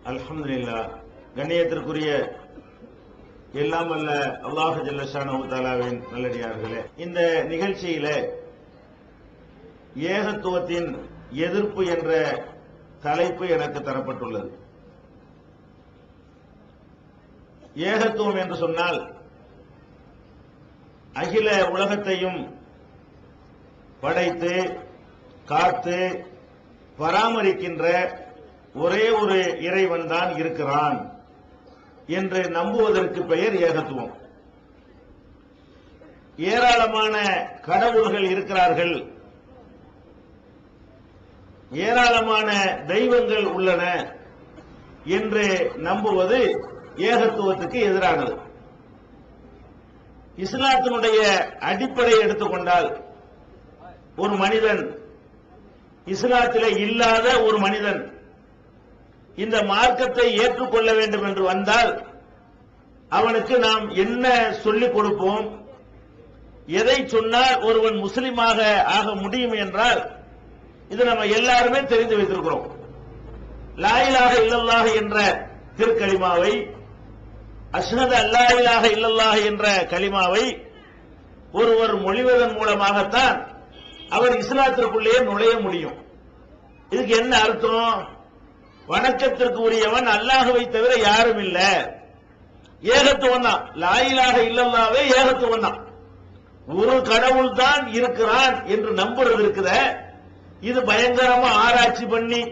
அல்ஹம்துலில்லாஹ். கண்ணியத்திற்குரிய எல்லாம் வல்ல அல்லாஹ் ஜல்ல ஷானஹு தஆலாவின் நல்லடியார்களே, இந்த நிகழ்ச்சியில ஏகத்துவத்தின் எதிர்ப்பு என்ற தலைப்பு எனக்கு தரப்பட்டுள்ளது. ஏகத்துவம் என்று சொன்னால் அகில உலகத்தையும் படைத்து காத்து பராமரிக்கின்ற ஒரே ஒரு இறைவன் தான் இருக்கிறான் என்று நம்புவதற்கு பெயர் ஏகத்துவம். ஏராளமான கடவுள்கள் இருக்கிறார்கள், ஏராளமான தெய்வங்கள் உள்ளன என்று நம்புவது ஏகத்துவத்துக்கு எதிரானது. இஸ்லாத்தினுடைய அடிப்படை எடுத்துக்கொண்டால், ஒரு மனிதன் இஸ்லாத்திலே இல்லாத ஒரு மனிதன் இந்த மார்க்கத்தை ஏற்றுக்கொள்ள வேண்டும் என்று வந்தால் அவனுக்கு நாம் என்ன சொல்லிக் கொடுப்போம்? எதை சொன்னால் ஒருவன் முஸ்லிமாக ஆக முடியும் என்றால் இது நம்ம எல்லாருமே தெரிந்து வைத்திருக்கிறோம். லா இலாஹ இல்லல்லாஹ் என்ற திருக்கலிமாவை, அஷ்ஹது அல்லா இலாஹ இல்லல்லாஹ் என்ற கலிமாவை ஒருவர் மொழிவதன் மூலமாகத்தான் அவர் இஸ்லாத்திற்குள்ளே நுழைய முடியும். இதுக்கு என்ன அர்த்தம்? வணக்கத்திற்கு உரியவன் அல்லாஹ்வை தவிர யாரும் இல்ல, ஏகத்துவம் தான். லா இலாஹ இல்லல்லாஹ்வே ஏகத்துவம் தான். ஒரு கடவுள் தான் இருக்கிறான் என்று நம்புறது இருக்குத, இது பயங்கரமா ஆராய்ச்சி பண்ணி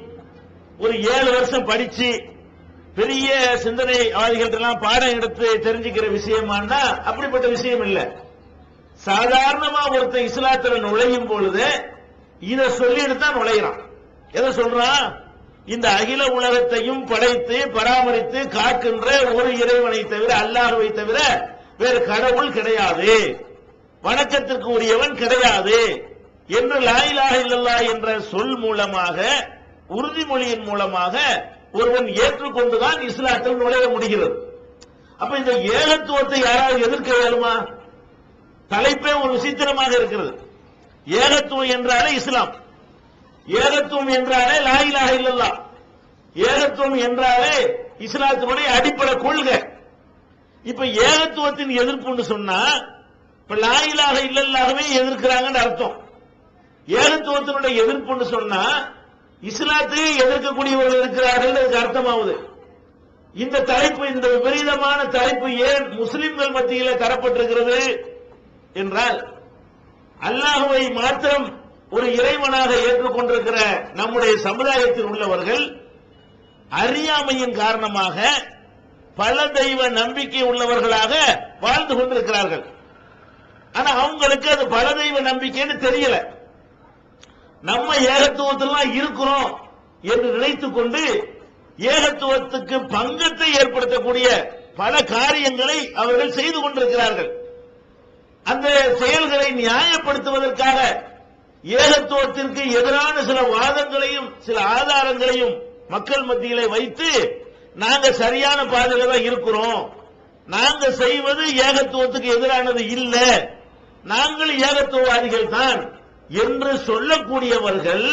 ஒரு 7 வருஷம் படிச்சு பெரிய சிந்தனைவாதிகள் எல்லாம் பாடம் எடுத்து தெரிஞ்சுக்கிற விஷயமானா அப்படிப்பட்ட விஷயம் இல்ல. சாதாரணமா ஒருத்தன் இஸ்லாத்துல நுழையும் பொழுது இதை சொல்லிட்டு தான் நுழைகிறான். எதை சொல்றான்? இந்த அகில உலகத்தையும் படைத்து பராமரித்து காக்கின்ற ஒரு இறைவனை தவிர, அல்லாஹ்வை தவிர வேறு கடவுள் கிடையாது, வணக்கத்திற்கு உரியவன் கிடையாது என்று லா இலாஹ இல்லல்லாஹ் என்ற சொல் மூலமாக, உறுதிமொழியின் மூலமாக ஒருவன் ஏற்றுக்கொண்டுதான் இஸ்லாத்தில் நுழைய முடிகிறது. அப்ப இந்த ஏகத்துவத்தை யாராவது எதிர்க்க வேணுமா? தலைப்பே ஒரு விசித்திரமாக இருக்கிறது. ஏகத்துவம் என்றாலே இஸ்லாம், ஏகத்துவம் என்றாலே லா இலாஹ இல்லல்லாஹ், ஏகத்துவம் என்றாலே இஸ்லாத்தினுடைய அடிப்படை கொள்கை. இப்ப ஏகத்துவத்தின் எதிர்ப்புன்னு சொன்னா இப்ப லா இலாஹ இல்லல்லாஹ்வே எதிர்க்கிறாங்கன்னு அர்த்தம். ஏகத்துவத்தினுடைய எதிர்ப்புன்னு சொன்னா இஸ்லாத்தையே எதிர்க்கக்கூடியவர்கள் இருக்கிறார்கள் அர்த்தமாவது. இந்த தலைப்பு, இந்த விபரீதமான தலைப்பு ஏன் முஸ்லிம்கள் மத்தியிலே தரப்பட்டிருக்கிறது என்றால், அல்லாஹ்வை மாத்திரம் ஒரு இறைவனாக ஏற்றுக்கொண்டிருக்கிற நம்முடைய சமுதாயத்தில் உள்ளவர்கள் அறியாமையின் காரணமாக பல தெய்வ நம்பிக்கை உள்ளவர்களாக வாழ்ந்து கொண்டிருக்கிறார்கள். ஆனா அவங்களுக்கு அது பல தெய்வ நம்பிக்கைன்னு தெரியல. நம்ம ஏகத்துவத்திலாம் இருக்கிறோம் என்று நினைத்துக் கொண்டு ஏகத்துவத்துக்கு பங்கத்தை ஏற்படுத்தக்கூடிய பல காரியங்களை அவர்கள் செய்து கொண்டிருக்கிறார்கள். அந்த செயல்களை நியாயப்படுத்துவதற்காக ஏகத்துவத்திற்கு எதிரான சில வாதங்களையும் சில ஆதாரங்களையும் மக்கள் மத்தியிலே வைத்து நாங்க சரியான பாதையில தான் இருக்கிறோம், நாங்க செய்வது ஏகத்துவத்துக்கு எதிரானது இல்ல, நாங்கள் ஏகத்துவவாதிகள் தான் என்று சொல்லக்கூடியவர்கள்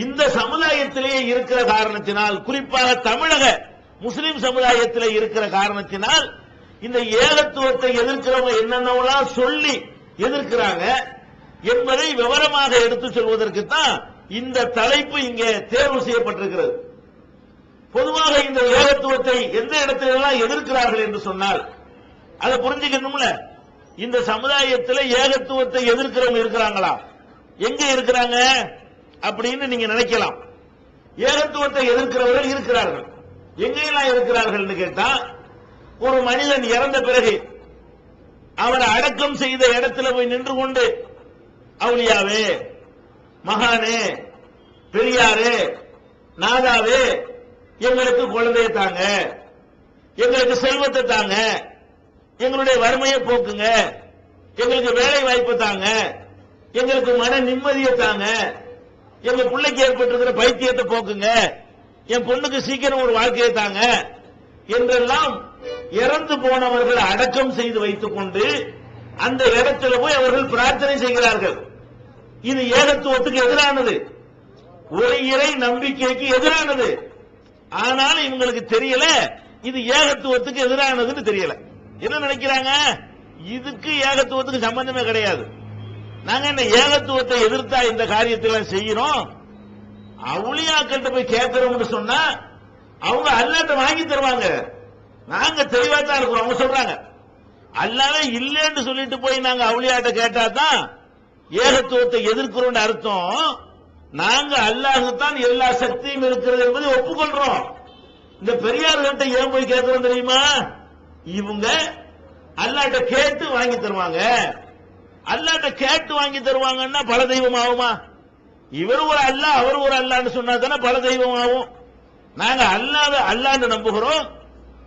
இந்த சமுதாயத்திலேயே இருக்கிற காரணத்தினால், குறிப்பாக தமிழக முஸ்லிம் சமுதாயத்திலே இருக்கிற காரணத்தினால் இந்த ஏகத்துவத்தை எதிர்க்கிறவங்க என்னென்னலாம் சொல்லி எதிர்க்கிறாங்க என்பதை விவரமாக எடுத்து சொல்வதற்கு தான் இந்த தலைப்பு இங்கே தேர்வு செய்யப்பட்டிருக்கிறது. பொதுவாக இந்த ஏகத்துவத்தை எந்த இடத்திலெல்லாம் எதிர்க்கிறார்கள் என்று சொன்னால் அதை புரிஞ்சுக்கணும்ல. இந்த சமுதாயத்தில் ஏகத்துவத்தை எதிர்க்கிறவங்க இருக்கிறாங்களா? எங்க இருக்கிறாங்க அப்படின்னு நீங்க நினைக்கலாம். ஏகத்துவத்தை எதிர்க்கிறவர்கள் இருக்கிறார்கள். எங்கெல்லாம் இருக்கிறார்கள் கேட்டா, ஒரு மனிதன் இறந்த பிறகு அவரை அடக்கம் செய்த இடத்துல போய் நின்று கொண்டு அவுலியாவே, மகானே, பெரியாரே, நாதாவே, எங்களுக்கு குழந்தையை தாங்க, எங்களுக்கு செல்வத்தை தாங்க, எங்களுடைய வறுமையை போக்குங்க, எங்களுக்கு வேலை வாய்ப்பு தாங்க, எங்களுக்கு மன நிம்மதியை தாங்க, எங்க பிள்ளைக்கு ஏற்பட்டிருக்கிற பைத்தியத்தை போக்குங்க, என் பொண்ணுக்கு சீக்கிரம் ஒரு வாழ்க்கையை தாங்க என்றெல்லாம் இறந்து போனவர்கள் அடக்கம் செய்து வைத்துக் கொண்டு அந்த இடத்துல போய் அவர்கள் பிரார்த்தனை செய்கிறார்கள். இது ஏகத்துவத்துக்கு எதிரானது, ஒரு இறை நம்பிக்கைக்கு எதிரானது. ஆனாலும் இவங்களுக்கு தெரியல இது ஏகத்துவத்துக்கு எதிரானதுன்னு தெரியல. என்ன நினைக்கிறாங்க, இதுக்கு ஏகத்துவத்துக்கு சம்பந்தமே கிடையாது. நாங்க என்ன ஏகத்துவத்தை எதிர்த்தா இந்த காரியத்தை செய்யறோம்? அவுளியாக்கிட்ட போய் கேட்கிறோம்னு சொன்னா அவங்க அல்லாஹ்ட்ட வாங்கி தருவாங்க. நாங்க தெளிவா தான் இருக்கிறோம். அவங்க சொல்றாங்க அல்லாஹ்வே இல்லைன்னு சொல்லிட்டு போய் நாங்க அவுளியாட்ட கேட்டா தான் ஏகத்துவத்தை எதிர்க்கிறோம் அர்த்தம். நாங்க அல்லாஹ்வுக்கு தான் எல்லா சக்தியும் இருக்கிறது என்பதை ஒப்புக்கொள்றோம். இந்த பெரியார்கிட்ட ஏன் போய் கேட்கிறோம் தெரியுமா? இவங்க அல்லாஹ்ட்ட கேட்டு வாங்கி தருவாங்க. அல்லாஹ்ட்ட கேட்டு வாங்கி தருவாங்கன்னா பல தெய்வம் ஆகுமா? இவர் ஒரு அல்லாஹ் அவர் ஒரு அல்லாஹ்னு சொன்னா தானே பல தெய்வம் ஆகும். நாங்க அல்லாஹ்னு நம்புகிறோம்.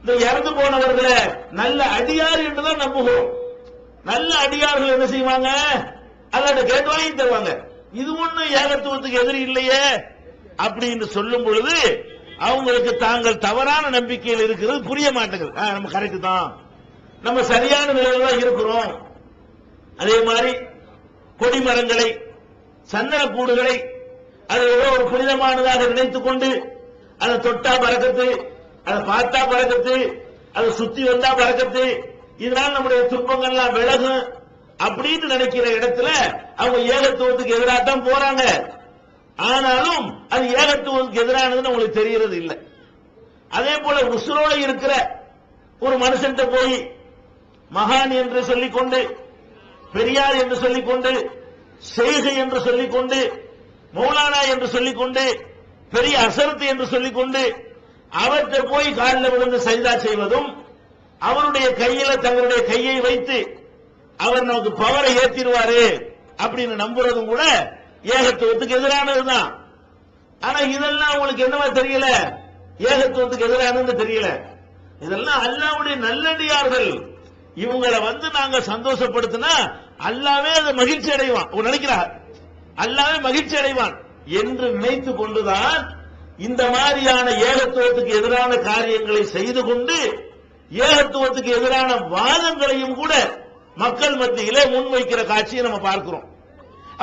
இந்த இறந்து போனவர்களை நல்ல அடியார் என்றுதான் நம்புகிறோம். நல்ல அடியார்கள் என்ன செய்வாங்க? அல்லாஹ்ட்ட கேட்டு வாங்கி தருவாங்க. இது ஒண்ணு ஏகத்துவத்துக்கு எதிரி இல்லையே அப்படின்னு சொல்லும் பொழுது அவங்களுக்கு தாங்கள் தவறான நம்பிக்கையில் இருக்கிறது புரிய மாட்டேங்குது. நம்ம கரெக்ட் தான், நம்ம சரியான நிலையில தான் இருக்கிறோம். அதே மாதிரி கொடிமரங்களை சந்தன கூடுகளை அது ஏதோ ஒரு புனிதமானதாக நினைத்துக் கொண்டு அதை தொட்டா பறக்கத்து, அதை பார்த்தா பறக்கத்து, அதை சுத்தி வந்தா பறக்கத்து, இதனால் நம்முடைய துன்பங்கள்லாம் விலகும் அப்படின்னு நினைக்கிற இடத்துல அவங்க ஏகத்துவத்துக்கு எதிராக தான் போறாங்க. ஆனாலும் அது ஏகத்துவத்துக்கு எதிரானதுன்னு உங்களுக்கு தெரியறது இல்லை. அதே போல உசுரோட இருக்கிற ஒரு மனுஷன் போய் மகான் என்று சொல்லிக்கொண்டு, பெரியார் என்று சொல்லிக்கொண்டு, செய்கை என்று சொல்லிக்கொண்டு, மௌலானா என்று சொல்லிக்கொண்டு, பெரிய அசரத்து என்று சொல்லிக்கொண்டு அவர்கிட்ட போய் காலில் விழுந்து சஜ்தா செய்வதும், அவருடைய கையில தங்களுடைய கையை வைத்து அவர் நமக்கு பவரை ஏற்றிடுவாரு அப்படின்னு நம்புறதும் கூட ஏகத்துவத்துக்கு எதிரானதுதான். ஆனா இதெல்லாம் உங்களுக்கு என்னவா தெரியல? ஏகத்துவத்துக்கு எதிரானது தெரியல. இதெல்லாம் அல்லாஹ்வுடைய நல்லடியார்கள். இவங்களை நாங்க சந்தோஷப்படுத்தினா அல்லாஹ்வே அதை மகிழ்ச்சி அடைவான். நினைக்கிறார் அல்லாஹ்வே மகிழ்ச்சி அடைவான் என்று நினைத்துக் கொண்டுதான் இந்த மாதிரியான ஏகத்துவத்துக்கு எதிரான காரியங்களை செய்து கொண்டு ஏகத்துவத்துக்கு எதிரான வாதங்களையும் கூட மக்கள் மத்தியிலே முன்வைக்கிற காட்சியை நம்ம பார்க்கிறோம்.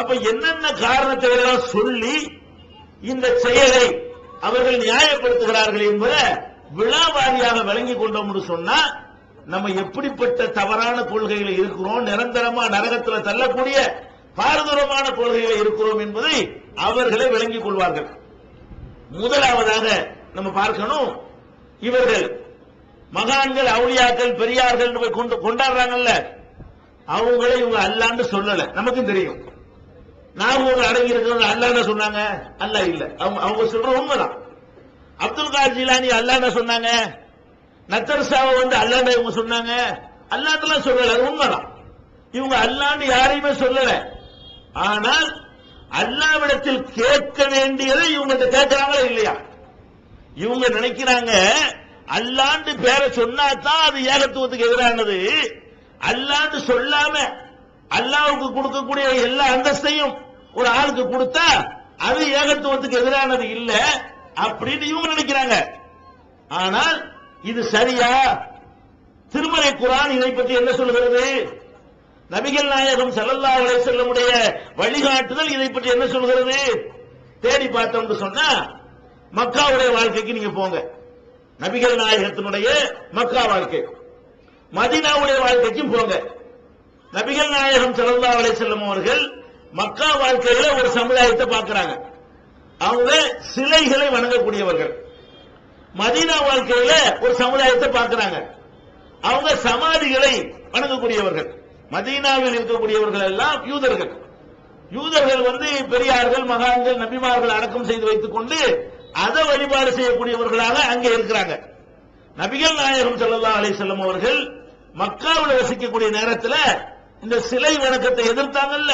அப்ப என்னென்ன காரணத்தை எல்லாம் சொல்லி இந்த செயலை அவர்கள் நியாயப்படுத்துகிறார்கள் என்பதை விழாவாரியாக விளங்கிக் கொண்டோம் சொன்னா நம்ம எப்படிப்பட்ட தவறான கொள்கைகளை இருக்கிறோம், நிரந்தரமா நரகத்தில் தள்ளக்கூடிய பாரதூரமான கொள்கைகளை இருக்கிறோம் என்பதை அவர்களை விளங்கிக் கொள்வார்கள். முதலாவதாக நம்ம பார்க்கணும், இவர்கள் மகான்கள் அவுளியாக்கள் பெரியார்கள் கொண்டாடுறாங்கல்ல, அவங்களை இவங்க அல்லான்னு சொல்லல. நமக்கும் தெரியும். நாகூர் அடங்கி இருக்கிறவங்க அல்லான்னு சொன்னாங்க, அல்லா இல்ல. அவங்க சொல்ற உண்மைதான். அப்துல் காதர் ஜிலானி அல்லான்னு சொன்னாங்க, நத்தர்சாவை அல்லான்னு இவங்க சொன்னாங்க, அல்லான்னு சொல்லல. அது உண்மைதான். இவங்க அல்லான்னு யாரையுமே சொல்லல. ஆனால் அல்லாவிடத்தில் கேட்க வேண்டியதை இவங்க கேட்கிறாங்களா இல்லையா? இவங்க நினைக்கிறாங்க அல்லாண்டு பேரை சொன்னாதான் அது ஏகத்துவத்துக்கு எதிரானது. அல்லாண்டு சொல்லாம அல்லாவுக்கு கொடுக்கக்கூடிய எல்லா அந்தஸ்தையும் ஒரு ஆளுக்கு கொடுத்தா அது ஏகத்துவத்துக்கு எதிரானது இல்ல அப்படின்னு இவங்க நினைக்கிறாங்க. ஆனால் இது சரியா? திருமறை குர்ஆன் இதை பற்றி என்ன சொல்கிறது? நபிகள் நாயகம் ஸல்லல்லாஹு அலைஹி வஸல்லம் உடைய வழிகாட்டுதல் இதை பற்றி என்ன சொல்கிறது? தேடி பார்த்தோம்னு சொன்னா மக்காவுடைய வாழ்க்கைக்கு நீங்க போங்க. நபிகள் நாயகத்தினுடைய மக்கா வாழ்க்கை, மதீனாவுடைய வாழ்க்கைக்கும் போங்க. நபிகள் நாயகம் ஸல்லல்லாஹு அலைஹி வஸல்லம் அவர்கள் மக்கா வாழ்க்கையில ஒரு சமுதாயத்தை பார்க்கிறாங்க. அவங்க சிலைகளை வணங்கக்கூடியவர்கள். மதீனா வாழ்க்கையில ஒரு சமுதாயத்தை பார்க்கிறாங்க. அவங்க சமாதிகளை வணங்கக்கூடியவர்கள். மதீனாவில் இருக்கக்கூடியவர்கள் எல்லாம் யூதர்கள். யூதர்கள் பெரியார்கள், மகான்கள், நபிமார்கள் அடக்கம் செய்து வைத்துக் கொண்டு அதை வழிபாடு செய்யக்கூடியவர்களாக அங்கே இருக்கிறாங்க. நபிகள் நாயகம் ஸல்லல்லாஹு அலைஹி வஸல்லம் அவர்கள் மக்காவில் வசிக்கக்கூடிய நேரத்தில் இந்த சிலை வணக்கத்தை எதிர்த்தாங்கல்ல.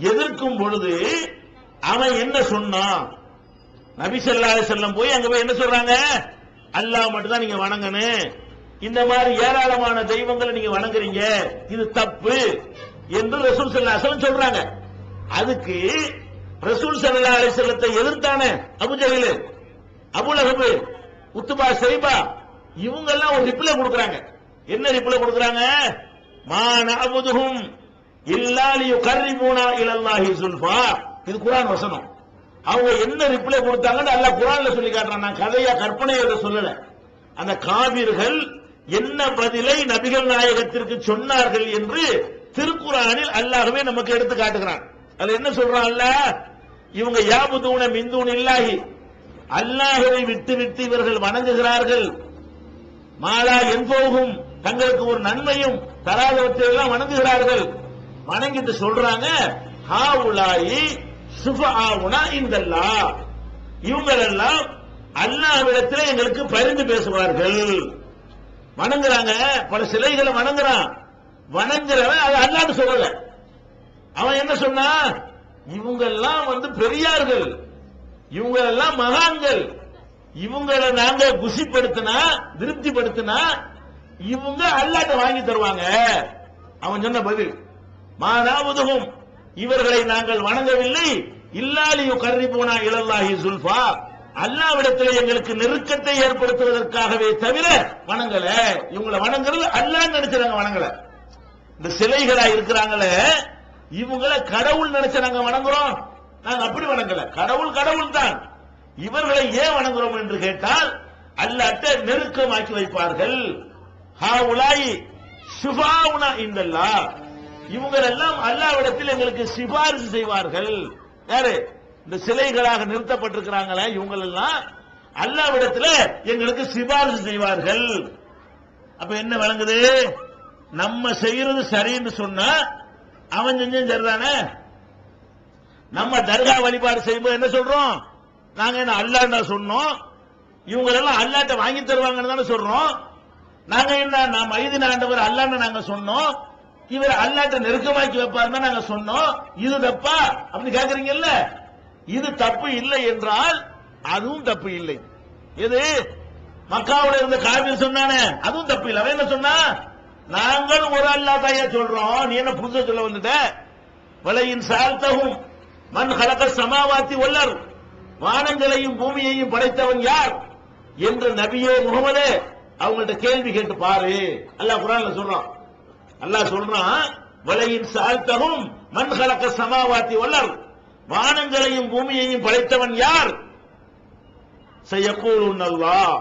எதிர்க்கும் பொழுது அவன் என்ன சொன்னான்? நபி ஸல்லல்லாஹு அலைஹி வஸல்லம் போய் அங்க போய் என்ன சொல்றாங்க? அல்லாஹ் மட்டும் தான் நீங்க வணங்கணும், இந்த மாதிரி ஏராளமான தெய்வங்களை நீங்க வணங்குறீங்க, இது தப்பு என்று ரசூல் ஸல்லல்லாஹு அலைஹி வஸல்லம் சொல்றாங்க. அதுக்கு ரசூல் ஸல்லல்லாஹு அலைஹி வஸல்லத்தை எதிர்த்தானே Abu Jahl, Abu Lahab, Utba, Shaiba இவங்க எல்லாம் ஒரு ரிப்ளை கொடுக்கறாங்க. என்ன ரிப்ளை கொடுக்கறாங்க? மா நஅபுதுஹும் இல்லா லியுகர்ரிபூனா இலல்லாஹி ஸுல்ஃபா. இது குர்ஆன் வசனம். அவங்க என்ன ரிப்ளை கொடுத்தாங்கன்னு அல்லாஹ் குர்ஆன்ல சொல்லி காட்டுறான். நான் கதையா கற்பனையோட சொல்லல. அந்த காபிர்கள் என்ன பதிலை நபிகள் நாயகத்திற்கு சொன்னார்கள் என்று திருக்குர்ஆனில் அல்லாஹ்வே நமக்கு எடுத்து காட்டுகிறான். அதுல என்ன சொல்றான் அல்லாஹ்? இவங்க யாபுதூன மின் தூனில்லாஹி, அல்லாஹ்வை விட்டு விட்டு இவர்கள் வணங்குகிறார்கள். மாலா என்போகும், தங்களுக்கு ஒரு நன்மையும் தராதவற்றை எல்லாம் வணங்குகிறார்கள். வணங்கிட்டு சொல்றாங்க, ஹாவுலாயி சுஃபஆவுனா இந்தல்லாஹ், இவங்களெல்லாம் அல்லாஹ்விடத்தில் எங்களுக்கு பரிந்து பேசுவார்கள். வணங்குறாங்க, பல சிலைகளை வணங்குறான். வணங்குறவன் அது அல்லாஹ்னு சொல்லல. அவன் என்ன சொன்னா, இவங்கெல்லாம் பெரியார்கள், இவங்களெல்லாம் மகான்கள், இவங்களை நாங்க குஷிப்படுத்தினா திருப்திப்படுத்தினா இவங்க அல்லாஹ்ட்ட வாங்கி தருவாங்க. அவன் சொன்ன பதில், மானாவுதுகும், இவர்களை நாங்கள் வணங்கவில்லை, இல்லாலியு கர்ரிபூனா இலல்லாஹி சுல்ஃபா, அல்லாஹ்விடத்தில் எங்களுக்கு நெருக்கத்தை ஏற்படுத்துவதற்காகவே தவிர வணங்கல. இவங்களை வணங்குறது அல்லாஹ் நினைச்சாங்க வணங்கல. இந்த சிலைகளா இருக்கிறாங்களே இவங்களை கடவுள் நினைச்சாங்க வணங்குறோம். நாங்க அப்படி வணங்கல. கடவுள் கடவுள் தான். இவர்களை ஏன் வணங்குறோம் என்று கேட்டால் அல்லாஹ்ட்ட நெருக்கமாக்கி வைப்பார்கள். ஹாவுலாயி ஷுஃபாவுனா இந்தல்லாஹ், இவங்களெல்லாம் அல்லாஹ்விடத்தில் எங்களுக்கு சிபாரிசு செய்வார்கள். யாரு? இந்த சிலைகளாக நிறுத்தப்பட்டிருக்கிறாங்களே இவங்களெல்லாம் அல்லாஹ்விடத்தில் எங்களுக்கு சிபாரிசு செய்வார்கள். அப்ப என்ன வழங்குது? நம்ம செய்யறது சரின்னு சொன்னா அவன் செஞ்சும் சரிதானே. நம்ம தர்கா வழிபாடு செய்யும்போது என்ன சொல்றோம்? நாங்க என்ன அல்லாஹ் சொன்னோம், இவங்களெல்லாம் அல்லாஹ்ட்ட வாங்கி தருவாங்கன்னு தானே சொல்றோம். நாங்க என்ன, நான் மைதீன் ஆண்டவர் அல்லாஹ்னு நாங்க சொன்னோம், இவர் அல்லாஹ்ட்ட நெருக்கமாக்கி வைப்பாருன்னு நாங்க சொன்னோம். இது தப்பா அப்படின்னு கேக்குறீங்கல்ல? இது தப்பு இல்லை என்றால் அதுவும் தப்பு இல்லை. எது? மக்காவுல இருந்த காபீர் சொன்னானே அதுவும் தப்பு இல்லை. அவன் என்ன சொன்னா, நாங்கள் ஒரு அல்லாஹ் தாயா சொல்றோம், நீ என்ன புதுசா சொல்ல வந்துட்ட? வலையின் சால்தகும் மன் ஹலக சமாவாத்தி வல்லர், வானங்களையும் பூமியையும் படைத்தவன் யார் என்று நபியே முகமதே அவங்கள்ட்ட கேள்வி கேட்டு பாரு. அல்லாஹ் குர்ஆன்ல சொல்றான். அல்லாஹ் சொல்றான், வலையின் சால்தகும் மன் ஹலக சமாவாத்தி வல்லர், வானங்களையும் பூமியையும் படைத்தவன் யார்? சயக்கூலுன் அல்லாஹ்,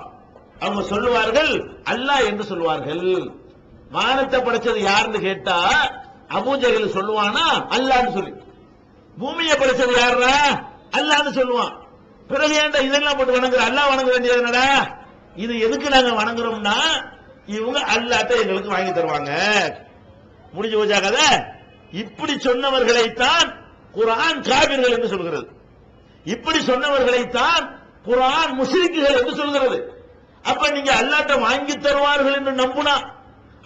அவங்க சொல்லுவார்கள் அல்லாஹ் என்று சொல்வார்கள். வானத்தை படைச்சது யாருன்னு கேட்டா அபூஜஹல் சொல்லுவானா அல்லாஹ்னு சொல்லி, பூமியை படைச்சது யாரா அல்லாஹ்னு சொல்லுவான். பிறகு ஏன்டா இதெல்லாம் போட்டு வணங்குற? அல்லாஹ் வணங்க வேண்டியது என்னடா? இது எதுக்கு நாங்க வணங்குறோம்னா இவங்க அல்லாஹ்ட்ட எங்களுக்கு வாங்கி தருவாங்க. முடிஞ்சு போச்சா கதை? இப்படி சொன்னவர்களைத்தான் குர்ஆன் காபிர்கள் என்று சொல்கிறது. இப்படி சொன்னவர்களைத்தான் குர்ஆன் முஷ்ரிக்குகள் என்று சொல்கிறது. அப்ப நீங்க அல்லாஹ்ட்ட வாங்கி தருவார்கள் என்று நம்புனா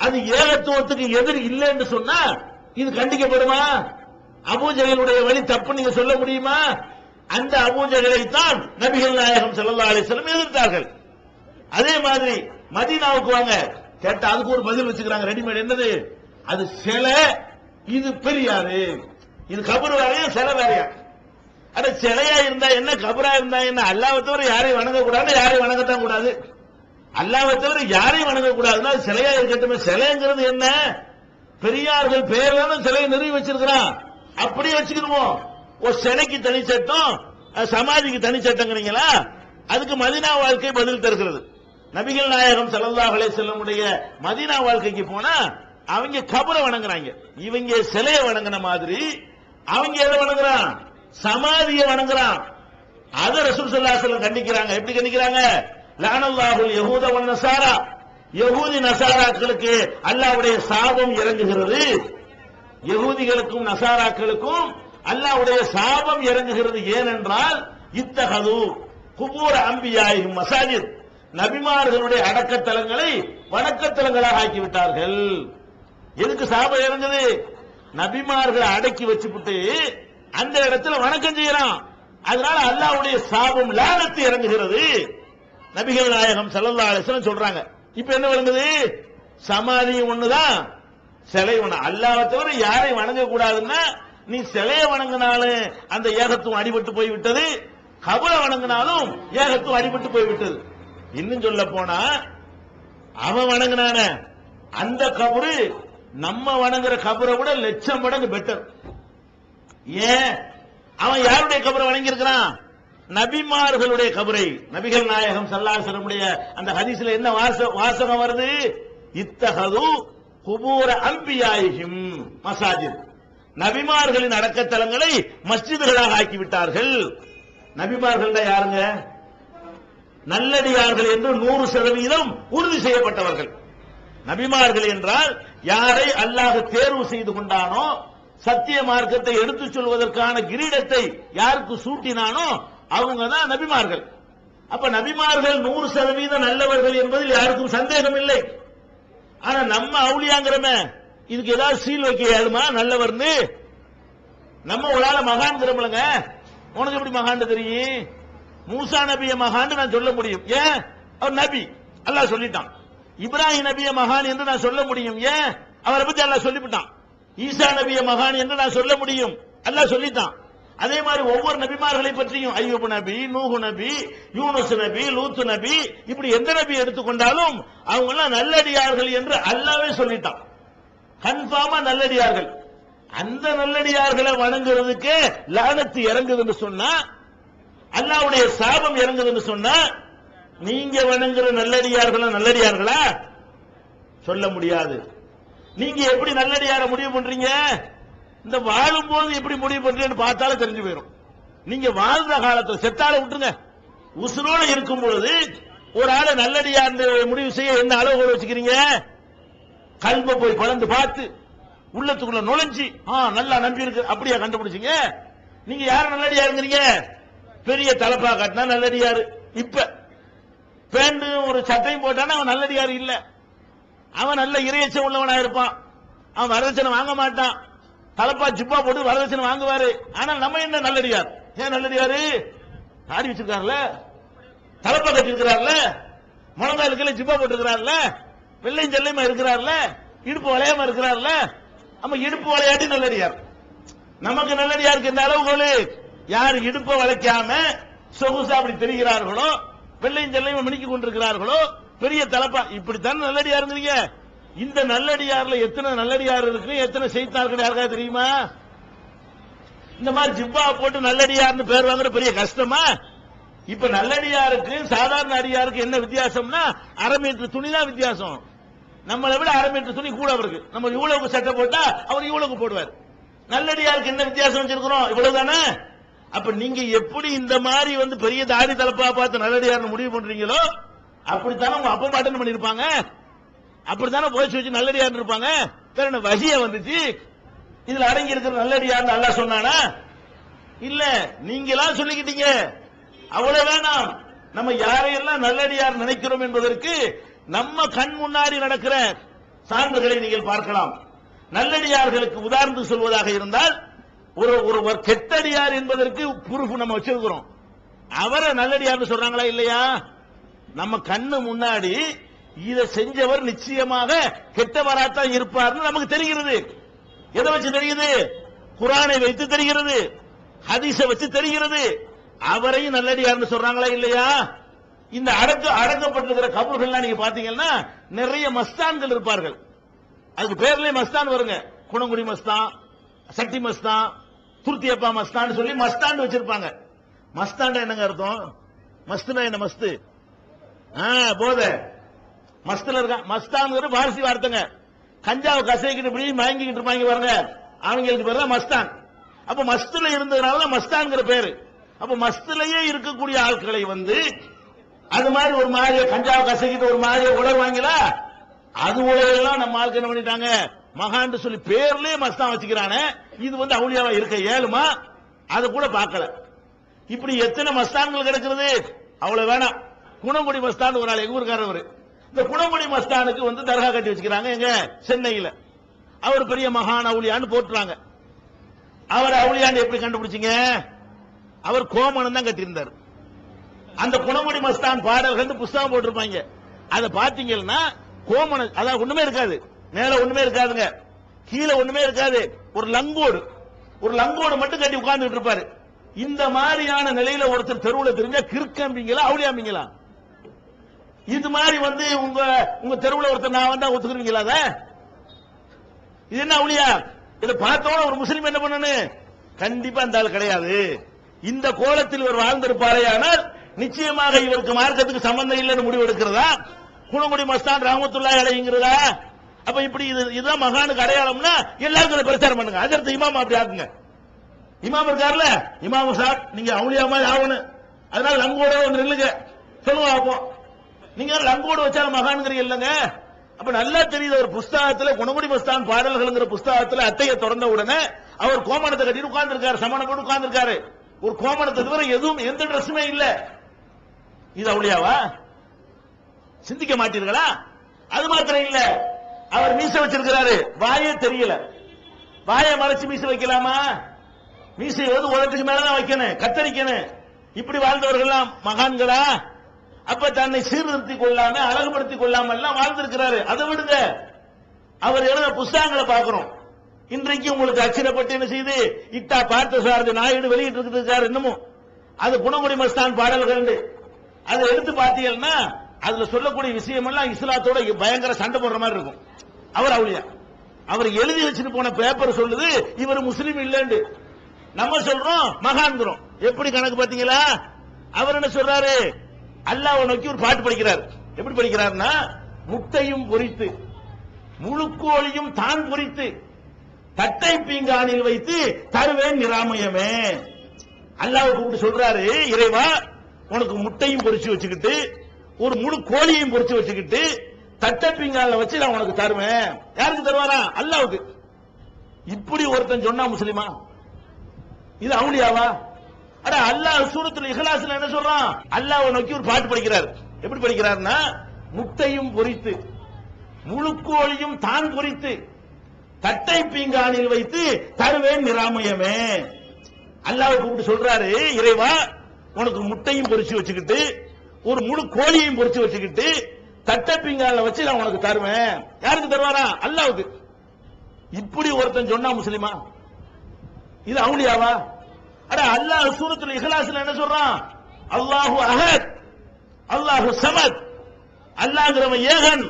அது ஏகத்துவத்துக்கு எதிர் இல்லை என்று சொன்னா இது கண்டிக்கப்படுமா? அபூஜஹலுடைய வழி தப்பு நீங்க சொல்ல முடியுமா? அந்த அபூஜஹலைத்தான் நபிகள் நாயகம் ஸல்லல்லாஹு அலைஹி வஸல்லம் எதிர்த்தார்கள். அதே மாதிரி மதீனாவுக்கு வாங்க கேட்டா அதுக்கு ஒரு பதில் வச்சுக்கிறாங்க ரெடிமேட். என்னது? அது சிலை, இது பெரியாரு, இது கபர் வேறையா சிலை வேறையா? அட சிலையா இருந்தா என்ன, கபரா இருந்தா என்ன? அல்லாஹ்வை தவிர யாரையும் வணங்க கூடாது, யாரையும் வணங்கத்தான் கூடாது. அல்லாஹ்வை தவிர யாரையும் வணங்க கூடாதுன்னா சிலையா இருக்கட்டும். சிலைங்கிறது என்ன? பெரியார்கள் பெயர்ல சிலையை நிறுவி வச்சிருக்கிறான், அப்படியே வச்சுக்கிடுவோம். ஒரு சிலைக்கு தனி சட்டம், சமாதிக்கு தனி சட்டங்கிறீங்களா? அதுக்கு மதீனா வாழ்க்கை பதில் தருகிறது. நபிகள் நாயகம் ஸல்லல்லாஹு அலைஹி வஸல்லம் உடைய மதீனா வாழ்க்கைக்கு போனா அவங்க கபரை வணங்குறாங்க. இவங்க சிலையை வணங்கின மாதிரி அவங்க எதை வணங்குறான்? சமாதியை வணங்குறான். அத ரசூல் ஸல்லல்லாஹு அலைஹி வஸல்லம் கண்டிக்கிறாங்க. எப்படி கண்டிக்கிறாங்க? லஅனல்லாஹுல் யஹூத வன் நஸாரா, யஹூதி நஸாராக்களுக்கு அல்லாஹ்வுடைய சாபம் இறங்குகிறது. யஹூதிகளுக்கும் நஸாராக்களுக்கும் அல்லாஹ்வுடைய சாபம் இறங்குகிறது. ஏனென்றால் இத்தஹது குபூர் அன்பியாஹிம் மசாஜித், நபிமார்களுடைய அடக்கத்தலங்களை வணக்கத்தலங்களாக ஆக்கிவிட்டார்கள். எதுக்கு சாபம் இறங்குது? நபிமார்களை அடக்கி வச்சுவிட்டு அந்த இடத்துல வணக்கம் செய்யறான். அதனால அல்லாஹ்வுடைய சாபம் லானத்து இறங்குகிறது. நபிகள் நாயகம் ஸல்லல்லாஹு அலைஹி வஸல்லம் சொல்றாங்க. இப்ப என்ன விளங்குது? சமாதியும் ஒண்ணுதான், சிலை ஒண்ணு. அல்லாஹ்வை தவிர யாரையும் வணங்க கூடாதுன்னா நீ சிலையை வணங்கினாலும் அந்த ஏகத்துவம் அடிபட்டு போய்விட்டது, கபரை வணங்கினாலும் ஏகத்துவம் அடிபட்டு போய்விட்டது. இன்னும் சொல்ல போனா அவன் வணங்கினான அந்த கபரு நம்ம வணங்குற கபரை விட லட்சம் மடங்கு பெட்டர். ஏன்? அவன் யாருடைய கபரை வணங்கி இருக்கிறான்? நபிமார்களுடைய கபரை. நபிகள் நாயகம் ஸல்லல்லாஹு அலைஹி வஸல்லம் அந்த ஹதீஸ்ல என்ன வாசகம் வருது? இத்தஹது குபூர அன்பியாயிஹிம் மசாஜித். நபிமார்களின் அடக்கத்தலங்களை மஸ்ஜிதுகளாக ஆக்கிவிட்டார்கள். நபிமார்கள் யாருங்க? நல்லடியார்கள் என்று 100% உறுதி செய்யப்பட்டவர்கள். நபிமார்கள் என்றால் யாரை அல்லாஹ் தேர்வு செய்து கொண்டானோ, சத்திய மார்க்கத்தை எடுத்துச் சொல்வதற்கான கிரீடத்தை யாருக்கு சூட்டினானோ அவங்க தான் நபிமார்கள். அப்ப நபிமார்கள் 100% நல்லவர்கள் என்பதில் யாருக்கும் சந்தேகம் இல்லை. ஆனா நம்ம அவுலியாங்கிறமே இதுக்கு ஏதாவது சீல் வைக்க இயலுமா நல்லவர்னு? நம்ம உலால மகான்கிறோம்லங்க. உனக்கு எப்படி மகான் தெரியும்? மூசா நபிய மகான் நான் சொல்ல முடியும். ஏன்? அவர் நபி, அல்லாஹ் சொல்லிட்டான். இப்ராஹிம் நபிய மகான் என்று நான் சொல்ல முடியும். ஏன்? அவரை பத்தி அல்லாஹ் சொல்லிவிட்டான். ஈசா நபிய மகான் என்று நான் சொல்ல முடியும். அல்லாஹ் சொல்லிட்டான். அதே மாதிரி ஒவ்வொரு நபிமார்களை பற்றியும் அய்யூப் நபி, நூஹ் நபி, யூனுஸ் நபி, லூத் நபி, இப்படி எந்த நபி எடுத்துக்கொண்டாலும் அவங்க எல்லாம் நல்லடியார்கள் என்று அல்லாஹ்வே சொல்லிட்டான். கன்ஃபார்மா நல்லடியார்கள். அந்த நல்லடியார்களை வணங்குறதுக்கு லானத்து இறங்குதுன்னு சொன்னா, அல்லாஹ்வுடைய சாபம் இறங்குதுன்னு சொன்னா, நீங்க வணங்குற நல்லடியார்களா சொல்ல முடியாது. நீங்க எப்படி நல்லடியார முடிவு பண்றீங்க? இந்த வாழும் போது எப்படி முடிவு பண்றீங்கன்னு பார்த்தாலும் தெரிஞ்சு போயிடும். நீங்க வாழ்ந்த காலத்துல செத்தால விட்டுருங்க. உசுரோட இருக்கும் பொழுது ஒரு ஆளை நல்லடியார் முடிவு செய்ய என்ன அளவுகோல் வச்சுக்கிறீங்க? கல்வ போய் கலந்து பார்த்து உள்ளத்துக்குள்ள நுழைஞ்சி நல்லா நம்பி இருக்கு அப்படியா கண்டுபிடிச்சீங்க? நீங்க யார நல்லடியாருங்கிறீங்க? பெரிய தலப்பா காட்டினா நல்லடியாரு. இப்ப பேண்டு ஒரு சட்டையும் போட்டானா அவன் நல்லடியாரு இல்ல. அவன் நல்ல இறையச்சம் உள்ளவனா இருப்பான். அவன் வரதட்சணை வாங்க மாட்டான். தலப்பா ஜிப்பா போட்டு வரதட்சணை வாங்குவாரு. ஆனால் நம்ம என்ன நல்லடியார்? ஏன் நல்லடியாரு? தாடி வச்சிருக்காருல, தலப்பா கட்டிருக்கிறார்ல, முழங்காலுக்குள்ள ஜிப்பா போட்டிருக்கிறார்ல, வெள்ளையும் செல்லையுமா இருக்கிறார்ல, இடுப்பு வளையாம இருக்கிறார்ல. நம்ம இடுப்பு வளையாட்டி நல்லடியார். நமக்கு நல்லடியாருக்கு இந்த அளவுகோல். யார் இடுப்ப வளைக்காம சொகுசா அப்படி தெரிகிறார்களோ, வெள்ளையும் செல்லையும் மினிக்கி கொண்டிருக்கிறார்களோ, பெரிய தலப்பா, இப்படித்தான் நல்லடியாருங்கிறீங்க. இந்த நல்லடியார்ல எத்தனை நல்லடியார் இருக்கு, எத்தனை செய்தார்கள் யாருக்காவது தெரியுமா? இந்த மாதிரி ஜிப்பா போட்டு நல்லடியார்னு பேர் வாங்குற பெரிய கஷ்டமா? இப்ப நல்லடியாருக்கு சாதாரண அடியாருக்கு என்ன வித்தியாசம்னா, அரை மீட்டர் துணி தான் வித்தியாசம். நம்மளை விட அரை மீட்டர் துணி கூட அவருக்கு. நம்ம இவ்வளவுக்கு சட்டை போட்டா அவர் இவ்வளவுக்கு போடுவார். நல்லடியாருக்கு என்ன வித்தியாசம் வச்சிருக்கிறோம்? இவ்வளவுதானே. அப்ப நீங்க எப்படி இந்த மாதிரி பெரிய தாடி தலப்பா பார்த்து நல்லடியார் முடிவு பண்றீங்களோ, அப்படித்தானே உங்க அப்பா பாட்டன் பண்ணிருப்பாங்க. அப்படித்தானே போய் வச்சு நல்லடியார் இருப்பாங்க. வேற என்ன வகிய வந்துச்சு? இதுல அடங்கி இருக்கிற நல்லடியார் நல்லா சொன்னானா? இல்ல, நீங்களா சொல்லிக்கிட்டீங்க. அவ்வளவு வேணாம். நம்ம யாரையெல்லாம் நல்லடியார் நினைக்கிறோம் என்பதற்கு நம்ம கண் முன்னாடி நடக்கிற சான்றுகளை நீங்கள் பார்க்கலாம். நல்லடியார்களுக்கு உதாரணம் சொல்வதாக இருந்தால், ஒரு கெட்டடியார் என்பதற்கு ப்ரூஃப் நம்ம வச்சிருக்கிறோம். அவரை நல்லடியார் சொல்றாங்களா இல்லையா? நம்ம கண்ணு முன்னாடி இதை செஞ்சவர் நிச்சயமாக கெட்டவராத்தான் இருப்பார்னு நமக்கு தெரிகிறது. எதை வச்சு தெரியுது? குர்ஆனை வைத்து தெரிகிறது, ஹதீஸை வச்சு தெரிகிறது. அவரையும் நல்லடியார்னு சொல்றாங்களா இல்லையா? இந்த அடக்கப்பட்டிருக்கிற கபர்கள்லாம் நீங்க பாத்தீங்கன்னா நிறைய மஸ்தான்கள் இருப்பார்கள். அதுக்கு பேர்லயே மஸ்தான் வருங்க. குணங்குடி மஸ்தான், சக்தி மஸ்தான், துர்த்தியப்பா மஸ்தான் சொல்லி மஸ்தான் வச்சிருப்பாங்க. மஸ்தான் என்னங்க அர்த்தம்? மஸ்துனா என்ன? மஸ்து போத மஸ்துல இருக்க. மஸ்தான் பாரசி வார்த்தைங்க. கஞ்சாவை கசைக்கிட்டு இப்படி மயங்கிட்டு இருப்பாங்க பாருங்க, அவங்களுக்கு பேர் தான் மஸ்தான். அப்ப மஸ்துல இருந்ததுனால மஸ்தான்ங்கிற பேரு. அப்ப மஸ்துலயே இருக்கக்கூடிய ஆட்களை அது மாதிரி ஒரு மாதிரி கஞ்சாவை கசைக்கிட்டு ஒரு மாதிரி உணர்வாங்களா? அது உலகெல்லாம் நம்ம ஆளுக்கு என்ன பண்ணிட்டாங்க? மகான் சொல்லி பேர்லயே மஸ்தான் வச்சுக்கிறானே. இது அவுளியாவா இருக்க ஏழுமா? அதை கூட பார்க்கல. இப்படி எத்தனை மஸ்தான்கள் கிடக்கிறது? அவ்வளவு வேணாம். குணங்குடி மஸ்தான் ஒரு ஆள் எங்க ஊருக்காரவர். இந்த குணங்குடி மஸ்தானுக்கு தர்கா கட்டி வச்சுக்கிறாங்க எங்க சென்னையில. அவர் பெரிய மகான் அவுளியான்னு போட்டுறாங்க. அவர் அவுளியான்னு எப்படி கண்டுபிடிச்சீங்க? அவர் கோமணம் தான் கட்டியிருந்தார். அந்த குணங்குடி மஸ்தான் பாடல்கள் புஸ்தகம் போட்டிருப்பாங்க. அதை பாத்தீங்கன்னா கோமணம், அதான் ஒண்ணுமே இருக்காது. மேல ஒண்ணுமே இருக்காதுங்க, கீழே ஒண்ணுமே இருக்காது. ஒரு லங்கோடு மட்டும் கட்டி உட்கார்ந்துட்டு இருப்பாரு. இந்த மாதிரியான நிலையில ஒருத்தர் தெருவுல தெரிஞ்சா கிறுக்கம்பிங்களா அவுளியாம்பிங்களா? இது மாதிரி உங்க தெருவுல ஒருத்தர் நான் வந்தா ஒத்துக்குறீங்களா? இது என்ன அவுளியா? இதை பார்த்தோட ஒரு முஸ்லீம் என்ன பண்ணணும்? கண்டிப்பா அந்த ஆள் கிடையாது. இந்த கோலத்தில் இவர் வாழ்ந்திருப்பாரே ஆனால் நிச்சயமாக இவருக்கு மார்க்கத்துக்கு சம்பந்தம் இல்லைன்னு முடிவு எடுக்கிறதா குணங்குடி மஸ்தான் ரஹ்மத்துல்லாஹி அலைஹிங்கிறதா? அப்ப இப்படி இதுதான் மகானுக்கு அடையாளம்னா எல்லாருக்கும் அதை பிரச்சாரம் பண்ணுங்க. அதற்கு இமாம் அப்படி ஆக்குங்க. இமாம் இருக்காருல, இமாம் சார் நீங்க அவுலியா மாதிரி ஆகணும், அதனால லங்கோட வந்து நில்லுங்க சொல்லுங்க. அப்போ நீங்க லங்கோடு வச்சா மகான்கிறீங்க இல்லங்க. அப்ப நல்லா தெரியுது ஒரு புஸ்தகத்துல குணங்குடி மஸ்தான் பாடல்கள் புஸ்தகத்துல அட்டையை திறந்த உடனே அவர் கோமணத்தை கட்டிட்டு உட்கார்ந்து இருக்காரு, சமணம் போட்டு உட்கார்ந்து இருக்காரு. ஒரு கோமணத்தை தவிர எதுவும் எந்த ட்ரெஸ்ஸுமே இல்ல. இது அவுலியாவா? சிந்திக்க மாட்டீர்களா? அது மாத்திரம் இல்ல, அவர் மீசை வச்சிருக்கிறாரு, வாயே தெரியல. வாயை மறைச்சு மீசை வைக்கலாமா? மீசை வந்து உலகத்துக்கு மேலதான் வைக்கணும், கத்தரிக்கணும். இப்படி வாழ்ந்தவர்கள் மகான்களா? அப்ப தன்னை சீர்திருத்திக் கொள்ளாம அழகுபடுத்திக் கொள்ளாம எல்லாம் வாழ்ந்திருக்கிறாரு. அதை விடுங்க, அவர் எழுத புஸ்தகங்களை பார்க்கிறோம். இன்றைக்கு உங்களுக்கு அச்சிடப்பட்டு என்ன செய்து இட்டா பார்த்த சாரதி நாயுடு வெளியிட்டு இருக்கிறார். இன்னமும் அது குணங்குடி மஸ்தான் பாடல்கள். அதை எடுத்து பார்த்தீங்கன்னா அதுல சொல்லக்கூடிய விஷயம் எல்லாம் இஸ்லாத்தோட பயங்கர சண்டை போடுற மாதிரி இருக்கும். அவர் அவுலியா, அவர் எழுதி வச்சுட்டு போன பேப்பர் சொல்லுது இவர் முஸ்லீம் இல்லைன்னு. நம்ம சொல்றோம் மகான்கிறோம். எப்படி கணக்கு பாத்தீங்களா? அவர் என்ன சொல்றாரு? அல்லாஹ்வை நோக்கி ஒரு பாட்டு படிக்கிறார். எப்படி படிக்கிறார்னா, முட்டையும் பொரித்து முழுக்கோழியும் தான் பொரித்து தட்டை பீங்கானில் வைத்து தருவேன் நிராமயமே. அல்லாஹ்வை கூப்பிட்டு சொல்றாரு, இறைவா உனக்கு முட்டையும் பொரிச்சு வச்சுக்கிட்டு ஒரு முழு கோழியையும் பொரிச்சு வச்சுக்கிட்டு தட்டை பீங்கானில் வச்சு நான் உனக்கு தருவேன். யாருக்கு தருவாரா? அல்லாஹ்வுக்கு. இப்படி ஒருத்தன் சொன்னா முஸ்லிமா? இது அவுலியாவா? அட அல்லாஹ் சூரத்துல் இஹ்லாஸ்ல என்ன சொல்றான்? அல்லாஹ்வை நோக்கி ஒரு பாட்டு படிக்கிறார். எப்படி படிக்கிறார்னா, முட்டையும் பொரித்து முழுக்கோழியும் தான் பொரித்து தட்டை பீங்கானில் வைத்து தருவேன் நிராமயமே. அல்லாஹ்வை கூப்பிட்டு சொல்றாரு, இறைவா உனக்கு முட்டையும் பொரிச்சு வச்சுக்கிட்டு ஒரு முழு கோழியையும் பொரிச்சு வச்சுக்கிட்டு தட்டை பீங்கானில் வச்சு நான் உனக்கு தருவேன். யாருக்கு தருவாரா? அல்லாஹ்வுக்கு. இப்படி ஒருத்தன் சொன்னா முஸ்லிமா? இது அவுலியாவா? அட அல்லாஹ் சூரத்துல் இஹ்லாஸ்ல என்ன சொல்றான்? அல்லாஹு அஹத், அல்லாஹு சமத். அல்லாஹ்ங்கிறவன் ஏகன்,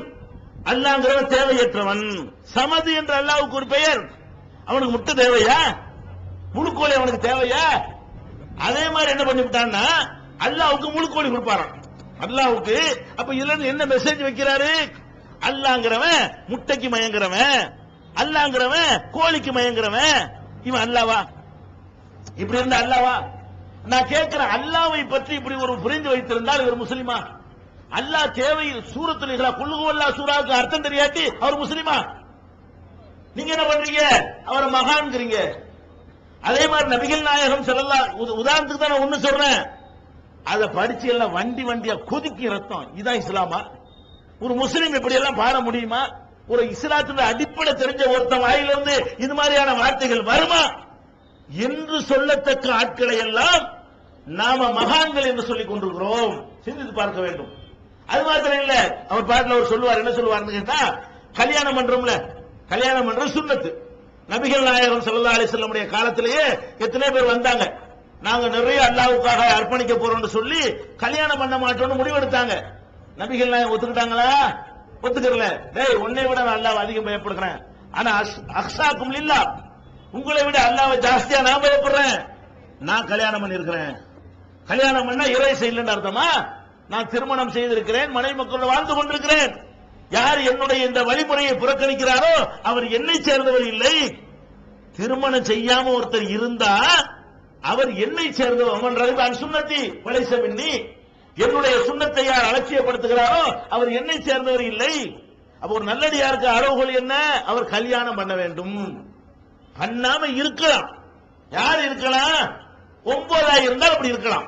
அல்லாஹ்ங்கிறவன் தேவையற்றவன். சமது என்ற அல்லாஹ்வுக்கு ஒரு பெயர். அவனுக்கு முட்டை தேவையா? முழுக்கோழி அவனுக்கு தேவையா? அதே மாதிரி என்ன பண்ணிவிட்டான்னா அல்லாஹ்வுக்கு முழுக்கோழி கொடுப்பாராம். அல்லாஹ்வுக்கு. அப்ப இதுல இருந்து என்ன மெசேஜ் வைக்கிறாரு? அல்லாஹ்ங்கிறவன் முட்டைக்கு மயங்குறவன், அல்லாஹ்ங்கிறவன் கோழிக்கு மயங்குறவன். இவன் அல்லாவா? இப்படி இருந்த அல்லாவா? நான் கேட்கிறேன், அல்லாவை பற்றி இப்படி ஒரு புரிந்து வைத்திருந்தால் இவர் முஸ்லிமா? அல்லாஹ் தேவையில் சூரத்துல் இஹ்லாஸ் குல் ஹுவல்லாஹ் சூராவுக்கு அர்த்தம் தெரியாட்டி அவர் முஸ்லிமா? நீங்க என்ன பண்றீங்க? அவரை மகான்ங்கிறீங்க. அதே மாதிரி நபிகள் நாயகம் ஸல்லல்லாஹு, உதாரணத்துக்கு தான் நான் ஒண்ணு சொல்றேன், அதை படிச்சு எல்லாம் வண்டி வண்டியா கொதிக்கி ரத்தம். இதான் இஸ்லாமா? ஒரு முஸ்லீம் இப்படி எல்லாம் பாட முடியுமா? ஒரு இஸ்லாத்துல அடிப்படை தெரிஞ்ச ஒருத்தன் வாயிலிருந்து இது மாதிரியான வார்த்தைகள் வருமா என்று சொல்லத்தக்க ஆட்களை எல்லாம் நாம மகான்கள் என்று சொல்லிக் கொண்டிருக்கிறோம். சிந்தித்து பார்க்க வேண்டும். அது மாத்திரம் இல்ல, அவர் பாட்டுல அவர் சொல்லுவார், என்ன சொல்லுவார்னு கேட்டா, கல்யாணம் பண்றோம்ல, கல்யாணம் பண்ற சுன்னத்து. நபிகள் நாயகம் ஸல்லல்லாஹு அலைஹி வஸல்லம் உடைய காலத்திலேயே எத்தனை பேர் வந்தாங்க, நாங்க நிறைய அல்லாஹ்வுக்காக அர்ப்பணிக்க போறோம்னு சொல்லி கல்யாணம் பண்ண மாட்டோம்னு முடிவெடுத்தாங்க. நபிகள் நாயகம் ஒத்துக்கிட்டாங்களா? ஒத்துக்கறல. டேய் உன்னை விட நான் அல்லாஹ்வை அதிகம் பயப்படுறேன், ஆனா அக்ஸாக்கும் லில்லாஹ், உங்களை விட அல்லாஹ்வை ஜாஸ்தியா நான் பயப்படுறேன். நான் கல்யாணம் பண்ணிருக்கிறேன். கல்யாணம் பண்ணா இறை செய்யலன்னு அர்த்தமா? நான் திருமணம் செய்திருக்கிறேன், மனைவி மக்களோடு வாழ்ந்து கொண்டிருக்கிறேன். யார் என்னுடைய இந்த வழிமுறையை புறக்கணிக்கிறாரோ அவர் என்னை சேர்ந்தவர் இல்லை. திருமணம் செய்யாம ஒருத்தர் இருந்தா அவர் என்னை சேர்ந்தவர். அவன் ரஹிபான் சுன்னத்தி வலைஸ மின்னி, என்னுடைய சுண்ணத்தை யார் அலட்சியப்படுத்துகிறாரோ அவர் என்னை சேர்ந்தவர் இல்லை. அப்ப ஒரு நல்லடியாருக்கு அளவுகோல் என்ன? அவர் கல்யாணம் பண்ண வேண்டும். பண்ணாம இருக்கலாம். யார் இருக்கலாம்? 9 இருந்தால் அப்படி இருக்கலாம்.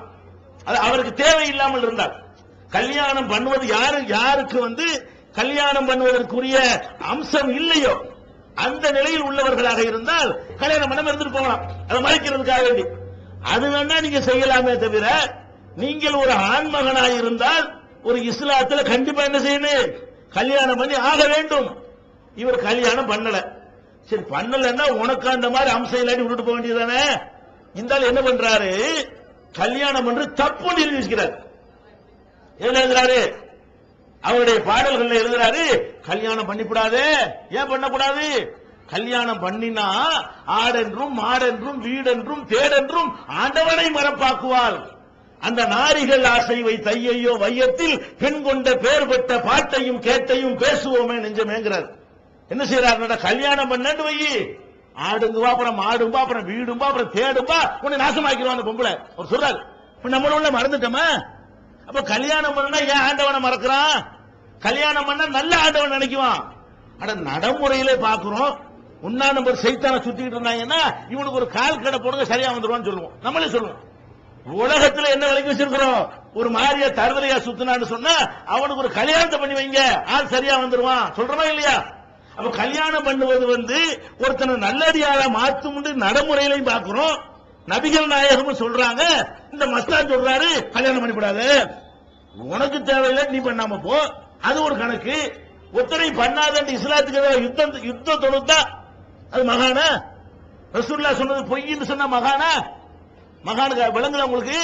அது அவருக்கு தேவையில்லாமல் இருந்தால். கல்யாணம் பண்ணுவது யாருக்கு கல்யாணம் பண்ணுவதற்குரிய அம்சம் இல்லையோ அந்த நிலையில் உள்ளவர்களாக இருந்தால் கல்யாணம் பண்ணாம இருந்துட்டு போகலாம், அதை மறைக்கிறதுக்காக வேண்டி. அது வேணா நீங்க செய்யலாமே தவிர, நீங்கள் ஒரு ஆண்மகனாக இருந்தால் ஒரு இஸ்லாத்துல கண்டிப்பா என்ன செய்யணும்? கல்யாணம் பண்ணி ஆக வேண்டும். இவர் கல்யாணம் பண்ணல. சரி பண்ணலன்னா உனக்கு அந்த மாதிரி அம்சம் இல்லாட்டி விட்டுட்டு போக வேண்டியதானே? இந்த என்ன பண்றாரு? கல்யாணம் பண்ற தப்புன்னு எழுதி வச்சுக்கிறார். என்ன எழுதுறாரு? அவருடைய பாடல்கள் எழுதுறாரு, கல்யாணம் பண்ணிவிடாதே. ஏன் பண்ணக்கூடாது? கல்யாணம் பண்ணினா ஆடென்றும் மாடென்றும் வீடென்றும் தேடென்றும் ஆண்டவனை மறப்பாக்குவாள். அந்த நாரிகள் ஆசை வை தையையோ வையத்தில் பெண் கொண்ட பேர் பெற்ற பாட்டையும் கேட்டையும் பேசுவோமே நெஞ்சமேங்கிறார். என்ன செய்யறாரு? கல்யாணம் பண்ணு வை, ஆடுங்குவா, அப்புறம் மாடும்பா, அப்புறம் வீடும்பா, அப்புறம் தேடும்பா, உன்னை நாசமாக்கிடுவான் அந்த பொம்பளை. அவர் சொல்றாரு. இப்ப நம்மள மறந்துட்டோமா? அப்ப கல்யாணம் பண்ணா ஏன் ஆண்டவனை மறக்கிறான்? கல்யாணம் பண்ணா நல்ல ஆண்டவன் நினைக்குவான். ஆனா நடைமுறையில பாக்குறோம், உன்னா நம்பர் சைத்தான சுத்திட்டு இருந்தாங்கன்னா இவனுக்கு ஒரு கால் கடை போடுங்க சரியா வந்துருவான்னு சொல்லுவோம். நம்மளே சொல்லுவோம். உலகத்துல என்ன விலைக்கு வச்சிருக்கிறோம்? ஒரு மாறிய தருதலையா சுத்தினான்னு சொன்னா அவனுக்கு ஒரு கல்யாணத்தை பண்ணி வைங்க, ஆள் சரியா வந்துருவான் சொல்றமா இல்லையா? அப்ப கல்யாணம் பண்ணுவது ஒருத்தனை நல்லடியார மாத்தும் நடைமுறையிலையும் பாக்குறோம். நபிகள் நாயகமும் சொல்றாங்க. இந்த மஸ்தான் சொல்றாரு கல்யாணம் பண்ணிவிடாது, உனக்கு தேவையில்லை நீ பண்ணாம போ, அது ஒரு கணக்கு. ஒத்தனை பண்ணாத இஸ்லாத்துக்கு யுத்தம் தொடுத்தா அது மகானா? ரசூலுல்லாஹ் சொன்னது பொய்ன்னு சொன்னா மகானா? மகானுக்கு விளங்குல உங்களுக்கு?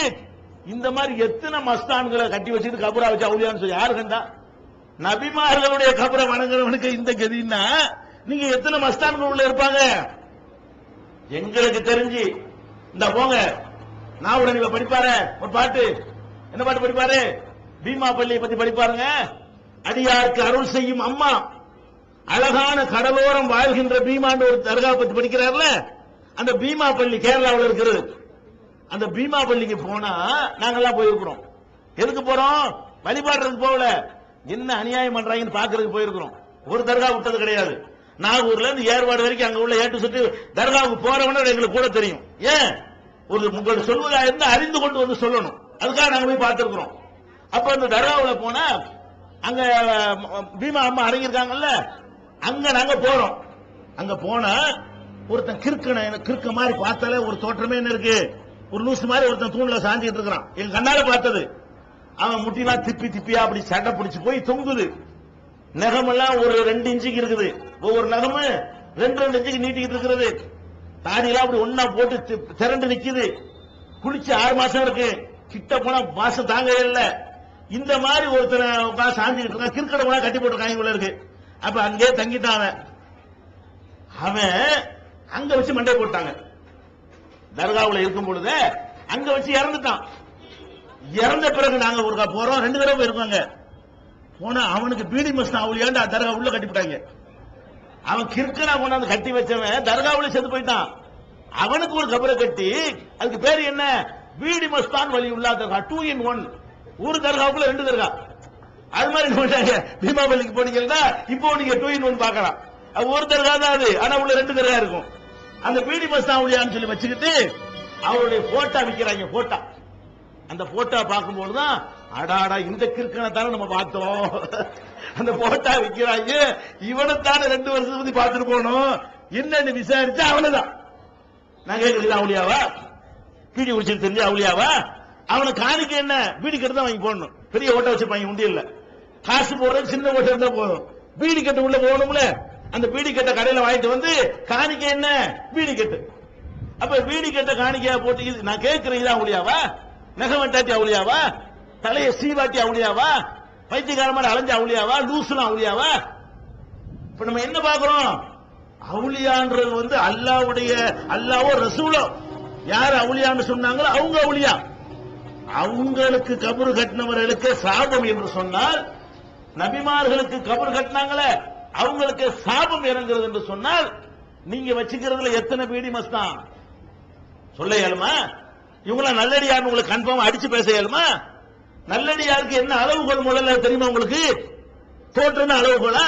இந்த மாதிரி எத்தனை மஸ்தான்களை கட்டி வச்சுட்டு கபரா வச்சு அவுலியான்னு சொல்லி யாரு கண்டா? நபிமார்களுடைய கபரை வணங்குறவனுக்கு இந்த கதின்னா நீங்க எத்தனை மஸ்தான்கள் உள்ள இருப்பாங்க? எங்களுக்கு தெரிஞ்சு இந்த போங்க நான் உடனே படிப்பாரு ஒரு பாட்டு. என்ன பாட்டு படிப்பாரு? பீமா பள்ளியை பத்தி படிப்பாருங்க. அடியாருக்கு அருள் செய்யும் அம்மா, அழகான கடலோரம் வாழ்கின்ற பீமான்னு ஒரு தர்கா பத்தி படிக்கிறார்ல. அந்த பீமா பள்ளி கேரளாவில் இருக்கிறது. அந்த பீமா பள்ளிக்கு போனா நாங்கெல்லாம் போயிருக்கிறோம். எதுக்கு போறோம்? வழிபாடுறதுக்கு போகல, என்ன அநியாயம் பண்றாங்கன்னு பாக்குறதுக்கு போயிருக்கிறோம். ஒரு தர்கா விட்டது கிடையாது. நாகூர்ல இருந்து ஏற்பாடு வரைக்கும் அங்க உள்ள ஏட்டு சுட்டு தர்காவுக்கு போறவன எங்களுக்கு கூட தெரியும். ஏன்? ஒரு உங்களுக்கு சொல்வதா இருந்தா அறிந்து கொண்டு வந்து சொல்லணும். அதுக்காக நாங்க போய் பார்த்திருக்கிறோம். அப்ப அந்த தர்காவுல போனா அங்க பீமா அம்மா அடங்கியிருக்காங்கல்ல, அங்க நாங்க போறோம். அங்க போனா ஒருத்தன் கிறுக்க மாதிரி பார்த்தாலே ஒரு தோற்றமே என்ன இருக்கு, ஒரு லூசு மாதிரி ஒருத்தன் தூண்ல சாஞ்சிட்டு இருக்கிறான். எங்க கண்ணால பார்த்தது. அவன் முட்டிலாம் திப்பி திப்பியா அப்படி சண்டை பிடிச்சு போய் தொங்குது. நகமெல்லாம் ஒரு 2 இன்ச்சுக்கு இருக்குது. ஒவ்வொரு நகமும் 2 இன்ச்சுக்கு நீட்டிக்கிட்டு இருக்கிறது. தாடியெல்லாம் அப்படி ஒன்னா போட்டு திரண்டு நிக்குது. குளிச்சு 6 மாசம் இருக்கு. கிட்ட போனா மாசம் தாங்கவே இல்லை. இந்த மாதிரி ஒருத்தனை சாஞ்சிக்கிட்டு இருக்கான். கிறுக்கடமா கட்டி போட்டிருக்காங்க உள்ள இருக்கு. அப்ப அங்கே தங்கிட்டான். அவன் அங்க வச்சு மண்டை போட்டாங்க. தர்காவுல இருக்கும் பொழுது அங்க வச்சு இறந்துட்டான். இறந்த பிறகு நாங்க ஒருக்கா போறோம். 2 தடவை போயிருக்காங்க. போனா அவனுக்கு பீடி மஸ்தான் அவளியாண்டு தர்கா உள்ள கட்டிவிட்டாங்க. அவன் கிறுக்கனா கொண்டாந்து கட்டி வச்சவன் தர்காவுல செத்து போயிட்டான். அவனுக்கு ஒரு கபரை கட்டி அதுக்கு பேரு என்ன? பீடி மஸ்தான் வழி உள்ள தர்கா 2 in 1. ஒரு தர்காவுக்குள்ள 2 தர்கா. அது மாதிரி என்ன பீமா பள்ளிக்கு போனீங்கன்னா இப்போ நீங்க 2 in 1 பார்க்கலாம். அது ஒரு தர்கா தான் அது, ஆனா உள்ள 2 தர்கா இருக்கும். அந்த பீடி மஸ்தான் அவளியான்னு சொல்லி வச்சுக்கிட்டு அவருடைய போட்டா விற்கிறாங்க. போட்டா அந்த போட்டா பார்க்கும்போதுதான் அடாடா இந்த கிறுக்கனைத்தானே நம்ம பார்த்தோம். அந்த போட்டா விற்கிறாங்க. இவனைத்தானே 2 வருஷம் பத்தி பார்த்துட்டு போனோம். என்னன்னு விசாரிச்சா அவனதான். நான் கேட்கறது அவளியாவா? பீடி குடிச்சிட்டு தெரிஞ்சு அவளியாவா? அவனை காணிக்க என்ன? பீடி கட்டு தான் வாங்கி போடணும். பெரிய ஓட்ட வச்சிருப்பாங்க உண்டி இல்ல. காசு போடுறது சின்ன ஓட்ட இருந்தா போதும். பீடி கட்டு உள்ள போகணும்ல. அந்த பீடி கட்ட கடையில வாங்கிட்டு வந்து காணிக்க என்ன? பீடி கட்டு. அப்ப பீடி கட்ட காணிக்கையா போட்டு நான் கேட்கிறேன், இதான் அவளியாவா? நகை வெட்டாட்டி அவளியாவா? தலையை சீவாட்டி அவளியாவா? பைத்தியக்கார மாதிரி அலைஞ்ச அவளியாவா? லூசுலாம் அவளியாவா? இப்ப நம்ம என்ன பாக்குறோம்? அவுளியான்றது அல்லாவோ ரசூலோ யார் அவுளியான்னு சொன்னாங்களோ அவங்க அவுளியா. அவங்களுக்கு கபரு கட்டினவர்களுக்கு சாபம் என்று சொன்னால், நபிமார்களுக்கு கபரு கட்டினாங்களே அவங்களுக்கு சாபம் இறங்குறது என்று சொன்னால், நீங்க வச்சுக்கிறதுல எத்தனை பீடி மஸ்தான் சொல்ல இயலுமா? இவங்களாம் நல்லடியார் உங்களுக்கு கன்ஃபார்ம் அடிச்சு பேச இயலுமா? நல்லடியாருக்கு என்ன அளவுகோல் முதல்ல தெரியுமா உங்களுக்கு? தோற்றம் அளவுகோலா?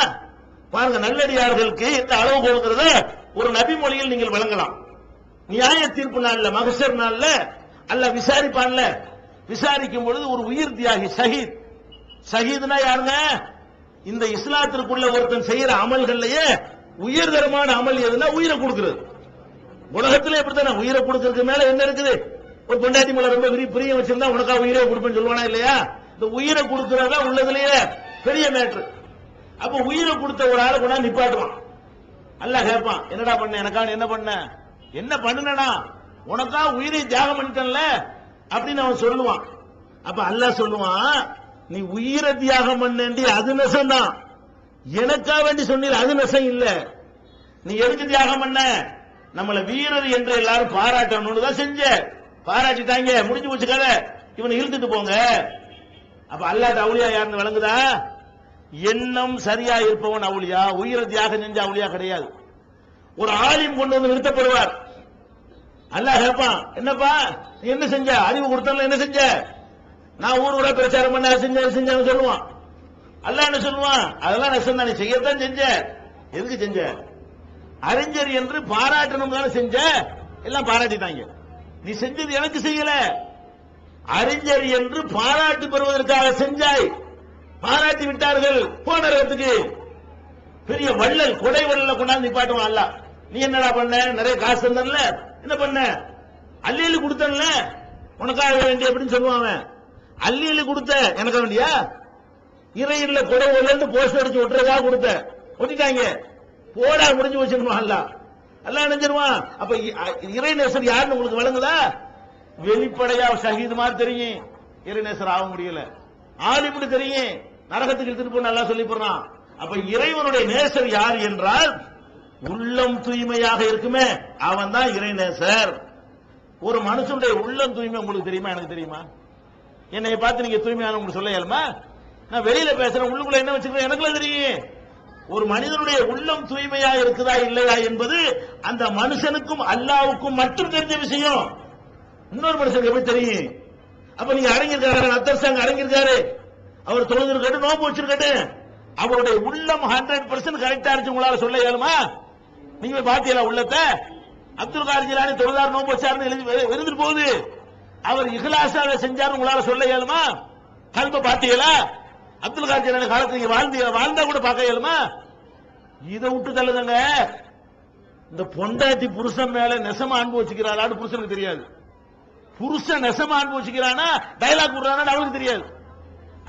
பாருங்க, நல்லடியார்களுக்கு இந்த அளவுகோல்ங்கிறத ஒரு நபி மொழியில் நீங்கள் வழங்கலாம். நியாய தீர்ப்பு நாள்ல, மகசர் நாள்ல அல்ல விசாரிப்பான்ல, விசாரிக்கும் பொழுது ஒரு உயிர் தியாகி ஷஹீத். ஷஹீத்னா யாருங்க? இந்த இஸ்லாத்திற்குள்ள ஒருத்தன் செய்யற அமல்கள்லயே உயர்தரமான அமல் எதுனா உயிரை கொடுக்கிறது. உலகத்திலே எப்படித்தானே உயிரை கொடுக்கறதுக்கு மேல என்ன இருக்குது? ஒரு பொண்டாட்டி மேல ரொம்ப பிரியம் வச்சிருந்தா உனக்கா உயிரை கொடுப்பேன்னு சொல்லுவானா இல்லையா? இந்த உயிரை கொடுக்கறதா உள்ளதுலயே பெரிய மேட்ரு. அப்ப உயிரை கொடுத்த ஒரு ஆளை கொண்டா நிப்பாட்டுவான். அல்லாஹ் கேட்பான், என்னடா பண்ண? எனக்கான என்ன பண்ண? என்ன பண்ணுனா? உனக்கா உயிரை தியாகம் பண்ணிட்டல அப்படின்னு அவன் சொல்லுவான். அப்ப அல்லாஹ் சொல்லுவான், நீ உயிரை தியாகம் பண்ணி அது நெசம் தான், எனக்கா வேண்டி சொன்னீர் அது நெசம் இல்ல. நீ எதுக்கு தியாகம் பண்ண? நம்மள வீரர் என்று எல்லாரும் பாராட்டணும்னு தான் செஞ்ச. பாராட்டிட்டாங்க, முடிஞ்சு போச்சு கதை. இவனை இழுத்துட்டு போங்க. அப்ப அல்லாஹ் அவுலியா யாருன்னு விளங்குதா? எண்ணம் சரியா இருப்பவன் அவுலியா. உயிரை தியாகம் செஞ்ச அவுலியா கிடையாது. ஒரு ஆலிம் கொண்டு வந்து நிறுத்தப்படுவார். அல்லாஹ் கேட்பான், என்னப்பா நீ என்ன செஞ்ச? அறிவு கொடுத்தல என்ன செஞ்ச? நான் ஊர் ஊரா பிரச்சாரம் பண்ண செஞ்சேன்னு சொல்லுவான். அல்லாஹ் என்ன சொல்லுவான்? அதெல்லாம் நெசம் தான், நீ செய்யத்தான் செஞ்ச. எதுக்கு செஞ்ச? அறிஞர் என்று பாராட்டணும் தானே செஞ்ச. எல்லாம் பாராட்டிட்டாங்க. நீ செஞ்சது எனக்கு செய்யல, அறிஞர் என்று பாராட்டு பெறுவதற்காக செஞ்சாய். பாராட்டி விட்டார்கள், போனதுக்கு பெரிய வள்ளல் கொடை வள்ளல கொண்டாந்து நிப்பாட்டுவான் அல்லாஹ். நீ என்னடா பண்ண? நிறைய காசு தந்தல, என்ன பண்ண? அள்ளி கொடுத்தல, உனக்காக வேண்டிய அப்படின்னு சொல்லுவாங்க. அள்ளி கொடுத்த எனக்கு வேண்டியா? இறையில கொடை வள்ளல் போஸ்ட் அடிச்சு ஒட்டுறதா கொடுத்த, ஒட்டிட்டாங்க. போடா, முடிஞ்சு வச்சிருவான் அல்லாஹ். அல்லாஹ் நினைச்சிருவான். அப்ப இறைநேசர் யாருன்னு உங்களுக்கு வழங்குதா? வெளிப்படையா ஷஹீது மாதிரி தெரியும், இறைநேசர் ஆக முடியல. ஆலிமுக்கு தெரியும், நரகத்துக்கு எடுத்துட்டு போன அல்லாஹ் சொல்லி போறான். அப்ப இறைவனுடைய நேசர் யார் என்றால் உள்ளம் தூய்மையாக இருக்குமே, அவன் தான் இறைநேசர். ஒரு மனுஷனுடைய உள்ளம் தூய்மை உங்களுக்கு தெரியுமா? எனக்கு தெரியுமா? என்னை பார்த்து நீங்க தூய்மையான உங்களுக்கு சொல்ல இயலுமா? நான் வெளியில பேசுறேன், உள்ளுக்குள்ள என்ன வச்சுக்கிறேன் எனக்குள்ள தெரியும். ஒரு மனிதனுடைய உள்ளம் தூய்மையா இருக்குதா இல்லையா என்பது அந்த மனுஷனுக்கும் அல்லாவுக்கும் மட்டும் தெரிஞ்ச விஷயம். இன்னொரு மனுஷனுக்கு எப்படி தெரியும்? அப்ப நீங்க அடங்கியிருக்காரு, அத்தர்சாங்க அடங்கியிருக்காரு, அவர் தொழுது நோம்பு வச்சிருக்கட்டு, அவருடைய உள்ளம் 100% கரெக்டா இருந்துச்சு உங்களால சொல்ல இயலுமா? நீங்க பாத்தீங்களா உள்ளத்தை? அப்துல் காதர் ஜிலானி தொழுதார் நோம்பு வச்சாருன்னு எழுதிட்டு போகுது. அவர் இஹ்லாஸாக செஞ்சாரு உங்களால சொல்ல இயலுமா? கல்ப பாத்தீங்களா? அப்துல் காதர் ஜிலானி காலத்துக்கு வாழ்ந்தா கூட பார்க்க இயலுமா? இதை விட்டு தள்ளுங்க. இந்த பொண்டாட்டி புருஷன் மேல நெசமா அன்பு வச்சுக்கிறாளான்னு புருஷனுக்கு தெரியாது. புருஷன் நெசமா அன்பு வச்சுக்கிறானா டைலாக் விடுறானா அவளுக்கு தெரியாது.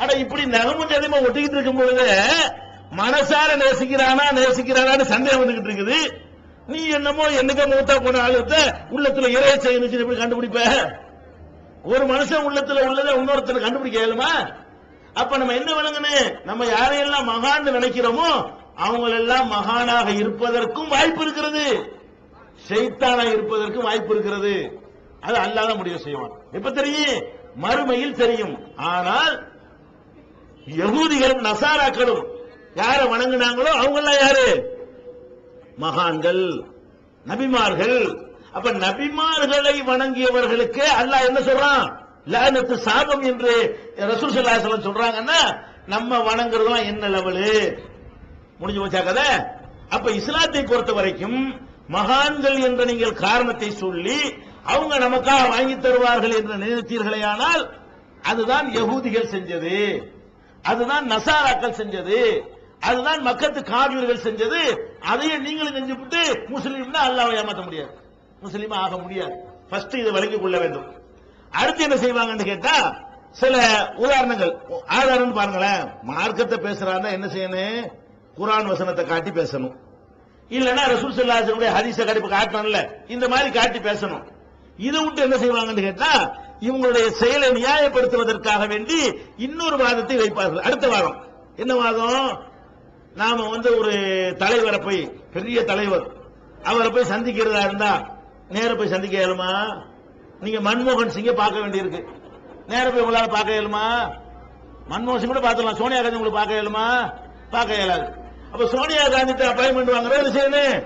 அட இப்படி நகமும் சதமா ஒட்டிக்கிட்டு இருக்கும் பொழுது மனசார நேசிக்கிறானான்னு சந்தேகம் வந்துகிட்டு இருக்குது. நீ என்னமோ என்னைக்கோ மூத்தா போன ஆளுத்த உள்ளத்துல இறைய செய்யணும் எப்படி கண்டுபிடிப்ப? ஒரு மனுஷன் உள்ளத்துல உள்ளதை இன்னொருத்தனை கண்டுபிடிக்க இயலுமா? அப்ப நம்ம என்ன விளங்கணும்? நம்ம யாரையெல்லாம் மகான் நினைக்கிறோமோ அவங்களெல்லாம் மகானாக இருப்பதற்கும் வாய்ப்பு இருக்கிறது, ஷைத்தானா இருப்பதற்கும் வாய்ப்பு இருக்கிறது. அது அல்லாஹ் தான் முடிவு செய்வான். எப்ப தெரியும்? மறுமையில் தெரியும். ஆனால் யகூதிகளும் நசாராக்களும் யாரை வணங்கினாங்களோ அவங்க எல்லாம் யாரு? மகான்கள், நபிமார்கள். அப்ப நபிமார்களை வணங்கியவர்களுக்கு அல்லாஹ் என்ன சொல்றான்? லஅனத்து சாபம் என்று ரசூல் ஸல்லல்லாஹு அலைஹி வஸல்லம் சொல்றாங்கன்னா நம்ம வணங்குறதும் என்ன லெவலு? முடிஞ்சு போச்சா கதை? அப்ப இஸ்லாத்தை பொறுத்த வரைக்கும் மகான்கள் என்ற நீங்கள் காரணத்தை சொல்லி அவங்க நமக்காக வாங்கி தருவார்கள் என்று நினைத்தீர்களேயானால் அதுதான் யகூதிகள் செஞ்சது, அதுதான் நசாராக்கள் செஞ்சது, அதுதான் மக்கத்து காவிர்கள் செஞ்சது. அதையே நீங்களும் செஞ்சுவிட்டு முஸ்லீம்னா அல்லாஹ்வை ஏமாற்ற முடியாது, முஸ்லீம் ஆக முடியாது. ஃபர்ஸ்ட் இதை விளங்கிக் கொள்ள வேண்டும். அடுத்து என்ன செய்வாங்கன்னு கேட்டா சில உதாரணங்கள், ஆதாரம் பாருங்களேன். மார்க்கத்தை பேசுறாருன்னா என்ன செய்யணும்? குர்ஆன் வசனத்தை காட்டி பேசணும், இல்லன்னா ரசூல் ஸல்லல்லாஹு அலைஹி வஸல்லம் ஹதீஸை காட்டணும்ல, இந்த மாதிரி காட்டி பேசணும். இதை விட்டு என்ன செய்வாங்கன்னு கேட்டா இவங்களுடைய செயலை நியாயப்படுத்துவதற்காக வேண்டி இன்னொரு வாதத்தை வைப்பார்கள். அடுத்த வாதம் என்ன வாதம்? நாம ஒரு தலைவரை போய், பெரிய தலைவர், அவரை போய் சந்திக்கிறதா இருந்தா நேர போய் சந்திக்க இயலுமா? நீங்க மன்மோகன் சிங்கை பார்க்க வேண்டியிருக்கு, நேர போய் உங்களால பார்க்க இயலுமா? மன்மோகன் சிங் கூட பார்த்துக்கலாம், சோனியா காந்தி உங்களுக்கு பார்க்க இயலுமா? பார்க்க இயலாது. அப்ப சோனியா காந்தி அப்பாயின்மெண்ட் வாங்குறது செய்யணும்.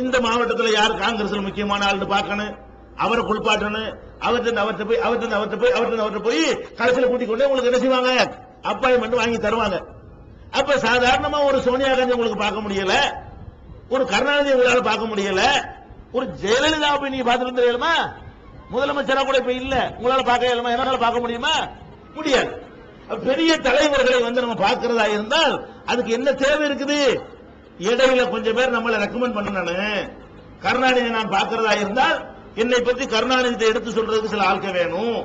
இந்த மாவட்டத்தில் யார் காங்கிரஸ்ல முக்கியமான ஆள்னு பார்க்கணும், அவரை குளிப்பாட்டணும், அவர்கிட்ட போய் கடைசியில் கூட்டிக் கொண்டு உங்களுக்கு என்ன செய்வாங்க? அப்பாயின்மெண்ட் வாங்கி தருவாங்க. அப்ப சாதாரணமா ஒரு சோனியா காந்தி உங்களுக்கு பார்க்க முடியல, ஒரு கருணாநிதி உங்களால பார்க்க முடியல, ஒரு ஜெயலலிதா போய் நீங்க பார்த்துட்டு தெரியுமா? முதலமைச்சரா கூட இப்ப இல்ல, உங்களால பார்க்க இயலுமா? என்னால பார்க்க முடியுமா? முடியாது. பெரிய தலைவர்களை நம்ம பார்க்கிறதா இருந்தால் அதுக்கு என்ன தேவை இருக்குது? இடையில கொஞ்சம் பேர் நம்மளை ரெக்கமெண்ட் பண்ணணும். கருணாநிதி நான் பார்க்கிறதா இருந்தால் என்னை பற்றி கருணாநிதி எடுத்து சொல்றதுக்கு சில ஆட்கள் வேணும்.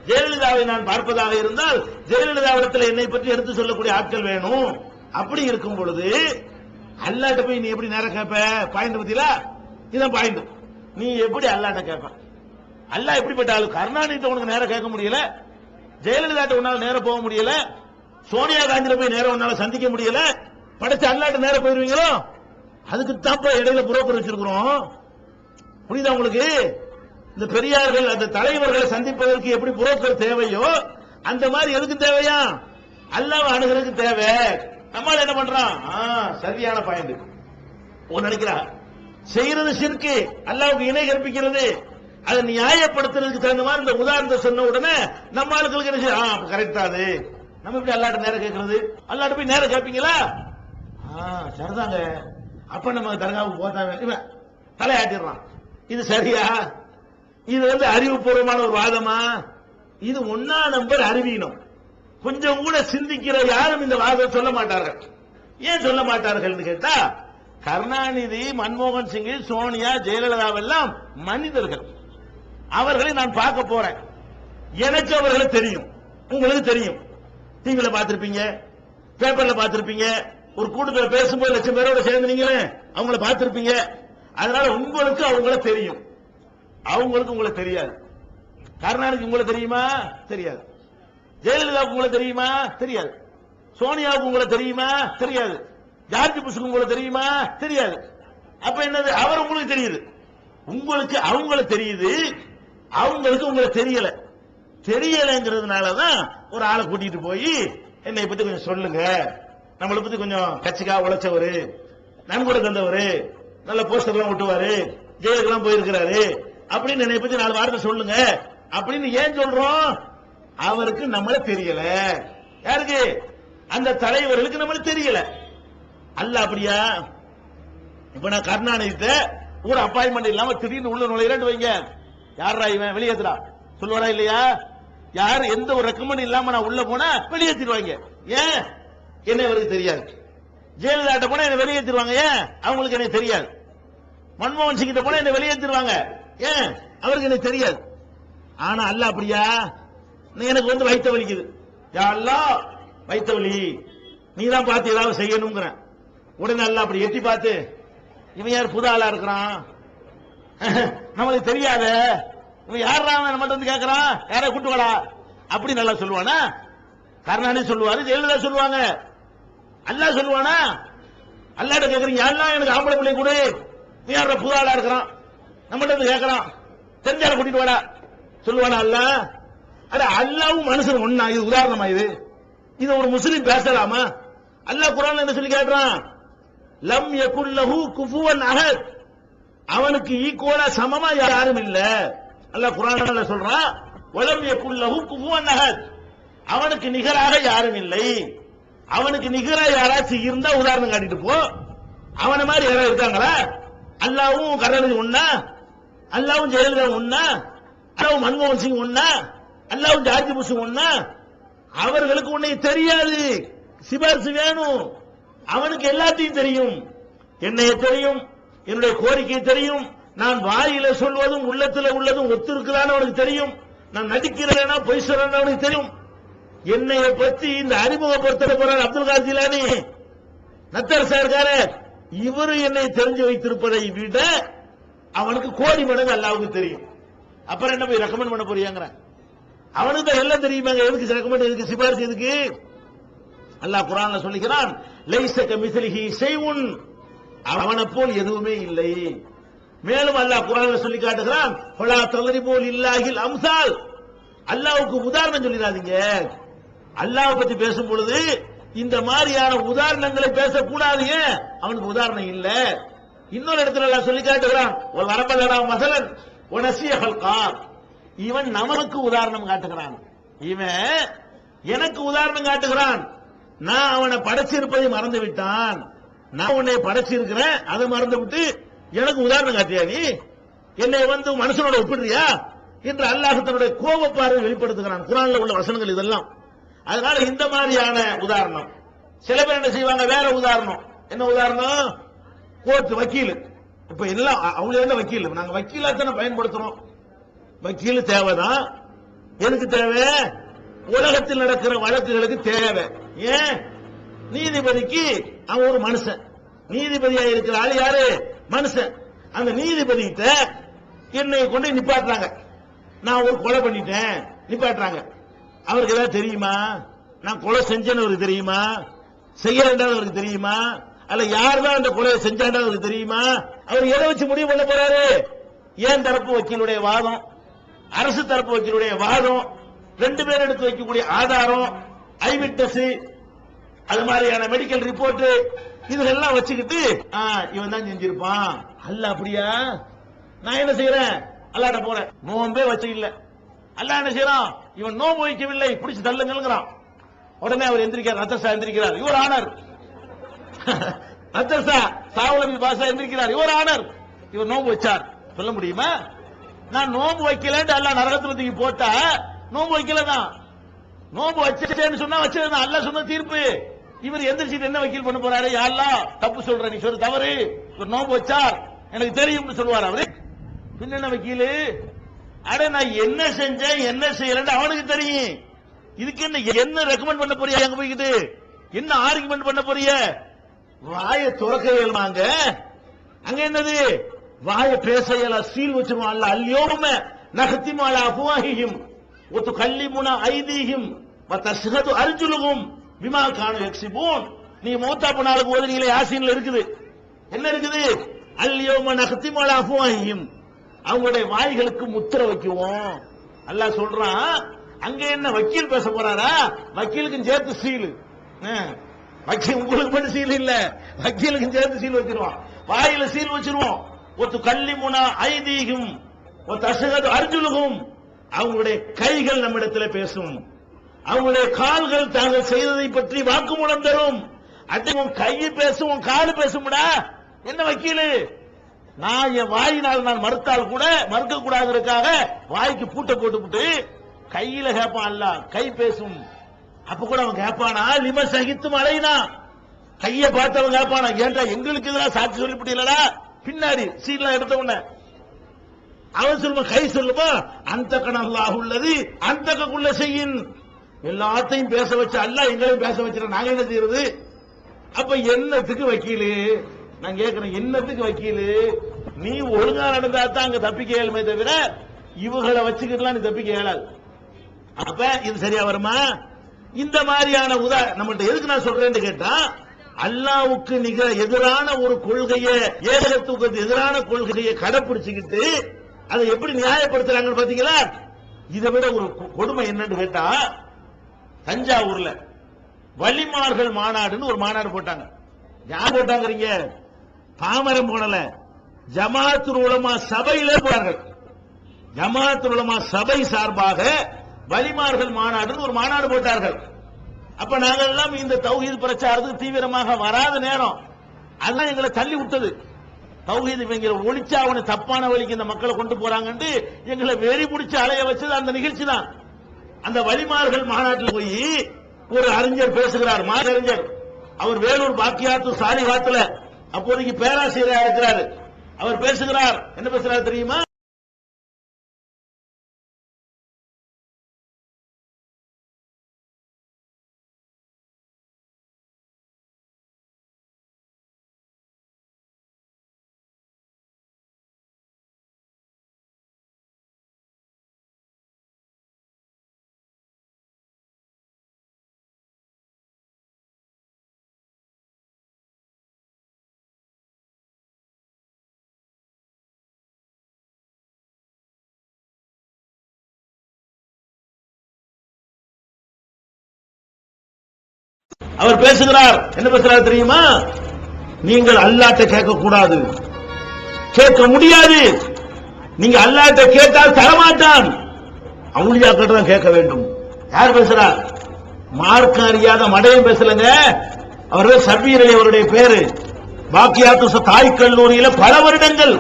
ஜெயலலிதாவை நான் பார்ப்பதாக இருந்தால் ஜெயலலிதாவிடத்தில் என்னை பற்றி எடுத்து சொல்லக்கூடிய ஆட்கள் வேணும். அப்படி இருக்கும் பொழுது அல்லாட்ட போய் நீ எப்படி நேரம் கேட்ப? பாயிண்ட் பத்தியா? இதான் பாயிண்ட். நீ எப்படி அல்லாட்ட கேட்ப? அல்லாஹ் எப்படிப்பட்ட ஆளு? கருணாநிதி உனக்கு நேரம் கேட்க முடியல, ஜெயலலிதா உன்னால நேரம் போக முடியல, சோனியா காந்தியில போய் நேரம் உன்னால சந்திக்க முடியல, படைச்ச அல்லாட்ட நேரம் போயிருவீங்களோ? அதுக்கு தாப்பா இடையில புரோக்கர் வச்சிருக்கிறோம். புரியுதா உங்களுக்கு? இந்த பெரியார்கள் அந்த தலைவர்களை சந்திப்பதற்கு எப்படி புரோக்கர் தேவையோ அந்த மாதிரி எதுக்கு தேவையா? அல்லாஹ் அணுகிறதுக்கு தேவை. நம்மால என்ன பண்றான்? சரியான பாயிண்ட். ஒன்னு நினைக்கிறா செய்யறது ஷிர்க்கு, அல்லாஹ்வுக்கு இணை கற்பிக்கிறது. அதை நியாயப்படுத்துறதுக்கு தகுந்த மாதிரி இந்த உதாரணத்தை சொன்ன உடனே நம்ம ஆளுகளுக்கு என்ன செய்ய கரெக்டா அது. நம்ம எப்படி அல்லாட்ட நேரம் கேட்கறது? அல்லாட்ட போய் நேரம் கேட்பீங்களா? சரிதாங்க. அப்ப நம்ம தர்காவுக்கு போதாம தலையாட்டிடுறான். இது சரியா? இது அறிவுபூர்வமான ஒரு வாதமா? இது ஒன்னா நம்பர் அறிவீனம். கொஞ்சம் கூட சிந்திக்கிற யாரும் இந்த வாதம் சொல்ல மாட்டார்கள். ஏன் சொல்ல மாட்டார்கள் கேட்டா, கருணாநிதி, மன்மோகன் சிங், சோனியா, ஜெயலலிதாவெல்லாம் மனிதர்கள். அவர்களை நான் பார்க்க போறேன். எனக்கு அவர்களை தெரியும், உங்களுக்கு தெரியும். டிவில பார்த்திருப்பீங்க, பேப்பர்ல பார்த்திருப்பீங்க, ஒரு கூட்டத்தில் பேசும்போது லட்சம் பேரோட சேர்ந்தீங்களே அவங்கள பார்த்திருப்பீங்க. அதனால உங்களுக்கு அவங்கள தெரியும், அவங்களுக்கு உங்களை தெரியாது. கருணாநிதி உங்களை தெரியுமா? தெரியாது. ஜெயலலிதாவுக்கு உங்களை தெரியுமா? தெரியாது. சோனியாவுக்கு உங்களை தெரியுமா? தெரியாது. ஜார்ஜ் புஷ்க்கு உங்களை தெரியுமா? தெரியாது. அப்ப என்னது? அவர் உங்களுக்கு தெரியுது, உங்களுக்கு அவங்கள தெரியுது, அவங்களுக்கு உங்களை தெரியல. தெரியலங்கிறதுனாலதான் ஒரு ஆளை கூட்டிட்டு போய் என்னை பத்தி கொஞ்சம் சொல்லுங்க, நம்மளை பத்தி கொஞ்சம் கட்சிக்காக உழைச்சவரு, நன்கொடை தந்தவரு, நல்ல போஸ்டர் எல்லாம் விட்டுவாரு, ஜெயிலுக்கெல்லாம் போயிருக்கிறாரு அப்படின்னு என்னை பத்தி 4 வார்த்தை சொல்லுங்க அப்படின்னு ஏன் சொல்றோம்? அவருக்கு நம்மள தெரியல. யாருக்கு? அந்த தலைவர்களுக்கு நம்மள தெரியல. அல்ல அப்படியா? இப்ப நான் கருணாநிதிட்ட ஒரு அப்பாயின்மெண்ட் இல்லாம திடீர்னு உள்ள நுழையிறேன்னு வைங்க, யாரா இவன் வெளியேத்துறா சொல்லுவாரா இல்லையா? யாரு எந்த ஒரு ரெக்கமெண்ட் இல்லாம நான் உள்ள போனா வெளியேற்றிடுவாங்க. ஏன்? என்ன அவருக்கு தெரியாது. ஜெயலலிதா போனா என்ன வெளியேற்றிடுவாங்க. ஏன்? அவங்களுக்கு என்ன தெரியாது. மன்மோகன் சிங் கிட்ட போனா என்ன வெளியேற்றிடுவாங்க. ஏன்? அவருக்கு என்ன தெரியாது. ஆனா அல்ல அப்படியா? எனக்கு வயித்த வலிக்குது, யா அல்லாஹ் வயித்த வலி, நீ தான் பார்த்து ஏதாவது செய்யணுங்கிற உடனே அல்ல அப்படி எட்டி பார்த்து இவன் யார் புது ஆளா இருக்கிறான், நமக்கு தெரியாத இவன் யாரா நம்ம வந்து கேட்கறான், யாரை கூட்டு வாடா அப்படி நல்லா சொல்லுவானா? கருணாநிதி சொல்லுவாரு, ஜெயலலிதா சொல்லுவாங்க. அல்லாஹ் சொல்லுவானா? அல்லாட்ட கேட்கறீங்க, அல்லாஹ் எனக்கு ஆம்பளை பிள்ளை கூட, நீ யார புது ஆளா இருக்கிறான் நம்மகிட்ட வந்து கேட்கறான், தெரிஞ்சால கூட்டிட்டு வாடா சொல்லுவானா அல்லாஹ்? அட அல்லாவும் மனுஷன் ஒண்ணா? இது உதாரணமா? இது ஒரு முஸ்லிம் பேசலாமா? அல்லாஹ் குர்ஆன்ல என்ன சொல்லி கேட்கிறான்? லம் யகுல் லஹு குஃபுவன் அஹத், அவனுக்கு ஈக்குவலா சமமா யாரும் இல்ல. அல்லாஹ் குர்ஆன்ல சொல்றான், வலம் யகுல் லஹு குஃபுவன் அஹத், அவனுக்கு நிகராக யாரும் இல்லை. அவனுக்கு நிகரா யாராச்சும் இருந்தா உதாரணம் காட்டிட்டு போ. அவன மாதிரி யாராவது இருக்காங்களா? அல்லாவும் கருணாநிதி ஒண்ணா? அல்லாவும் ஜெயலலிதா ஒண்ணா? அல்லாவும் மன்மோகன் சிங் ஒண்ணா? அல்லாவும் ஜார்ஜ் புஷ் ஒண்ணா? அவர்களுக்கு உன்னை தெரியாது, சிபாரிசு வேணும். அவனுக்கு எல்லாத்தையும் தெரியும், என்னைய தெரியும், என்னுடைய கோரிக்கை தெரியும், நான் வாயில சொல்வதும் உள்ளத்துல உள்ளதும் ஒத்திருக்கிறான்னு அவனுக்கு தெரியும், நான் நடிக்கிறேன்னா பொய் சொல்றேன்னு அவனுக்கு தெரியும். என்னைய பத்தி இந்த அறிமுகப்படுத்த போறார் அப்துல் காதர் ஜிலானி, நத்தர் சார்காரு, இவரு என்னை தெரிஞ்சு வைத்திருப்பதை விட அவனுக்கு கோடி மடங்கு அல்லாவுக்கு தெரியும். அப்புறம் என்ன போய் ரெக்கமெண்ட் பண்ண போறீங்க? அவனுக்கு தான் எல்லாம் தெரியுமாங்க. எதுக்கு ரெக்கமெண்ட், எதுக்கு சிபாரிசு, எதுக்கு? அல்லாஹ் குர்ஆன்ல சொல்லுகிறான், லைஸ கமிஸ்லிஹி ஷைஉன், அவனை போல் எதுவுமே இல்லை. மேலும் அல்லாஹ் குர்ஆன்ல சொல்லி காட்டுகிறான், ஃபலா தல்ரிபு லில்லாஹில் அம்சால், அல்லாஹ்வுக்கு உதாரணம் சொல்லிடாதீங்க. அல்லாஹ் பத்தி பேசும் பொழுது இந்த மாதிரியான உதாரணங்களை பேசக்கூடாது. அவனுக்கு உதாரணம் இல்ல. இன்னொரு இடத்துல அல்லாஹ் சொல்லி காட்டுகிறான், ஒரு வரபலனா மஸலன் வனசிய ஹல்கா, இவன் நமக்கு உதாரணம் காட்டுகிறான், இவன் எனக்கு உதாரணம் காட்டுகிறான். நான் அவனை படைச்சிருப்பதை மறந்து விட்டான், நான் உன்னை படைச்சிருக்கிறேன் அதை மறந்து விட்டு எனக்கு உதாரணம் காட்டியா? நீ என்னை மனுஷனோட ஒப்பிடுறியா என்று அல்லாஹ் தன்னுடைய கோபப்பார்வை வெளிப்படுத்துகிறான். குர்ஆன்ல உள்ள வசனங்கள் இதெல்லாம். அதனால இந்த மாதிரியான உதாரணம். சில பேர் என்ன செய்வாங்க, வேற உதாரணம். என்ன உதாரணம்? கோர்ட் வக்கீல். இப்ப எல்லாம் அவங்க என்ன வக்கீல், நாங்க வக்கீலா தானே பயன்படுத்துறோம். வக்கீல் தேவைதான். எனக்கு தேவை, உலகத்தில் நடக்கிற வழக்குகளுக்கு தேவை. ஏன்? நீதிபதிக்கு அவன் ஒரு மனுஷன், நீதிபதியா இருக்கிற ஆள் யாரு? மனுஷன். அந்த நீதிபதி கிட்ட என்னை கொண்டு நிப்பாட்டுறாங்க, நான் ஒரு கொலை பண்ணிட்டேன் நிப்பாட்டுறாங்க. அவருக்கு ஏதாவது தெரியுமா? நான் கொலை செஞ்சேன்னு அவருக்கு தெரியுமா? செய்யலன்னு அவருக்கு தெரியுமா? அல்ல யாருதான் அந்த கொலையை செஞ்சாண்டா அவருக்கு தெரியுமா? அவர் எதை வச்சு முடிவு பண்ண போறாரு? ஏன் தரப்பு வக்கீலுடைய வாதம், அரசு தரப்பு வக்கீலுடைய வாதம், ரெண்டு பேர் எடுத்து வைக்கக்கூடிய ஆதாரம், ஐவிட்னஸ், அது மாதிரியான மெடிக்கல் ரிப்போர்ட், இதெல்லாம் வச்சுக்கிட்டு இவன் தான் செஞ்சிருப்பான். அல்ல அப்படியா? நான் என்ன செய்யறேன்? அல்லாட்ட போறேன், நோம்பே வச்சு இல்ல. அல்ல என்ன செய்யறான்? இவன் நோம்பு வைக்கவில்லை, பிடிச்சு தள்ளுங்கிறான். உடனே அவர் எந்திரிக்கிறார், அத்தர்சா எந்திரிக்கிறார், இவர் ஆனர். அத்தர்சா சாவுலபி பாஷா எந்திரிக்கிறார், இவர் ஆனர். இவர் நோம்பு வச்சார். சொல்ல முடியுமா? நான் நோம்பு வைக்கலன்னு அல்ல நரகத்துல தூக்கி போட்டா நோம்பு வைக்கலதான். நோம்பு வச்சேன்னு சொன்னா வச்சதுதான். அல்ல சொன்ன தீர்ப்பு. இவர் எந்திரிச்சிட்டு என்ன வக்கீல் பண்ண போறாரு? யாரெல்லாம் தப்பு சொல்ற, நீ சொல்ற தவறு, இவர் நோம்பு வச்சார் எனக்கு தெரியும் சொல்லுவார் அவரு. பின்ன என்ன வக்கீலு? அட நான் என்ன செஞ்சேன் என்ன செய்யலன்னு அவனுக்கு தெரியும். இதுக்கு என்ன ரெக்கமெண்ட் பண்ண போறியா? அங்க போய்கிட்டு என்ன ஆர்குமெண்ட் பண்ண போறிய? வாயை துறக்க இயலுமாங்க? அங்க என்னது? வாயை பேச இயல, சீல் வச்சிருவான். அல்ல அல்யோம நகத்திம் அலா அஃப்வாஹிஹிம் வ துகல்லிமுனா ஐதீஹிம் வ தஷ்ஹது அர்ஜுலுஹும் பிமா கானு யக்ஸிபூன். நீ மௌத்தா போனாலுக்கு ஓதுறீங்களே, யாசீன்ல இருக்குது. என்ன இருக்குது? அல்யோம நகத்திம் அலா அஃப்வாஹிஹிம், அவங்களுடைய வாய்களுக்கு முத்திர வைக்குவோம். அல்லாஹ் சொல்றான். அங்க என்ன வக்கீல் பேச போறாரா? வக்கீலுக்கும் சேர்த்து சீல். வக்கீல் உங்களுக்கு மட்டும் சீல் இல்ல, வக்கீலுக்கும் சேர்த்து சீல் வச்சிருவான். வாயில சீல் வச்சிருவோம். ஒத்து கல்லிமுனா ஐதீகும் தஷ்ஹது அர்ஜுலுஹும், அவங்களுடைய கைகள் நம்மிடத்தில் பேசும், அவங்களுடைய கால்கள் தாங்கள் செய்ததை பற்றி வாக்குமூலம் தரும். உன் கையை பேசும், உன் காலு பேசும்டா. என்ன வக்கீலு? நான் என் வாயினால் நான் மறுத்தால் கூட மறுக்க கூடாதற்காக வாய்க்கு பூட்டை போட்டுவிட்டு கையில கேட்பான். அல்ல கை பேசும். அப்ப கூட அவன் கேட்பானா? லிம சகித்தும் அலைனா, கைய பார்த்தவன் கேட்பானா? ஏன்டா எங்களுக்கு இதெல்லாம் சாட்சி சொல்லிவிட்டீங்களா? பின்னாடி சீட்லாம் எடுத்த உடனே அவன் சொல்லுமா, கை சொல்லுமா, அந்த கணல்லாஹ் உள்ளது அந்த குள்ள செய்யின், எல்லாத்தையும் பேச வச்சு அல்ல எங்களையும் பேச வச்சிட நாங்க என்ன செய்யறது? அப்ப என்னத்துக்கு வக்கீலு? நான் கேட்கிறேன், என்னத்துக்கு வக்கீலு? நீ ஒழுங்கா நடந்தா தான் அங்க தப்பிக்க இயலுமே தவிர இவங்களை வச்சுக்கிட்டுலாம் நீ தப்பிக்க இயலாது. அப்ப இது சரியா வருமா? இந்த மாதிரியான நம்மகிட்ட எதுக்கு நான் சொல்றேன்னு கேட்டா, அல்லாவுக்கு எதிரான ஒரு கொள்கையை, ஏகத்துவத்துக்கு எதிரான கொள்கையை கடைபிடிச்சுக்கிட்டு அதை எப்படி நியாயப்படுத்துறாங்கன்னு பாத்தீங்களா? இதை விட ஒரு கொடுமை என்னன்னு கேட்டா, தஞ்சாவூர்ல வலிமார்கள் மாநாடுன்னு ஒரு மாநாடு போட்டாங்க. யார் போட்டாங்க? பாமரம் போனல, ஜமாத்துல் உலமா சபையில போறார்கள். ஜமாத்துல் உலமா சபை சார்பாக வலிமார்கள் மாநாடுன்னு ஒரு மாநாடு போட்டார்கள். அப்ப நாங்கள் எல்லாம் இந்த தௌஹீத் பிரச்சாரத்துக்கு தீவிரமாக வராத நேரம் அதெல்லாம் எங்களை தள்ளி விட்டது. தௌஹீத் இவங்களை ஒழிச்சா அவனை தப்பான வழிக்கு இந்த மக்களை கொண்டு போறாங்கன்னு எங்களை வெறி பிடிச்சு அலைய வச்சது அந்த நிகழ்ச்சி தான். அந்த வலிமார்கள் மாநாட்டில் போய் ஒரு அறிஞர் பேசுகிறார், மாதறிஞர். அவர் வேலூர் பாக்கியாத்து சாலிஹாத்துல அப்போதைக்கு பேராசிரியராக இருக்கிறார். அவர் பேசுகிறார். என்ன பேசுறாரு தெரியுமா? அவர் பேசுகிறார். என்ன பேசுறாரு தெரியுமா? நீங்கள் அல்லாஹ்ட்ட கேட்க கூடாது, கேட்க முடியாது. நீங்க அல்லாஹ்ட்ட கேட்டால் தரமாட்டான், அவுலியாக்கிட்ட தான் கேட்க வேண்டும். யார் பேசுறார்? மார்க்க அறியாத மடையும் பேசலங்க. அவர்கள் சபீர் அலி அவருடைய பேரு. பாக்கியாத்து தாய் கல்லூரியில பல வருடங்கள்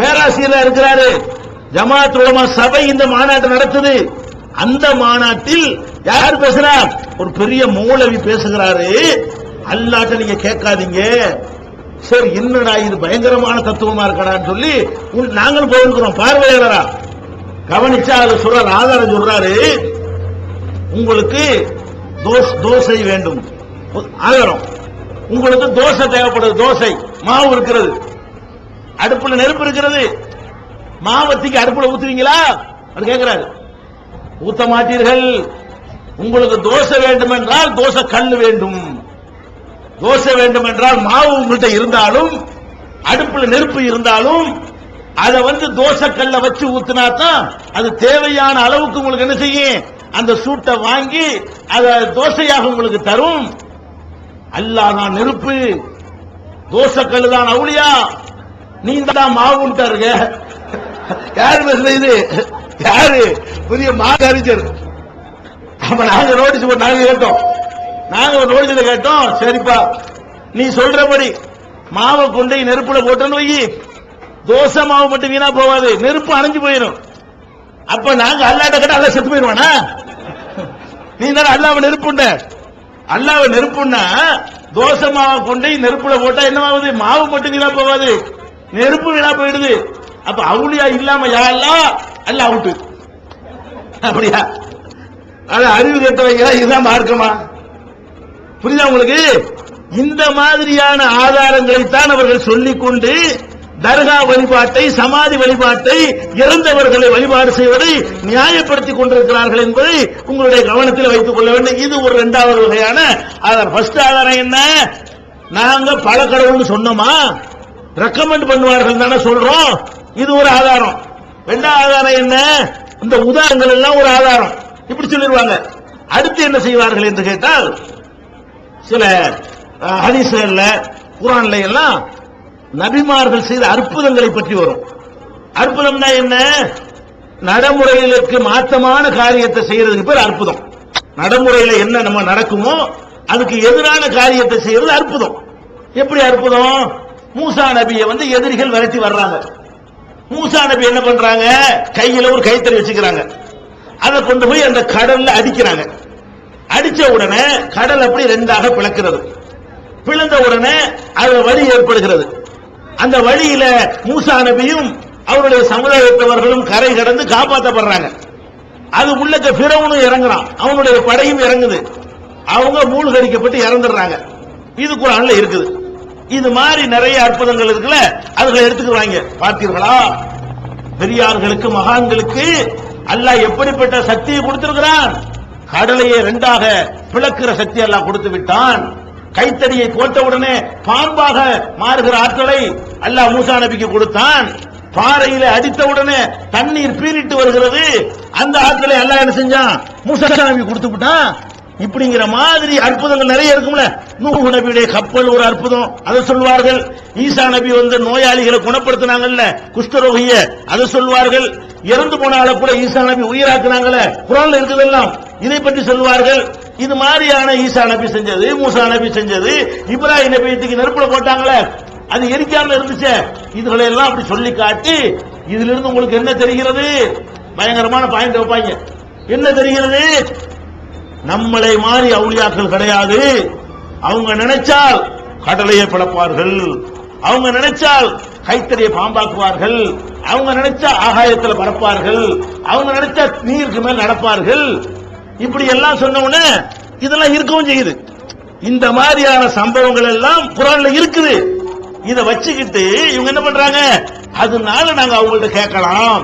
பேராசிரியர் இருக்கிறாரு. ஜமாத் உலமா சபை இந்த மாநாட்டை நடத்துது. அந்த மாநாட்டில் யார் பேசுறார்? ஒரு பெரிய மௌலவி பேசுகிறாரு. அல்லாஹ்ட்ட நீங்க கேட்காதீங்க. சரி, என்னடா இது பயங்கரமான தத்துவமா இருக்கடான்னு சொல்லி நாங்களும் போயிருக்கிறோம் பார்வையாளரா. கவனிச்சா அது சொல்றாரு, ஆதாரம் சொல்றாரு. உங்களுக்கு தோசை வேண்டும், ஆதாரம். உங்களுக்கு தோசை தேவைப்படுது. தோசை மாவு இருக்கிறது, அடுப்புல நெருப்பு இருக்கிறது. மாவத்திக்கு அடுப்புல ஊத்துவீங்களா? அது கேட்கிறாரு. ஊத்த மாட்டீர்கள். உங்களுக்கு தோசை வேண்டும் என்றால் தோசை கல் வேண்டும். தோசை வேண்டும் என்றால் மாவு உங்கள்கிட்ட இருந்தாலும் அடுப்புல நெருப்பு இருந்தாலும் அதை தோசை கல்ல வச்சு ஊத்தினா தான் அது தேவையான அளவுக்கு உங்களுக்கு என்ன செய்யும், அந்த சூட்டை வாங்கி அதை தோசையாக உங்களுக்கு தரும். அல்லாஹ் தான் நெருப்பு, தோசை கல்லு தான் அவுளியா, நீ தான் மாவுன்ட்டாருங்க. யாரு பேசுறது? யாரு? புதிய மாதறிஞர். அப்ப நாங்க நோட்டீஸ் கேட்டோம், கேட்டோம். சரிப்பா, நீ சொல்றபடி மாவை கொண்டு நெருப்புல போட்டோன்னு வை, தோசை மாவு மட்டும் வீணா போவாது, நெருப்பு அணைஞ்சு போயிடும். அப்ப நாங்க அல்லாட்ட கேட்ட அல்ல செத்து போயிடுவானா? நீ தானே அல்லாவை நெருப்புண்ட. அல்லாவை நெருப்புன்னா தோசை மாவை கொண்டு நெருப்புல போட்டா என்ன ஆகுது? மாவு மட்டும் வீணா போவாது, நெருப்பு வீணா போயிடுது. அப்ப அவுளியா இல்லாம யாரெல்லாம் அல்ல அவுட்டு. அப்படியா? அது அறிவு கேட்டவங்க இதுதான் மார்க்கமா? புரியுதா உங்களுக்கு? இந்த மாதிரியான ஆதாரங்களைத்தான் அவர்கள் சொல்லிக்கொண்டு தர்கா வழிபாட்டை, சமாதி வழிபாட்டை, இறந்தவர்களை வழிபாடு செய்வதை நியாயப்படுத்திக் கொண்டிருக்கிறார்கள் என்பதை உங்களுடைய கவனத்தில் வைத்துக் கொள்ள வேண்டும். இது ஒரு இரண்டாவது வகையான ஆதாரம். ஃபர்ஸ்ட் ஆதாரம் என்ன? நாங்க பல கடவுள்னு சொன்னோமா, ரெக்கமெண்ட் பண்ணுவார்கள் தானே சொல்றோம், இது ஒரு ஆதாரம். இரண்டாவது ஆதாரம் என்ன? இந்த உதாரணங்கள் எல்லாம் ஒரு ஆதாரம், இப்படி சொல்லிடுவாங்க. அடுத்து என்ன செய்வார்கள் என்று கேட்டால், சில ஹதீஸ்ல குர்ஆன்ல எல்லாம் நபிமார்கள் செய்த அற்புதங்களை பற்றி வரும். அற்புதம்னா என்ன? நடைமுறைகளுக்கு மாற்றமான காரியத்தை செய்யறதுக்கு பேர் அற்புதம். நடைமுறையில என்ன நம்ம நடக்குமோ அதுக்கு எதிரான காரியத்தை செய்யறது அற்புதம். எப்படி அற்புதம்? மூசா நபியை எதிரிகள் விரட்டி வர்றாங்க. மூசா நபி என்ன பண்றாங்க? கையில ஒரு கைத்தறி வச்சுக்கிறாங்க, அதை கொண்டு போய் அந்த கடல்ல அடிக்கிறாங்க. அடிச்ச உடனே கடல் அப்படி ரெண்டாக பிளக்கிறது. பிளந்த உடனே அது வழி ஏற்படுகிறது. அந்த வழியில மூசா நபியும் அவருடைய சமுதாயத்தவர்களும் கரை கடந்து காப்பாற்றப்படுறாங்க. அது உள்ளக்க ஃபிரௌனும் இறங்குறான், அவனுடைய படையும் இறங்குது, அவங்க மூழ்கடிக்கப்பட்டு இறந்துடுறாங்க. இது குர்ஆன்ல இருக்குது. இது மாதிரி நிறைய அற்புதங்கள் இருக்குல்ல, அதுகளை எடுத்துக்குவாங்க. பார்த்தீர்களா, பெரியார்களுக்கு மகான்களுக்கு அல்லாஹ் எப்படிப்பட்ட சக்தியை கொடுத்திருக்கிறான்? கடலையே ரெண்டாக பிளக்கிற சக்தி அல்லாஹ் கொடுத்து விட்டான். கைத்தடியை போட்ட உடனே பாம்பாக மாறுகிற ஆற்றலை அல்லாஹ் மூசா நபிக்கு கொடுத்தான். பாறையில அடித்த உடனே தண்ணீர் பீரிட்டு வருகிறது, அந்த ஆற்றலை அல்லாஹ் என்ன செஞ்சான்? மூசா நபி கொடுத்து விட்டான். இப்படிங்கிற மாதிரி அற்புதங்கள் நிறைய இருக்கும்ல. நூஹ் நபியுடைய கப்பல் ஒரு அற்புதம், அதை சொல்வார்கள். ஈசா நபி நோயாளிகளை குணப்படுத்தினாங்கல்ல, குஷ்டரோகிய, அதை சொல்வார்கள். இறந்து போன ஆளை கூட ஈசா நபி உயிராக்குனாங்கல்ல, குர்ஆன்ல இருக்குதெல்லாம், இதை பற்றி சொல்வார்கள். இது மாதிரியான ஈசா நபி செஞ்சது, மூசா நபி செஞ்சது, இப்ராஹிம் நபியத்துக்கு நெருப்புல போட்டாங்களே, அது எரிக்காம இருந்துச்சு. இதுகளை எல்லாம் அப்படி சொல்லி காட்டி, இதுல இருந்து உங்களுக்கு என்ன தெரிகிறது? பயங்கரமான பாயிண்ட் வைப்பாங்க. என்ன தெரிகிறது? நம்மளை மாறி அவுலியாக்கள் கிடையாது. அவங்க நினைச்சால் கடலையை பிளப்பார்கள், அவங்க நினைச்சால் கைத்தறியை பாம்பாக்குவார்கள், அவங்க நினைச்சா ஆகாயத்தில் பறப்பார்கள், அவங்க நினைச்சா நீருக்கு மேல் நடப்பார்கள். இப்படி எல்லாம் சொன்ன உடனே இதெல்லாம் இருக்கவும் செய்யுது. இந்த மாதிரியான சம்பவங்கள் எல்லாம் குர்ஆன்ல இருக்குது. இதை வச்சுக்கிட்டு இவங்க என்ன பண்றாங்க? அதனால நாங்க அவங்கள்ட்ட கேட்கலாம்,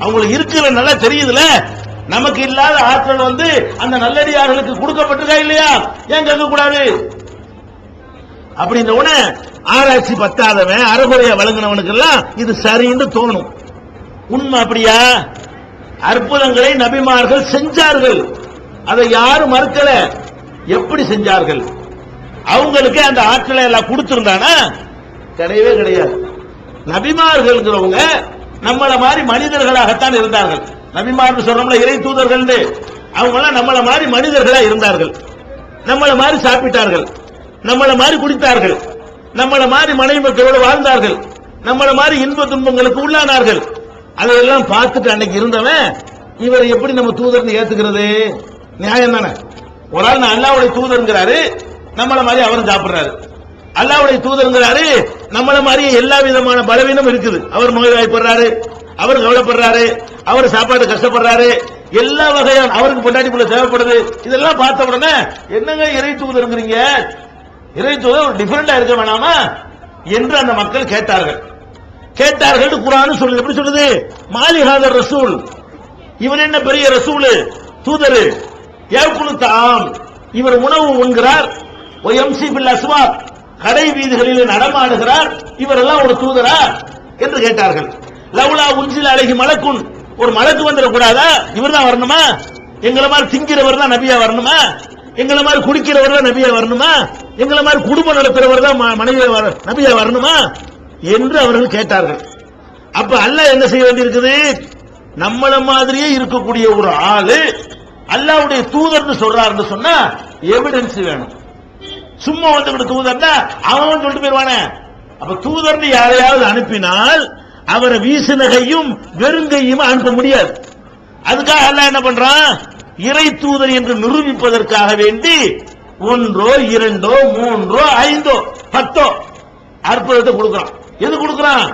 அவங்களுக்கு இருக்கிற நல்லா தெரியுதுல, நமக்கு இல்லாத ஆற்றல் அந்த நல்லடியார்களுக்கு கொடுக்கப்பட்டிருக்கா இல்லையா, ஏன் கேட்க கூடாது? அப்படின்ற உடனே ஆராய்ச்சி பத்தாதவன், அறகுறையா வழங்கினவனுக்கு எல்லாம் இது சரின்னு தோணும். உண்மை அப்படியா? அற்புதங்களை நபிமார்கள் செஞ்சார்கள், அதை யாரும் மறுக்கல. எப்படி செஞ்சார்கள்? அவங்களுக்கு அந்த ஆற்றலை எல்லாம் கொடுத்திருந்தானா? கிடையவே கிடையாது. நபிமார்கள்ங்கிறவங்க நம்மள மாதிரி மனிதர்களாகத்தான் இருந்தார்கள். நபிமார்கள் சொல்றோம்ல, இறை தூதர்கள், அவங்க எல்லாம் நம்மள மாதிரி மனிதர்களா இருந்தார்கள். நம்மள மாதிரி சாப்பிட்டார்கள், நம்மள மாதிரி குடித்தார்கள், நம்மள மாதிரி மனைவி மக்களோடு வாழ்ந்தார்கள், நம்மள மாதிரி இன்ப துன்பங்களுக்கு உள்ளானார்கள். அதையெல்லாம் பார்த்துட்டு அன்னைக்கு இருந்தவன் இவர் எப்படி நம்ம தூதர்னு ஏத்துக்கிறது? நியாயம் தானே? ஒரு ஆள் நான் அல்லாஹ்வுடைய தூதர்ங்கிறாரு, நம்மள மாதிரி அவரும் சாப்பிடுறாரு. அல்லாஹ்வுடைய தூதர்ங்கிறாரு, நம்மள மாதிரி எல்லா விதமான பலவீனம் இருக்குது. அவர் நோய்வாய்ப்படுறாரு, அவர் கவலைப்படுறாரு, அவர் சாப்பாடு கஷ்டப்படுறாரு, எல்லா வகையான அவருக்கு பொண்டாட்டி புள்ள தேவைப்படுது. இதெல்லாம் பார்த்த உடனே என்னங்க இறை தூதர்ங்கிறீங்க, இறை தூதர் ஒரு டிஃபரெண்டா இருக்க வேணாமா என்று அந்த மக்கள் கேட்டார்கள். குர்ஆன் சொல்லுது. எப்படி சொல்லுது? மாலிஹாதர் ரசூல், இவர் என்ன பெரிய ரசூல், தூதர், ஏக்குலு தாம், இவர் உணவு உண்கிறார், ஒயம்சி பில் அஸ்வாக், கடை வீதிகளில் நடமாடுகிறார், இவரெல்லாம் ஒரு தூதரா என்று கேட்டார்கள். லவ்லா உன்சில் அலைஹி மலக்குன், ஒரு மலக்கு வந்துடக்கூடாதா? இவர் தான் வரணுமா? எங்களை மாதிரி திங்கிறவர் தான் நபியா வரணுமா? எங்களை மாதிரி குடிக்கிறவர் தான் நபியா வரணுமா? எங்களை மாதிரி குடும்பம் நடத்துறவர் தான் மனைவியா நபியா வரணுமா என்று அவர்கள் கேட்டார்கள். அப்ப அல்லாஹ் என்ன செய்ய வேண்டியிருக்குது? நம்மள மாதிரியே இருக்கக்கூடிய ஒரு ஆளு அல்லாஹ்வுடைய தூதர்னு சொல்றாருன்னு சொன்னா எவிடன்ஸ் வேணும். சும்மா வந்து தூதர்னா அவன் சொல்லிட்டு போயிருவானே. அப்ப தூதர்னு யாரையாவது அனுப்பினால் அவரை வீசினகையும் வெறுங்கையும் அனுப்ப முடியாது. அதுக்காக அல்லாஹ் என்ன பண்றான்? இறை தூதர் என்று நிரூபிப்பதற்காக வேண்டி 1 2 3 5 10 அற்புதத்தை கொடுக்கிறான். எது கொடுக்கிறான்?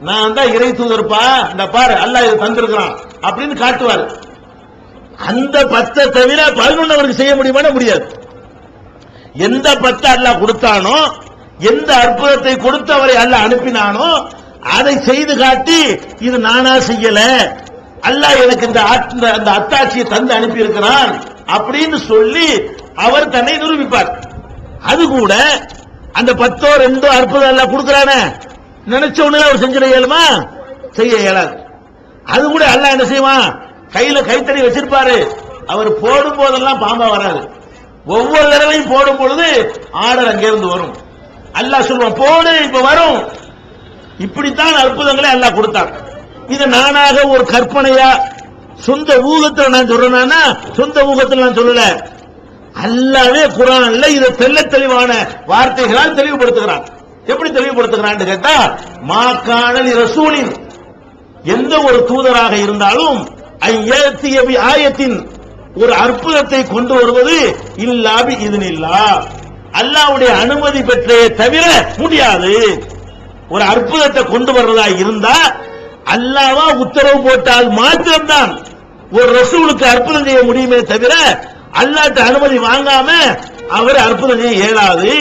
நான் தான் இறை தூதர்ப்பா, இந்த பாரு அல்லாஹ் இதை தந்திருக்கிறான் அப்படின்னு காட்டுவார். அந்த 10 தவிர 11 அவருக்கு செய்ய முடியுமா? முடியாது. எந்த 10 அல்லாஹ் கொடுத்தானோ, எந்த அற்புதத்தை கொடுத்து அவரை அல்லாஹ் அனுப்பினானோ அதை செய்து காட்டி இது நானா செய்யல, அல்லாஹ் எனக்கு இந்த அத்தாட்சியை தந்து அனுப்பி இருக்கிறான் அப்படின்னு சொல்லி அவர் தன்னை நிரூபிப்பார். அது கூட அந்த 10 2 அற்புதம் அல்லாஹ் கொடுக்கிறானே, நினைச்ச உடனே அவர் செஞ்சிட இயலுமா? செய்ய இயலாது. அது கூட அல்லாஹ் என்ன செய்வான்? கையில கைத்தறி வச்சிருப்பாரு. அவர் போடும் போதெல்லாம் பாம்பா வராது. ஒவ்வொரு தடவையும் போடும் பொழுது ஆர்டர் அங்கிருந்து வரும். அல்லாஹ் சொல்லுவான் போடு, இப்ப வரும். இப்படித்தான் அற்புதங்களை அல்லாஹ் கொடுத்தார். இது நானாக ஒரு கற்பனையா சொந்த ஊகத்தில் நான் சொல்றேன்னா, சொந்த ஊகத்தில் நான் சொல்லல. அல்லாஹ்வே குர்ஆன்ல இதை தெள்ளத் தெளிவான வார்த்தைகளால் தெளிவுபடுத்துகிறான். எப்படி தெளிவுபடுத்துகிறான் கேட்டா, மாகாணலி ரசூலின், எந்த ஒரு தூதராக இருந்தாலும் ஐயத்தியபி ஆயத்தின், ஒரு அற்புதத்தை கொண்டு வருவது இல்லாபி இதுனில்லா, அல்லாஹ்வுடைய அனுமதி பெற்றே தவிர முடியாது. ஒரு அற்புதத்தை கொண்டு வர்றதா இருந்தா அல்லாஹ்வா உத்தரவு போட்டால் மாத்திரம்தான் ஒரு ரசூலுக்கு அற்புதம் செய்ய முடியுமே தவிர அல்லாஹ்ட்ட அனுமதி வாங்காம அவர் அற்புதம் செய்ய இயலாது.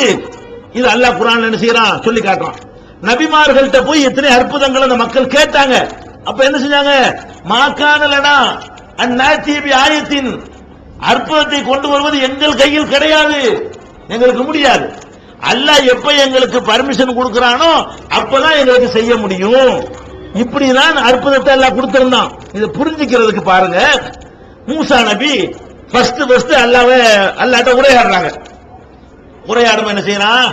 இது அல்லாஹ் குர்ஆன்ல என்ன செய்யறான்? சொல்லி காட்டுறான். நபிமார்கள்ட்ட போய் எத்தனை அற்புதங்கள் அந்த மக்கள் கேட்டாங்க. அப்ப என்ன செஞ்சாங்க? மாகாணலனா அந்நாத்தியபி ஆயத்தின், அற்புதத்தை கொண்டு வருவது எங்கள் கையில் கிடையாது, எங்களுக்கு முடியாது. அல்லாஹ் எப்ப எங்களுக்கு பர்மிஷன் கொடுக்கிறானோ அப்பதான் எங்களுக்கு செய்ய முடியும். இப்படிதான் அற்புதத்தை எல்லாம் கொடுத்திருந்தான். இதை புரிஞ்சுக்கிறதுக்கு பாருங்க, மூசா நபி ஃபர்ஸ்ட் அல்லாஹ்ட்ட உரையாடுறாங்க. உரையாடும் என்ன செய்யறான்?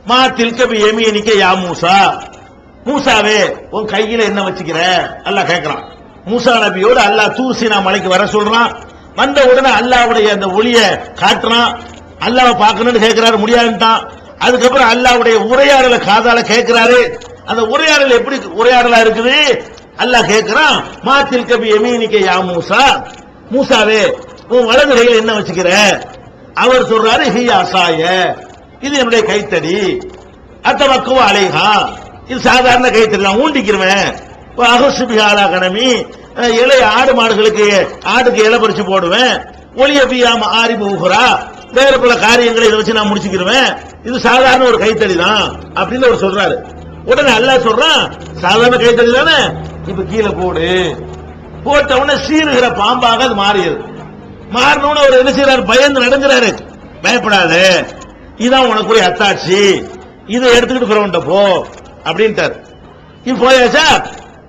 மா தில்கபி யமீனிக யா மூசா, மூசாவே உன் கையில என்ன வச்சுக்கிற அல்லாஹ் கேட்கிறான். மூசா நபியோடு அல்லாஹ் தூர் சீனா மலைக்கு வர சொல்றான். வந்த உடனே அல்லாஹ்வுடைய அந்த ஒளிய காட்டுறான். அல்லாஹ்வை பார்க்கணும்னு கேட்கிறாரு, முடியாதுட்டான். அதுக்கப்புறம் அல்லாஹ்வுடைய உரையாடல காதால கேட்கிறாரு. அந்த உரையாடல் எப்படி உரையாடலா இருக்குது? அல்லாஹ் கேட்கிறான், மா தில்கபி யமீனிக யா மூசா, மூசாவே உன் வலது கையில் என்ன வச்சுக்கிற? அவர் சொல்றாரு, ஹியா அஸாய, இது என்னுடைய கைத்தடி, அத்தவக்கவ அலைஹா, இது சாதாரண கைத்தடி, நான் ஊண்டிக்கிறேன். அகசு பிஹாலா கனமி, இளைய ஆடு மாடுகளுக்கு ஆடுக்கு இலை பறிச்சு போடுவேன். ஒளிய பியாம ஆரிபு ஊகுரா, வேற பல காரியங்களை இதை வச்சு நான் முடிச்சுக்கிறேன். இது சாதாரண ஒரு கைத்தடி தான் அப்படின்னு அவர் சொல்றாரு. உடனே அல்லாஹ் சொல்றான், சாதாரண கைத்தடி தானே, இப்ப கீழே போடு. போட்ட உடனே சீருகிற பாம்பாக அது மாறியது. மாறினோன்னு அவர் என்ன செய்யறாரு? பயந்து நடந்துறாரு. பயப்படாத, இதான் உனக்குரிய அத்தாட்சி, இதை எடுத்துக்கிட்டு பிறவுண்ட போ அப்படின்ட்டார். இப்ப போயாச்சா?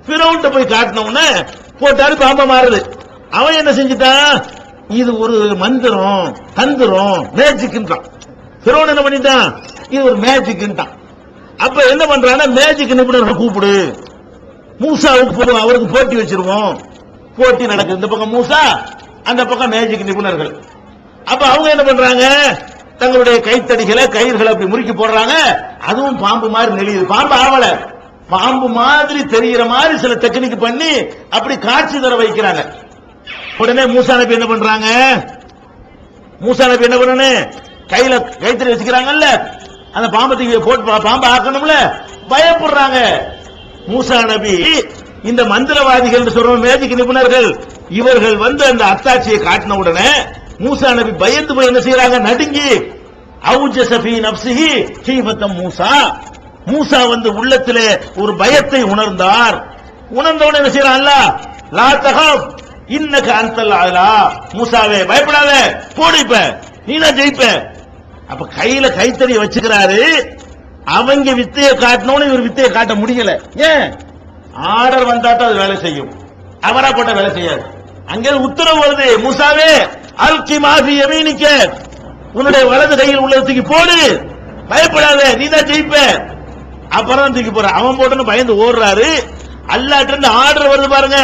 பிறவுண்ட போய் காட்டின உடனே போட்டாரு, பாம்பா மாறுது. அவன் என்ன செஞ்சுட்டான்? இது ஒரு மந்திரம், தந்திரம், மேஜிக்ன்றான். பிறவுன் என்ன பண்ணிட்டான்? இது ஒரு மேஜிக்ன்றான். அப்ப என்ன பண்றான்னா, மேஜிக் நிபுணர்களை கூப்பிடு, மூசாவுக்கு போடுவோம், அவருக்கு போட்டி வச்சிருவோம். போட்டி நடக்குது. இந்த பக்கம் மூசா, அந்த பக்கம் மேஜிக் நிபுணர்கள். அப்ப அவங்க என்ன பண்றாங்க? தங்களுடைய கைத்தடிகளை கயிறுகளை அப்படி முறுக்கி போடுறாங்க. அதுவும் பாம்பு மாதிரி நெளியுது. பாம்பு ஆவல, பாம்பு மாதிரி தெரிகிற மாதிரி சில டெக்னிக் பண்ணி அப்படி காட்சி தர வைக்கிறாங்க. உடனே மூசா நபி என்ன பண்றாங்க? மூசா நபி என்ன பண்ணு? கையில கைத்தறி வச்சுக்கிறாங்கல்ல, அந்த பாம்பத்துக்கு போட்டு பாம்பை ஆக்கணும்ல, பயப்படுறாங்க. மூசா நபி இந்த மந்திரவாதிகள் சொல்ற மேஜிக் நிபுணர்கள் இவர்கள் வந்து அந்த அத்தாட்சியை காட்டின உடனே மூசா நபி பயந்து போய் என்ன செய்யறாங்க? நடுங்கி, அவுஜஸஃபி நஃப்ஸிஹி ஹீஃபத்தம் மூசா, மூசா வந்து உள்ளத்திலே ஒரு பயத்தை உணர்ந்தார். உணர்ந்தவன என்ன செய்யறான்? அல்லாஹ், லா தஹப் இன்னக அன்தல் அலா, மூசாவே பயப்படாத, போடு, இப்ப நீ தான் ஜெயிப்ப. அப்ப கையில கைத்தறி வச்சுக்கிறாரு. அவங்க வித்தையை காட்டணும்னு இவர் வித்தையை காட்ட முடியல. ஏன்? ஆர்டர் வந்தா தான் அது வேலை செய்யும், அவரா போட்ட வேலை செய்யாது. அங்கே உத்தரவு வருது, மூசாவே அல்கி மாஃபி யமீனிக்க, உன்னுடைய வலது கையில் உள்ளதுக்கு போடு, பயப்படாத, நீ தான் ஜெயிப்ப. அப்புறம் தூக்கி போற. அவன் போட்டு பயந்து ஓடுறாரு. அல்லாஹ்ட்ட இருந்து ஆர்டர் வருது பாருங்க.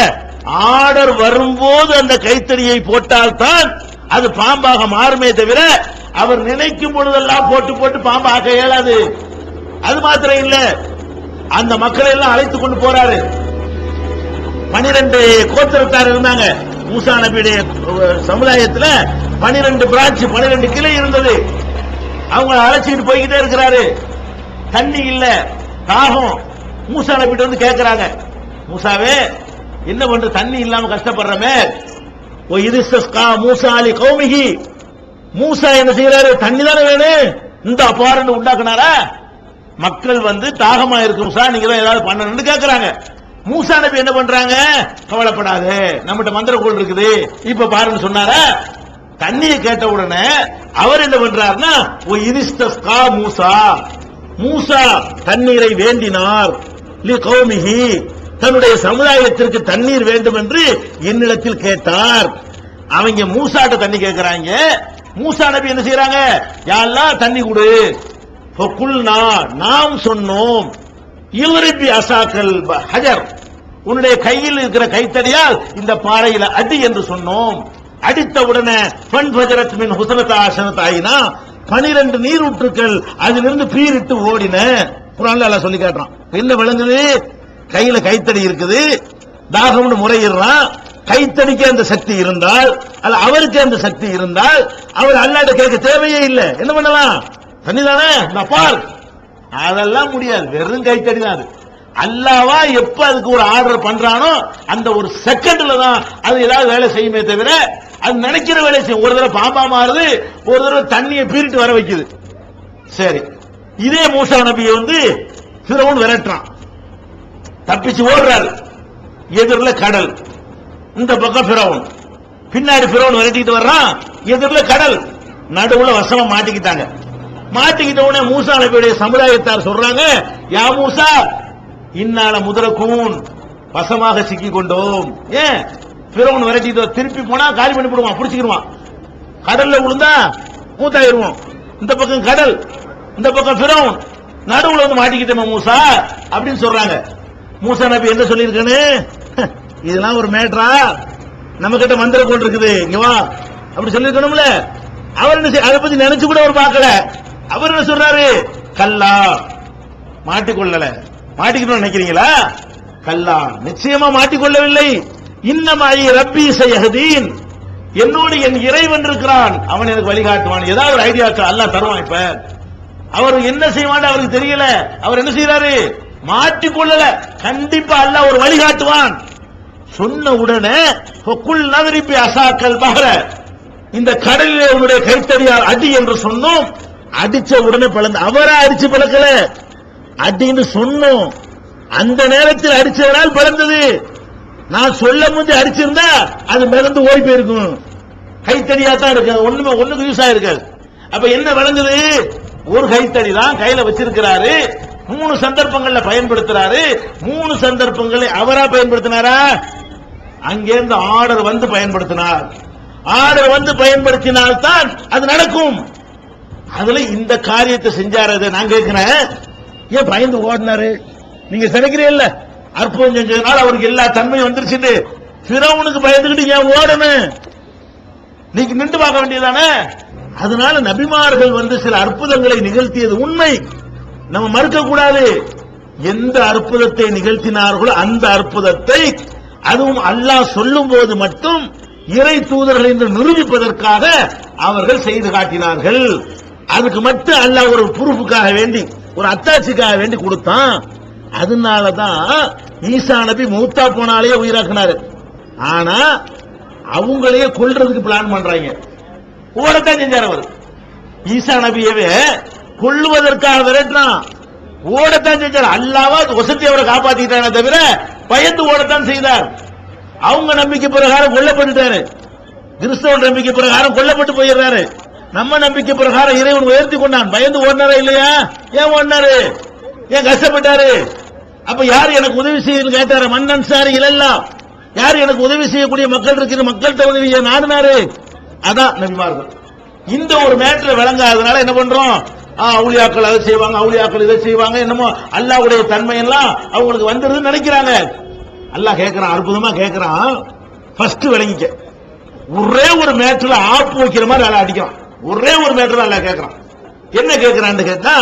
ஆர்டர் வரும்போது அந்த கைத்தறியை போட்டால்தான் அது பாம்பாக மாறுமே தவிர அவர் நினைக்கும் பொழுதெல்லாம் போட்டு போட்டு பாம்பு ஆக்க இயலாது. அது மாத்திரம் இல்ல, அந்த மக்களை எல்லாம் அழைத்துக் கொண்டு போறாரு. 12 கோத்திரத்தார் இருந்தாங்க. மூசா நபியுடைய சமுதாயத்துல 12 பிரான்ச், 12 கிளை இருந்தது. அவங்க அழைச்சிட்டு போய்கிட்டே இருக்கிறாரு. தண்ணி இல்ல, தாகம். மூசா நபிட்ட வந்து கேட்கிறாங்க, மூசாவே என்ன பண்ற, தண்ணி இல்லாம கஷ்டப்படுறமே. மூசா அலி கௌமிகி, மூசா என்ன செய்யறாரு, தண்ணி தானே வேணும், இந்த அப்பாரண்ட் உண்டாக்குனாரா. மக்கள் வந்து தாகமா இருக்கு மூசா, நீங்க தான் ஏதாவது பண்ணணும்னு கேட்கிறாங்க. மூசா நபி என்ன பண்றாங்க, கவலைப்படாத, நம்மகிட்ட மந்திரக்கோள் இருக்குது, இப்ப பாருன்னு சொன்னாரா. தண்ணியை கேட்ட உடனே அவர் என்ன பண்றாருன்னா, மூசா, மூசா தண்ணீரை வேண்டினார். லி கௌமிஹி, தன்னுடைய சமுதாயத்திற்கு தண்ணீர் வேண்டும் என்று என்னிடத்தில் கேட்டார். அவங்க மூசாட்ட தண்ணி கேட்கிறாங்க. மூசா நபி என்ன செய்யறாங்க, யா அல்லாஹ் தண்ணி கொடு. ஃபகுல்னா, நாம் சொன்னோம், யுரிபி அசாக்கல் ஹஜர், உன்னுடைய கையில் இருக்கிற கைத்தடியால் இந்த பாறையில அடி என்று சொன்னோம். அடித்த உடனே ஃபன்ஃபஜரத் மின் ஹுஸ்னத் ஆஷனத் ஆயினா, 12 நீரூற்றுக்கள் அதிலிருந்து பீரிட்டு ஓடின. குர்ஆன்ல அல்லாஹ் சொல்லி காட்டுறான். என்ன விளங்குது, கையில கைத்தடி இருக்குது, தாகம்னு முறையிடுறான். கைத்தடிக்கு அந்த சக்தி இருந்தால், அல்ல அவருக்கு அந்த சக்தி இருந்தால், அவர் அல்லாஹ்ட்ட கேட்க தேவையே இல்லை. என்ன பண்ணலாம், தண்ணி தானே பால், அதெல்லாம் முடியாது, வெறும் கைத்தடி தான் அது. அல்லாஹ்வா எப்ப அதுக்கு ஒரு ஆர்டர் பண்றானோ அந்த ஒரு செகண்ட்ல தான் அது ஏதாவது வேலை செய்யுமே தவிர அது நினைக்கிற வேலை செய்யும். ஒரு தடவை பாம்பா மாறுது, ஒரு தடவை தண்ணியை பீரிட்டு வர வைக்குது. சரி, இதே மூசா நபியை வந்து ஃபிரௌன் விரட்டுறான், தப்பிச்சு ஓடுறாரு. எதிரில் கடல், இந்த பக்கம் ஃபிரௌன், பின்னாடி ஃபிரௌன் விரட்டிட்டு வர்றான், எதிரில் கடல், நடுவுல வசமா மாட்டிக்கிட்டாங்க. மாட்டிக்கிட்ட உடனே மூசா நபியுடைய சமுதாயத்தார் சொல்றாங்க, யா மூசா இன்னால முதரக்கூன், வசமாக சிக்கி கொண்டோம். ஏன், ஃபிரௌன் விரட்டிட்டு திருப்பி போனா காலி பண்ணி போடுவான், புடிச்சுக்கிடுவான். கடல்ல விழுந்தா மூத்தாயிருவோம். இந்த பக்கம் கடல், இந்த பக்கம் ஃபிரௌன், நடுவுல வந்து மாட்டிக்கிட்டோம் மூசா அப்படின்னு சொல்றாங்க. மூசா நபி என்ன சொல்லியிருக்கானு, இதெல்லாம் ஒரு மேட்டரா, நம்ம கிட்ட மந்திரக்கோள் இருக்குது, இங்க வா அப்படி சொல்லிருக்கணும்ல. அவர் என்ன அதை பத்தி நினைச்சு கூட அவர் பார்க்கல. அவர் என்ன சொல்றாரு, கல்லா, மாட்டிக்கொள்ளல, மாட்டிக்கணும்னு நினைக்கிறீங்களா, கல்லா, நிச்சயமா மாட்டிக்கொள்ளவில்லை. இன்னமாயி ரப்பி சயஹதீன், என்னோடு என் இறைவன் இருக்கிறான், அவன் எனக்கு வழிகாட்டுவான். ஏதாவது ஒரு ஐடியா அல்லாஹ் தருவான். இப்ப அவர் என்ன செய்வான் அவருக்கு தெரியல, அவர் என்ன செய்யறாரு, மாட்டிக்கொள்ளல, கண்டிப்பா அல்லாஹ் ஒரு வழிகாட்டுவான். சொன்ன உடனே குல் நதரிபி அசாக்கல் பஹர, இந்த கடலிலே உன்னுடைய கைத்தடியால் அடி என்று சொன்னோம். அடிச்ச உடனே பிளந்து, அவரா அடிச்சு பிளக்கல, அடின்னு சொன்னோம். அந்த நேரத்தில் அடிச்சதனால் பிளந்தது. நான் சொல்ல முந்தி அடிச்சிருந்தா அது மிதந்து ஓடி போயிருக்கும். கைத்தடியா தான் இருக்கு, ஒண்ணுக்கு யூஸ் ஆயிருக்காது. அப்ப என்ன விளங்குது, ஒரு கைத்தடி தான் கையில வச்சிருக்கிறாரு. 3 சந்தர்ப்பங்கள்ல பயன்படுத்துறாரு. 3 சந்தர்ப்பங்களை அவரா பயன்படுத்தினாரா, அங்கேருந்து ஆர்டர் வந்து பயன்படுத்தினார். ஆர்டர் வந்து பயன்படுத்தினால்தான் அது நடக்கும். அதுல இந்த காரியத்தை செஞ்சாரு. நான் கேட்கிறேன், ஏன் பயந்து ஓடினாரு, நீங்க நினைக்கிறீல்ல, அற்புதம் செஞ்சதுனால அவருக்கு எல்லா தன்மையும் வந்துருச்சு. ஃபிரௌனுக்கு பயந்துகிட்டு ஏன் ஓடணும், நீங்க நின்று பார்க்க வேண்டியதானே. அதனால நபிமார்கள் வந்து சில அற்புதங்களை நிகழ்த்தியது உண்மை, நம்ம மறுக்க கூடாது. எந்த அற்புதத்தை நிகழ்த்தினார்களோ அந்த அற்புதத்தை, அதுவும் அல்லாஹ் சொல்லும் போது மட்டும் இறை தூதர்கள் என்று நிரூபிப்பதற்காக அவர்கள் செய்து காட்டினார்கள். அதுக்கு மட்டும் அல்லாஹ் ஒரு ப்ரூஃபுக்காக வேண்டி, ஒரு அத்தாட்சிக்காக வேண்டி கொடுத்தான். அதனாலதான் ஈசா நபி மூத்தா போனாலே உயிராக்குனாரு. ஆனா அவங்களையே கொல்றதுக்கு பிளான் பண்றாங்க. ஓடத்தான் செஞ்சார் அவர். ஈசா நபியவே கொல்லுவதற்காக விரட்டினான், ஓடத்தான் செஞ்சார். அல்லாஹ் வசதி அவரை காப்பாத்திட்டானே தவிர பயந்து ஓடத்தான் செய்தார். அவங்க நம்பிக்கை பிரகாரம் கொல்லப்பட்டுட்டாரு, கிறிஸ்தவ நம்பிக்கை பிரகாரம் கொல்லப்பட்டு போயிடுறாரு. நம்ம நம்பிக்கை பிரகாரம் இறைவன் உயர்த்தி கொண்டான். பயந்து ஓடினாரா இல்லையா? ஏன் ஓடினாரு? ஏன் கஷ்டப்பட்டாரு? அப்ப யார் எனக்கு உதவி செய்யணும் கேட்டாரு. மன்னன் சாரி இல்லெல்லாம் யார் எனக்கு உதவி செய்யக்கூடிய மக்கள் இருக்கிற மக்கள்கிட்ட உதவியை நாடினாரு. அதான் நபிமார்கள். இந்த ஒரு மேட்டர் விளங்காததுனால என்ன பண்றோம்? அவுலியாக்கள் அதை செய்வாங்க, அவுலியாக்கள் இதை செய்வாங்க, என்னமோ அல்லாஹ்வுடைய தன்மை எல்லாம் அவங்களுக்கு வந்துருதுன்னு நினைக்கிறாங்க. அல்லாஹ் கேட்கிறான், அற்புதமா கேட்கிறான். ஃபர்ஸ்ட் விளங்கிக்க, ஒரே ஒரு மேட்டர்ல ஆப்பு வைக்கிற மாதிரி அல்ல அடிக்கிறான். ஒரே ஒரு மேட்டர் அல்லாஹ் கேட்கிறான். என்ன கேட்கிறான்னு கேட்டா,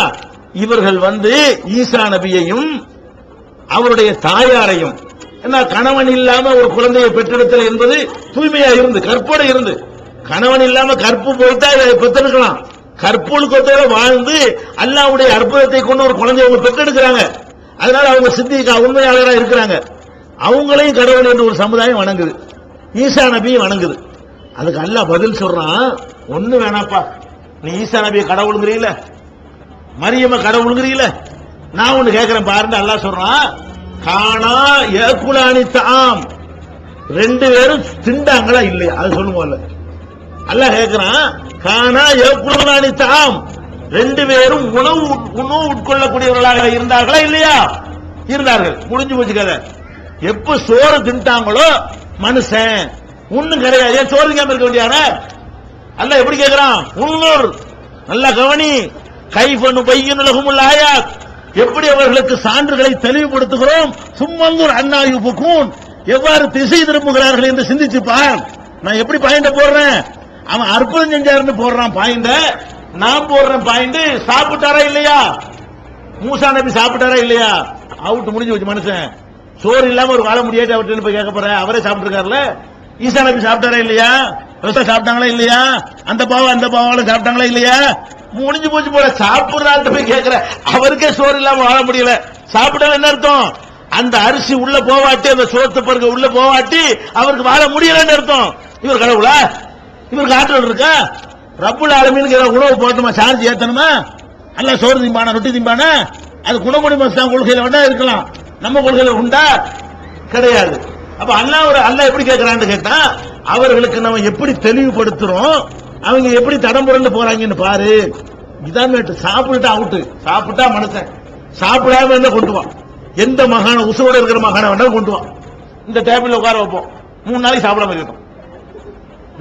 இவர்கள் ஈசா நபியையும் அவருடைய தாயாரையும், என்ன கணவன் இல்லாம ஒரு குழந்தையை பெற்றெடுத்தல் என்பது தூய்மையா இருந்து கற்போட இருந்து, கணவன் இல்லாம கற்பு போயிட்டா பெற்றெடுக்கலாம். கற்பொழுக்கத்தோட வாழ்ந்து அல்லாஹ்வுடைய அற்புதத்தை கொண்டு ஒரு குழந்தையை அவங்க பெற்றெடுக்கிறாங்க. அதனால அவங்க சித்திகா உண்மையாளராக இருக்கிறாங்க. அவங்களையும் கடவுள் என்று ஒரு சமுதாயம் வணங்குது, ஈசா நபியை வணங்குது. அதுக்கு அல்லாஹ் பதில் சொல்றான், ஒண்ணு வேணாப்பா, நீ ஈசா நபியை கடவுளுங்கிறீல, மரியம கடவுளுங்கிறீல, நான் ஒண்ணு கேட்கிறேன் பாருங்க. அல்லாஹ் சொல்றான், காணா ஏகுலானி தாம், ரெண்டு பேரும் திண்டாங்களா இல்லையா? அது சொல்லுவோம்ல. அல்லாஹ் கேட்கிறான், காணா ஏகுலானி தாம், ரெண்டு பேரும் உணவு உட்கொள்ளக்கூடியவர்களாக இருந்தார்களா இல்லையா? இருந்தார்கள். முடிஞ்சு போச்சு கதை. எப்ப சோறு தின்ட்டாங்களோ மனுஷன் ஒண்ணும் கிடையாது. ஏன் சோறு திங்காம இருக்க வேண்டியாரா? அல்லாஹ் எப்படி கேட்கிறான்? உள்ளூர் நல்லா கவனி, கைஃபனு பையனுலகமுல் ஆயாத், எப்படி அவர்களுக்கு சான்றுகளை தெளிவுபடுத்துகிறோம். சும்மந்தூர் அன்னாயுபுக்கூன், எவ்வாறு திசை திரும்புகிறார்கள் என்று சிந்திச்சு பார். நான் எப்படி பாயிண்ட போடுறேன்? அவன் அற்புதம் செஞ்சாருன்னு போடுறான் பாயிண்ட, நான் போடுறேன் பாயிண்ட். சாப்பிட்டாரா இல்லையா? மூசா நபி சாப்பிட்டாரா இல்லையா? அவுட், முடிஞ்சு வச்சு. மனுஷன் சோறு இல்லாம ஒரு வாழ முடியாது அவர்கிட்ட போய் கேட்க போற. அவரே சாப்பிட்டு இருக்காருல்ல. ஈசா நபி சாப்பிட்டாரா இல்லையா? சாப்பிட்டாங்களா இல்லையா? அந்த பாவால சாப்பிட்டாங்களா இல்லையா? முடிஞ்சு போச்சு போல. சாப்பிடுறாள்கிட்ட போய் கேட்கிற, அவருக்கே சோறு இல்லாம வாழ முடியல. சாப்பிட்டா என்ன அர்த்தம்? அந்த அரிசி உள்ள போவாட்டி, அந்த சோத்து பருக்க உள்ள போவாட்டி அவருக்கு வாழ முடியலன்னு அர்த்தம். இவர் கடவுளா? இவருக்கு ஆற்றல் இருக்கா? ரப்புல் ஆலமீனுக்கு உணவு போட்டுமா? சார்ஜ் ஏத்தணுமா? அல்ல சோறு திம்பானா, ரொட்டி திம்பானா? அது குணமுடி மஸ்தான் கொள்கையில வேணா இருக்கலாம், நம்ம கொள்கையில உண்டா? கிடையாது. அப்ப அல்லாஹ் எப்படி கேட்கிறான்னு கேட்டா, அவர்களுக்கு நம்ம எப்படி தெளிவுபடுத்துறோம், அவங்க எப்படி தடம் புரண்டு போறாங்கன்னு பாரு. இதான் சாப்பிட்டா அவுட்டு. சாப்பிட்டா மனுஷன், சாப்பிடாம என்ன கொண்டு வா. எந்த மகான உசுரோட இருக்கிற மகான வேண்டாம் கொண்டு வா. இந்த டேபிள் உட்கார வைப்போம், 3 நாளைக்கு சாப்பிடாம இருக்கட்டும்.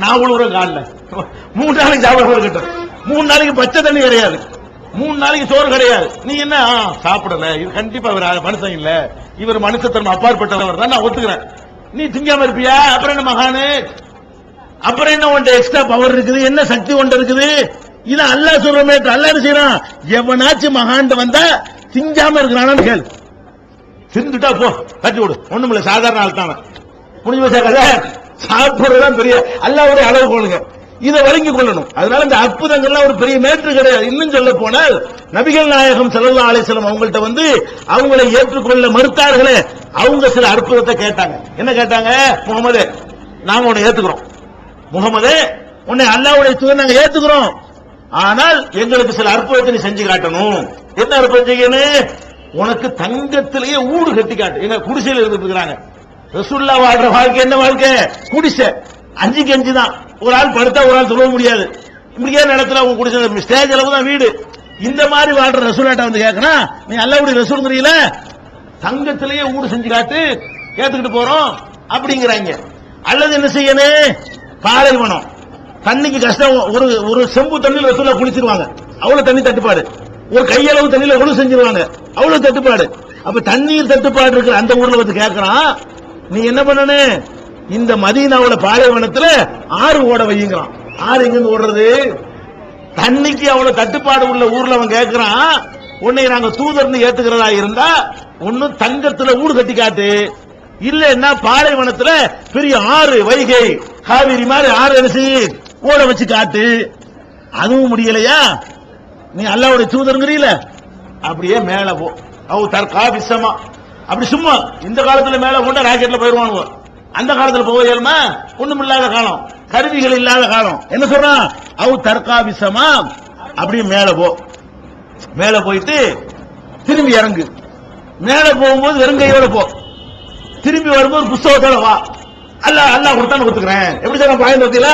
நான் உழுவுற காலில் 3 நாளைக்கு சாப்பிடாம இருக்கட்டும். 3 நாளைக்கு பச்சை தண்ணி கிடையாது, 3 நாளைக்கு சோறு கிடையாது. நீ என்ன சாப்பிடல, இது கண்டிப்பா இவர் மனுஷன் இல்ல, இவர் மனுஷத்தன்மை அப்பாற்பட்டவர் தான் நான் ஒத்துக்கிறேன். நீ திங்காம இருப்பியா? அப்புறம் என்ன மகானு? அப்புறம் என்ன உன்ட எக்ஸ்ட்ரா பவர் இருக்குது, என்ன சக்தி ஒன்று இருக்குது? இது அல்லாஹ் சொல்றமே. அல்லாஹ் என்ன செய்யறான்? எவனாச்சும் மகான் வந்தா திங்காம இருக்கிறானு கேள். தின்னுட்டா போ, கட்டி விடு, ஒண்ணுமில்ல, சாதாரண ஆள் தானே. முடிஞ்சு வச்சா கதை. சாப்பிடுறதுதான் பெரிய அல்லாஹ்வுடைய அளவு கொள்ளுங்க, இதை வழங்கிக் கொள்ளணும். அதனால இந்த அற்புதங்கள்லாம் ஒரு பெரிய மேற்று கிடையாது. இன்னும் சொல்ல போனால் நபிகள் நாயகம் ஸல்லல்லாஹு அலைஹி வஸல்லம் அவங்கள்ட்ட அவங்களை ஏற்றுக்கொள்ள மறுத்தார்களே, அவங்க சில அற்புதத்தை கேட்டாங்க. என்ன கேட்டாங்க? முகமது, நாங்க உன்னை ஏத்துக்கிறோம். முகமது, உன்னை அல்லாஹ்வுடைய தூதர் நாங்க ஏத்துக்கிறோம். ஆனால் எங்களுக்கு சில அற்புதத்தை நீ செஞ்சு காட்டணும். என்ன அற்புதம் செய்யணும்? உனக்கு தங்கத்திலேயே ஊடு கட்டி காட்டு. எங்க குடிசையில் இருந்துட்டு இருக்காங்க. ரசூலுல்லாஹ் வாழ்ற வாழ்க்கை என்ன வாழ்க்கை? குடிசை. 5க்கு 5 தான். ஒரு ஆள் படுத்தா ஒரு ஆள் சொல்ல முடியாது. இப்படியே இடத்துல அவங்க குடிசை, ஸ்டேஜ் அளவு தான் வீடு. இந்த மாதிரி வாழ்ற ரசூலாட்ட கேட்கணும், நீ அல்லாஹ்வுடைய ரசூலுங்கறீல, தங்கத்திலேயே ஊடு செஞ்சு காட்டு, ஏத்துக்கிட்டு போறோம் அப்படிங்கிறாங்க. அல்லது என்ன செய்யணும்? பாலைவனம், தண்ணிக்கு கஷ்டம். ஒரு செம்பு தண்ணியில் ரசூலுல்லாஹ் குளிச்சிருவாங்க, அவ்வளவு தண்ணி தட்டுப்பாடு. ஒரு கையளவு தண்ணியில ஒழு செஞ்சிருவாங்க, அவ்வளவு தட்டுப்பாடு. அப்ப தண்ணீர் தட்டுப்பாடு இருக்கிற அந்த ஊர்ல கேட்கறான், நீ என்ன பண்ணணும்? இந்த மதீனாவுல பாலைவனத்துல ஆறு ஓட வையுங்கிறான். ஆறு எங்க ஓடுறது? தண்ணிக்கு அவ்வளவு தட்டுப்பாடு உள்ள ஊர்ல அவன் கேட்கிறான், உன்னை நாங்க தூதர்னு ஏத்துக்கிறதா இருந்தா ஒன்னும் தங்கத்துல ஊடு கட்டி காட்டு, இல்லன்னா பாலைவனத்துல பெரிய ஆறு, வைகை, காவிரி மாதிரி ஆறு அரிசி ஓட வச்சு காட்டு. அதுவும் முடியலையா? நீ அல்லாஹ்வுடைய தூதர்ங்கறீல, அப்படியே மேல போ. அவ தர்கா விசமா, அப்படி சும்மா இந்த காலத்துல மேல போட்டா ராக்கெட்ல போயிருவானுங்க. அந்த காலத்துல போவேமா? ஒண்ணும் இல்லாத காலம், கருவிகள் இல்லாத காலம். என்ன சொல்றான்? அவ தர்கா விசமா, அப்படியே மேல போ. மேல போயிட்டு திரும்பி இறங்கு. மேல போகும்போது வெறுங்கையோட போ, திரும்பி வரும்போது புஸ்தகத்தோட வா. அல்லாஹ் கொடுத்தான்னு கொடுத்துக்கிறேன். எப்படி சொல்ல பாயிண்ட் வத்தில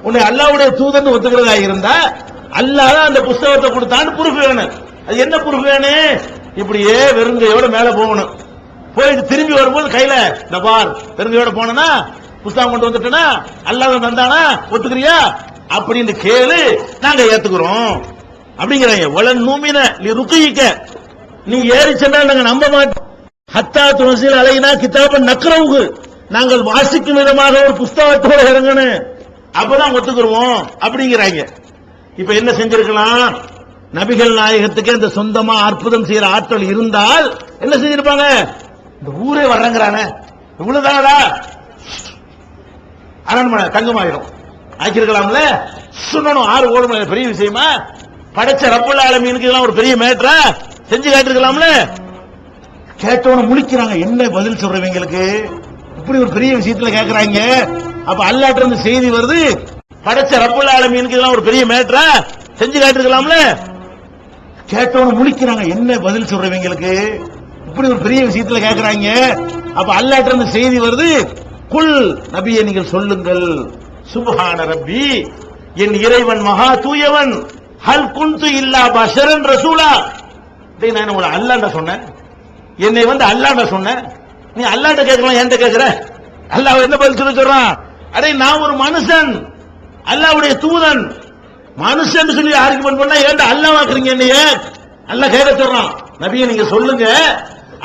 உன்னை அல்லாஹ்வுடைய தூதன் ஒத்துக்கிறதா இருந்தா அல்லாஹ் தான் அந்த புஸ்தகத்தை கொடுத்தான்னு ப்ரூஃப் வேணும். அது என்ன ப்ரூஃப் வேணும்? இப்படியே வெறுங்கையோட மேல போகணும். போயிட்டு திரும்பி வரும்போது கையில இந்த பார் வெறுங்கையோட போனா புஸ்தகம் கொண்டு வந்துட்டேன்னா அல்லாஹ் தந்தானா ஒத்துக்கிறியா அப்படின்னு கேளு, நாங்க ஏத்துக்கிறோம் அப்படிங்கிறாங்க. வலன் நூமின நீ ருக்கிக்க, நீ ஏறி சென்றால் நாங்க நம்ப மாட்டோம். ஹத்தா துனசில் அலைனா கிதாபன் நக்ரவுகு, நாங்கள் வாசிக்கும் விதமாக ஒரு புஸ்தகத்தோட இறங்கணும், அப்பதான் ஒத்துக்குருவோம் அப்படிங்கிறாங்க. இப்ப என்ன செஞ்சிருக்கலாம்? நபிகள் நாயகத்துக்கு அந்த சொந்தமா அற்புதம் செய்யற ஆட்கள் இருந்தால் என்ன செஞ்சிருப்பாங்க? இந்த ஊரே வர்றங்கிறானே இவ்வளவுதானடா அரண்மனை தங்கமாயிரும் ஆக்கிருக்கலாம்ல. சொன்னணும் 6 கோடி பெரிய விஷயமா? படைச்ச ரப்பல் ஆலமீனுக்கு இதெல்லாம் ஒரு பெரிய மேட்டரா? செஞ்சு காட்டிருக்கலாம்ல. கேட்டவன முழிக்கிறாங்க, என்ன பதில் சொல்றவங்களுக்கு இப்படி ஒரு பெரிய விஷயத்துல கேட்கறாங்க. அப்ப அல்லாஹ்ட்ட இருந்து செய்தி வருது, படைச்ச ரப்பல் ஆலமீனுக்கு இதெல்லாம் ஒரு பெரிய மேட்டரா? செஞ்சு காட்டிருக்கலாம்ல. கேட்டவன முழிக்கிறாங்க, என்ன பதில் சொல்றவங்களுக்கு இப்படி ஒரு பெரிய விஷயத்துல கேட்கறாங்க. அப்ப அல்லாஹ்ட்ட இருந்து செய்தி வருது, குல் நபியே நீங்கள் சொல்லுங்கள், சுப்ஹான ரப்பி என் இறைவன் மகா தூயவன், ஹல் குன்து இல்லா பஷரன் ரசூலா. நான் உங்களை அல்லாஹ்ட்ட சொன்னேன், என்னை வந்து அல்லாஹ்ட்ட சொன்னேன், நீ அல்லாஹ்ட்ட கேட்கலாம் என்கிட்ட கேட்கிற? அல்லாஹ் என்ன பதில் சொல்றான்? அடே நான் ஒரு மனுஷன், அல்லாஹ்வுடைய தூதன். மனுஷன் சொல்லி ஆர்குமெண்ட் பண்ணா ஏன்டா அல்லாஹ் வாக்குறீங்க? என்னைய அல்லாஹ் கேட்க சொல்றான், நபியை நீங்க சொல்லுங்க,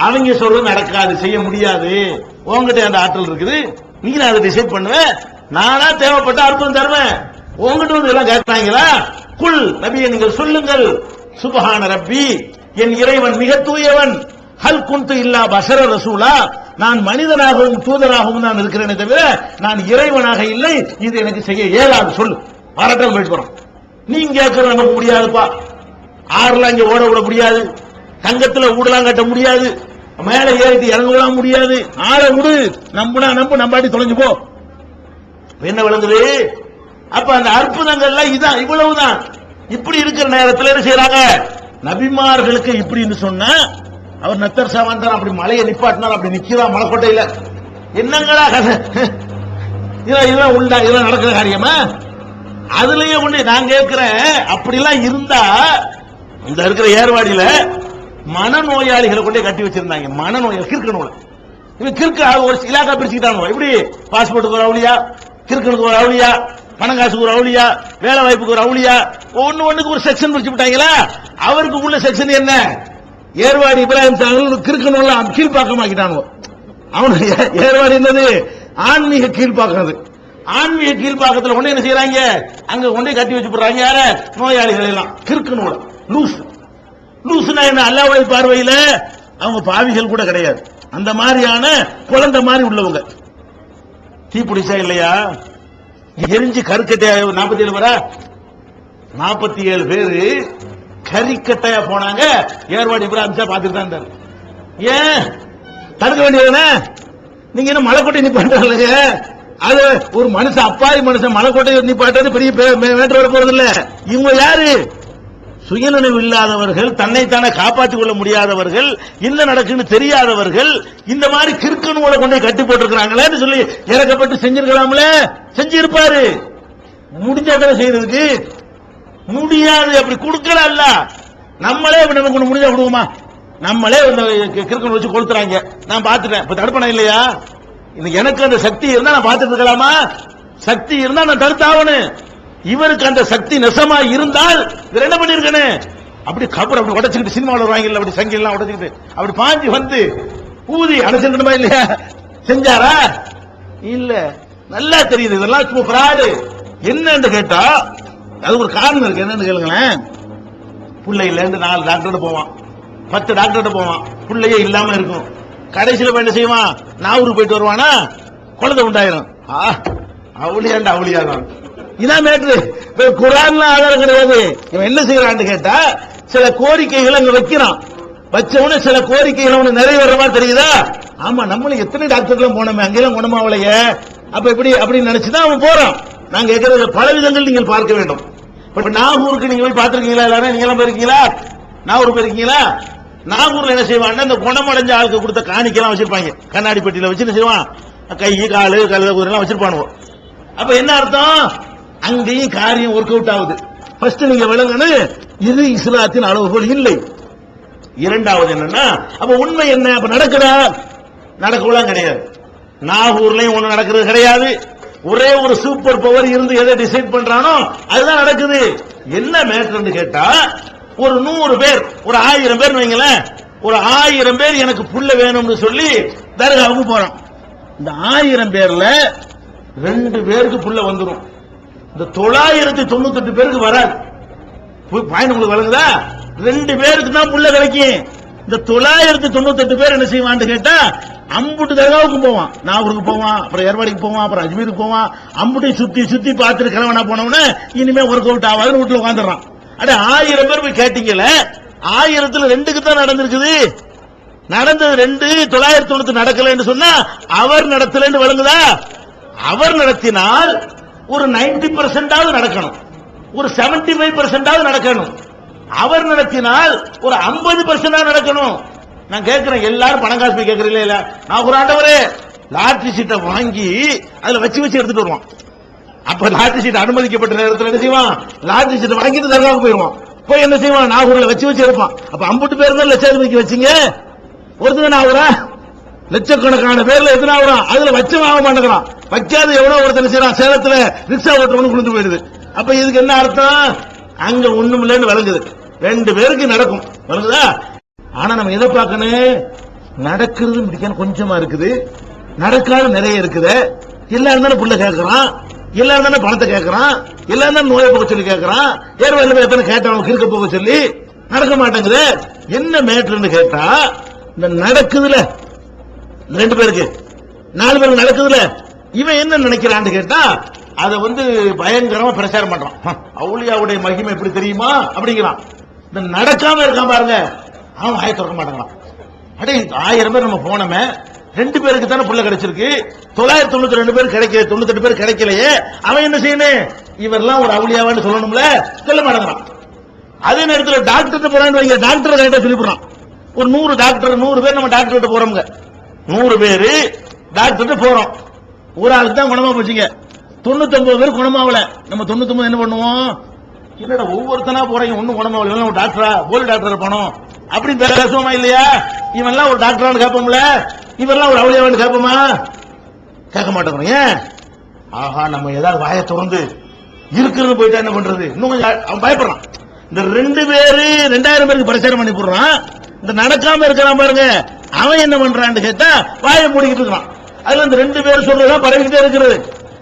அவங்க சொல்றது நடக்காது, செய்ய முடியாது, உங்ககிட்ட அந்த ஆற்றல் இருக்குது, நீங்க அதை டிசைட் பண்ணுவ, நானா தேவைப்பட்ட அற்புதம் தருவேன், உங்ககிட்ட வந்து எல்லாம் கேட்கிறாங்களா? குல் நபியை நீங்கள் சொல்லுங்கள், சுப்ஹான ரப்பி என் இறைவன் மிக தூயவன், ஹல் குன்து இல்லா பஷர ரசூலா நான் மனிதனாகவும் தூதராகவும் நான் இருக்கிறேனே தவிர நான் இறைவனாக இல்லை, இது எனக்கு செய்ய இயலாது சொல்லு. பாராட்டம் போயிட்டு போறோம். நீங்க கேட்கறது நமக்கு முடியாதுப்பா, ஆறுலாம் இங்க ஓட விட முடியாது, தங்கத்துல ஊடலாம் கட்ட முடியாது, மேல ஏறிட்டு இறங்க விட முடியாது, ஆளை விடு, நம்புனா நம்பு, நம்பாட்டி தொலைஞ்சு போ. என்ன விளங்குது? அப்ப அந்த அற்புதங்கள்லாம் இதான், இவ்வளவுதான். இப்படி இருக்கிற நேரத்தில் என்ன செய்யறாங்க? நபிமார்களுக்கு இப்படின்னு சொன்னா அவர் நத்தர் சாவான் அப்படி மலையை நிப்பாட்டினார், அப்படி நிக்கிறா மலைக்கோட்டையில, என்னங்களா கதை? இதெல்லாம் உண்டா? இதெல்லாம் நடக்கிற காரியமா? அதுலயே உண்டு. நான் கேட்கிறேன், அப்படிலாம் இருந்தா இந்த இருக்கிற ஏர்வாடியில மனநோயாளிகளை கொண்டே கட்டி வச்சிருந்தாங்க. மனநோயாளி கிறுக்கணும், இவன் கிறுக்க ஒரு இலாக்கா பிரிச்சுக்கிட்டாங்க. இப்படி பாஸ்போர்ட்டுக்கு ஒரு அவுளியா, கிறுக்கனுக்கு ஒரு அவுளியா, பணங்காசுக்கு ஒரு அவுளியா, வேலை வாய்ப்புக்கு ஒரு அவுளியா, ஒண்ணுக்கு ஒரு செக்ஷன் பிரிச்சு விட்டாங்களா? அவருக்கு உள்ள செக்ஷன் என்ன? ஏர்வாடி இப்ராஹிம் சாஹிப் கிறுக்கணும் கீழ்பாக்கமாக்கிட்டானு. அவனுக்கு ஏர்வாடி என்னது? ஆன்மீக கீழ்பாக்கிறது. ஆன்மீக கீழ்பாக்கத்தில் கொண்டு என்ன செய்யறாங்க? அங்க கொண்டே கட்டி வச்சு போடுறாங்க. யார? நோயாளிகள் எல்லாம் கிறுக்கணும். லூஸ் லூசுனா என்ன? அல்லாஹ்வுடைய பார்வையில அவங்க பாவிகள் கூட கிடையாது, அந்த மாதிரியான குழந்தை மாதிரி உள்ளவங்க. தீப்பிடிச்சா இல்லையா? எரிஞ்சு கருக்கட்டையா 47 பேரா? 47 பேரு கறிக்கட்டையா போனாங்க. ஏர்வாடி இப்ராஹிம் சாஹிப் பார்த்துட்டு தான் இருந்தாரு. ஏன் தடுக்க வேண்டியதுதானே? நீங்க என்ன மலைக்கோட்டை நிப்பாட்டுறாங்க? அது ஒரு மனுஷன், அப்பாவி மனுஷன் மலைக்கோட்டை நிப்பாட்டது பெரிய மேட்டர் வர போறது இல்ல. இவங்க யாரு? சுயநினைவு இல்லாதவர்கள், தன்னைத்தானே காப்பாற்றிக் கொள்ள முடியாதவர்கள், என்ன நடக்குன்னு தெரியாதவர்கள், இந்த மாதிரி கிறுக்கனுங்களை கொண்டு கட்டி போட்டிருக்கிறாங்களேன்னு சொல்லி இறக்கப்பட்டு செஞ்சிருக்கலாம்ல. செஞ்சிருப்பாரு. முடிஞ்சாத செய்யறதுக்கு முடியாது. அப்படி கொடுக்கல. நம்மளே நமக்கு ஒண்ணு முடிஞ்சா கொடுவோமா? நம்மளே கிறுக்கன் வச்சு கொளுத்துறாங்க. நான் பார்த்துட்டேன். இப்ப தடுப்பணம் இல்லையா? எனக்கு அந்த சக்தி இருந்தா நான் பார்த்துட்டு இருக்கலாமா? சக்தி இருந்தா நான் தடுத்தாவணும். இவருக்கு அந்த சக்தி நெசமா இருந்தால் இவர் என்ன பண்ணிருக்கணும்? அப்படி கபர் அப்படி உடைச்சுக்கிட்டு, சினிமாவில் வருவாங்கல்ல, அப்படி சங்கிலாம் உடைச்சுக்கிட்டு அப்படி பாஞ்சு வந்து ஊதி அடைச்சிருக்கணுமா இல்லையா? செஞ்சாரா? இல்ல. நல்லா தெரியுது இதெல்லாம் சும்மா பிராடு. என்னன்னு கேட்டா அது ஒரு காரணம் இருக்கு. என்னன்னு கேளுங்களேன். பிள்ளைல இருந்து 4 டாக்டர்கிட்ட போவான், 10 டாக்டர்கிட்ட போவான், பிள்ளையே இல்லாம இருக்கும். கடைசியில் என்ன செய்வான்? நாவூருக்கு போயிட்டு வருவானா, குழந்தை உண்டாயிரும். அவளியாண்டா அவளியாதான். இதான் மேட்ரு. குர்ஆன்ல ஆதாரம் கிடையாது. இவன் என்ன செய்யறான்னு கேட்டா சில கோரிக்கைகளை அங்க வைக்கிறான். வச்சவன சில கோரிக்கைகள் அவனுக்கு நிறைவேற மாதிரி தெரியுதா? ஆமா, நம்மளும் எத்தனை டாக்டர்களும் போனோமே, அங்கெல்லாம் குணமாவலைய, அப்ப இப்படி அப்படின்னு நினைச்சுதான் அவன் போறான். நான் கேட்கறது பல விதங்கள் நீங்கள் பார்க்க வேண்டும். இப்ப நாகூருக்கு நீங்க போய் பார்த்திருக்கீங்களா? எல்லாரும் நீங்க எல்லாம் போயிருக்கீங்களா? நாகூர் போயிருக்கீங்களா? நாகூர்ல என்ன செய்வான்? அந்த குணமடைஞ்ச ஆளுக்கு கொடுத்த காணிக்கெல்லாம் வச்சிருப்பாங்க. கண்ணாடி பெட்டியில வச்சு என்ன செய்வான்? கை, காலு, கழுத, குதிரை எல்லாம் வச்சிருப்பானுவோம். அப்ப என்ன அர்த்தம்? அங்கேயும் காரியம் ஒர்க் அவுட் ஆகுது. ஃபர்ஸ்ட் நீங்க விளங்கணும், இது இஸ்லாத்தின் அளவுகோல் இல்லை. இரண்டாவது என்னன்னா, அப்ப உண்மை என்ன? அப்ப நடக்குதா? நடக்கலாம் கிடையாது. நாகூர்லயும் ஒண்ணு நடக்கிறது கிடையாது. ஒரே ஒரு சூப்பர் பவர் இருந்து எதை டிசைட் பண்றானோ அதுதான் நடக்குது. என்ன மேட்டர்னு கேட்டா, ஒரு 100 பேர், ஒரு 1000 பேர் வைங்களேன், ஒரு 1000 பேர் எனக்கு புள்ள வேணும்னு சொல்லி தர்காவுக்கு போறோம். இந்த 1000 பேர்ல 2 பேருக்கு புள்ள வந்துடும். இந்த 998 பேருக்கு வராது. பாயிண்ட் உங்களுக்கு வழங்குதா? 2 பேருக்கு தான் புள்ள கிடைக்கும். இந்த 998 பேர் என்ன செய்வான்னு கேட்டா, அம்புட்டு தர்காவுக்கு போவான், நாகூருக்கு போவான், அப்புறம் ஏர்வாடிக்கு போவான், அப்புறம் அஜ்மீருக்கு போவான். அம்புட்டை சுத்தி சுத்தி பார்த்துட்டு கிழவனா போனவன இனிமே ஒர்க் அவுட் ஆகாதுன்னு வீட்டுல உட்காந்துறான். அட 1000 பேர் போய் கேட்டீங்கல, 1000த்துல 2க்கு தான் நடந்திருக்குது. நடந்தது 2, 990 நடக்கலன்னு சொன்னா அவர் நடத்தலன்னு வழங்குதா? அவர் நடத்தினால் ஒரு 90% நடக்கணும், ஒரு 75% நடக்கணும். அவர் நடத்தினால் ஒரு 50% நடக்கணும். நான் கேட்கிறேன், எல்லாரும் பணம் காசு போய் கேட்கறீங்களா? இல்ல, நான் ஒரு ஆண்டவரே லாட்டரி சீட்டை வாங்கி அதுல வச்சு எடுத்துட்டு வருவான். அப்ப லாட்டரி சீட் அனுமதிக்கப்பட்ட நேரத்தில் என்ன செய்வான்? லாட்டரி சீட்டை வாங்கிட்டு தர்காவுக்கு போயிருவான். போய் என்ன செய்வான்? நாகூர்ல வச்சு எடுப்பான். அப்ப 50 பேர் தான் லட்சாதிபதிக்கு வச்சீங்க, ஒருத்தன் ஆகுறா, லட்சக்கணக்கான பேர்ல எத்தனை ஆகுறான்? அதுல வச்சு வாங்க மாட்டேங்கிறான். வைக்காத எவ்வளவு ஒருத்தன் செய்யறான்? சேலத்துல ரிக்ஷா ஓட்டுறவனு குளிந்து போயிருது. அப்ப இதுக்கு என்ன அர்த்தம்? அங்க ஒண்ணும் இல்லைன்னு விளங்குது. 2 பேருக்கு நடக்கும், விளங்குதா? ஆனா நம்ம எதை பார்க்கணும்? நடக்கிறது முடிக்கணும் கொஞ்சமா இருக்குது, நடக்காத நிறைய இருக்குது. எல்லாரும் தானே புள்ள கேட்கறான், எல்லாரும் தானே பணத்தை கேட்கறான், எல்லாரும் தானே நோயை போக சொல்லி கேட்கறான். ஏற்கனவே எத்தனை கேட்டவங்க இருக்க போக சொல்லி நடக்க மாட்டேங்குது. என்ன மேட்டர்னு கேட்டா, இந்த நடக்குதுல 2 பேருக்கு 4 பேருக்கு நடக்குதுல, இவன் என்ன நினைக்கிறான்னு கேட்டா, அதை பயங்கரமா பிரச்சாரம் பண்றான். அவுலியாவுடைய மகிமை எப்படி தெரியுமா அப்படிங்கிறான். இந்த நடக்காம இருக்கான் பாருங்க, அவன் வாயை திறக்க மாட்டேங்கிறான். அடே 1000 பேர் நம்ம போனோமே, 2 பேருக்கு தானே புள்ள கிடைச்சிருக்கு, 992 பேர் கிடைக்கல, 98 பேர் கிடைக்கலையே, அவன் என்ன செய்யணும்? இவரெல்லாம் ஒரு அவுலியாவான்னு சொல்லணும்ல, சொல்ல மாட்டேங்கிறான். அதே நேரத்தில் டாக்டர் போறான்னு வைங்க, டாக்டர் கரெக்டா சொல்லிவிடுறான். ஒரு 100 டாக்டர், 100 பேர் நம்ம டாக்டர் கிட்ட போறோம்ங்க, 100 பேரு டாக்டர் போறோம். ஒரு ஆளுக்கு தான் குணமா போச்சுங்க, 99 பேர் குணமாவல. நம்ம 99 என்ன பண்ணுவோம்? என்னடா ஒவ்வொருத்தனா போறீங்க, ஒன்னும் குணமாவல, டாக்டரா போலி டாக்டர் போனோம் அப்படின்னு பேசுவோமா இல்லையா? இவெல்லாம் ஒரு டாக்டரானு கேட்போம்ல, இவரெல்லாம் ஒரு அவுளியாவான்னு கேட்போமா? கேட்க மாட்டோம். ஏன்? ஆஹா, நம்ம ஏதாவது வாயை திறந்து இருக்கிறது போயிட்டா என்ன பண்றது? இன்னும் கொஞ்சம் அவன் பயப்படுறான். இந்த 2 பேரு 2000 பேருக்கு பிரச்சாரம் பண்ணி போடுறான். இந்த நடக்காம இருக்கிறான் பாருங்க, அவன் என்ன பண்றான்னு கேட்டா வாயை மூடிக்கிட்டு இருக்கான். அதுல இந்த 2 பேர் சொல்றதுதான் பரவிக்கிட்டே இருக்கிறது.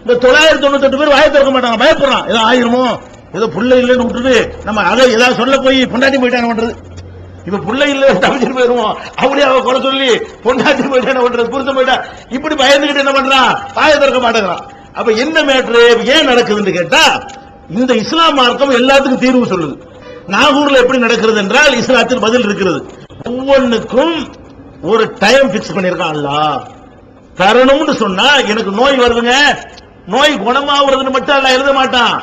இந்த 998 பேர் வாயை திறக்க மாட்டாங்க, பயப்படுறான். ஏதோ ஆயிருமோ, ஏதோ புள்ள இல்லைன்னு விட்டுட்டு நம்ம அதை ஏதாவது சொல்ல போய் பொண்டாட்டி போயிட்டாங்க பண்றது. இப்ப புள்ள இல்ல தவிச்சிட்டு போயிருவோம், அப்படியே அவ குறை சொல்லி பொண்டாட்டி போயிட்டா பண்றது, புரிஞ்சு போயிட்டா, இப்படி பயந்துகிட்டு என்ன பண்றான்? வாயை திறக்க மாட்டேங்கிறான். அப்ப என்ன மேட்ரு ஏன் நடக்குதுன்னு கேட்டா, இந்த இஸ்லாம் மார்க்கம் எல்லாத்துக்கும் தீர்வு சொல்லுது. நாகூர்ல எப்படி நடக்கிறது என்றால் இஸ்லாத்தில் பதில் இருக்கிறது. ஒவ்வொன்றுக்கும் ஒரு டைம் பிக்ஸ் பண்ணிருக்கான். அல்லாஹ் தரணும்னு சொன்னா, எனக்கு நோய் வருதுங்க, நோய் குணமாகிறதுன்னு மட்டும் அல்லாஹ் எழுத மாட்டான்.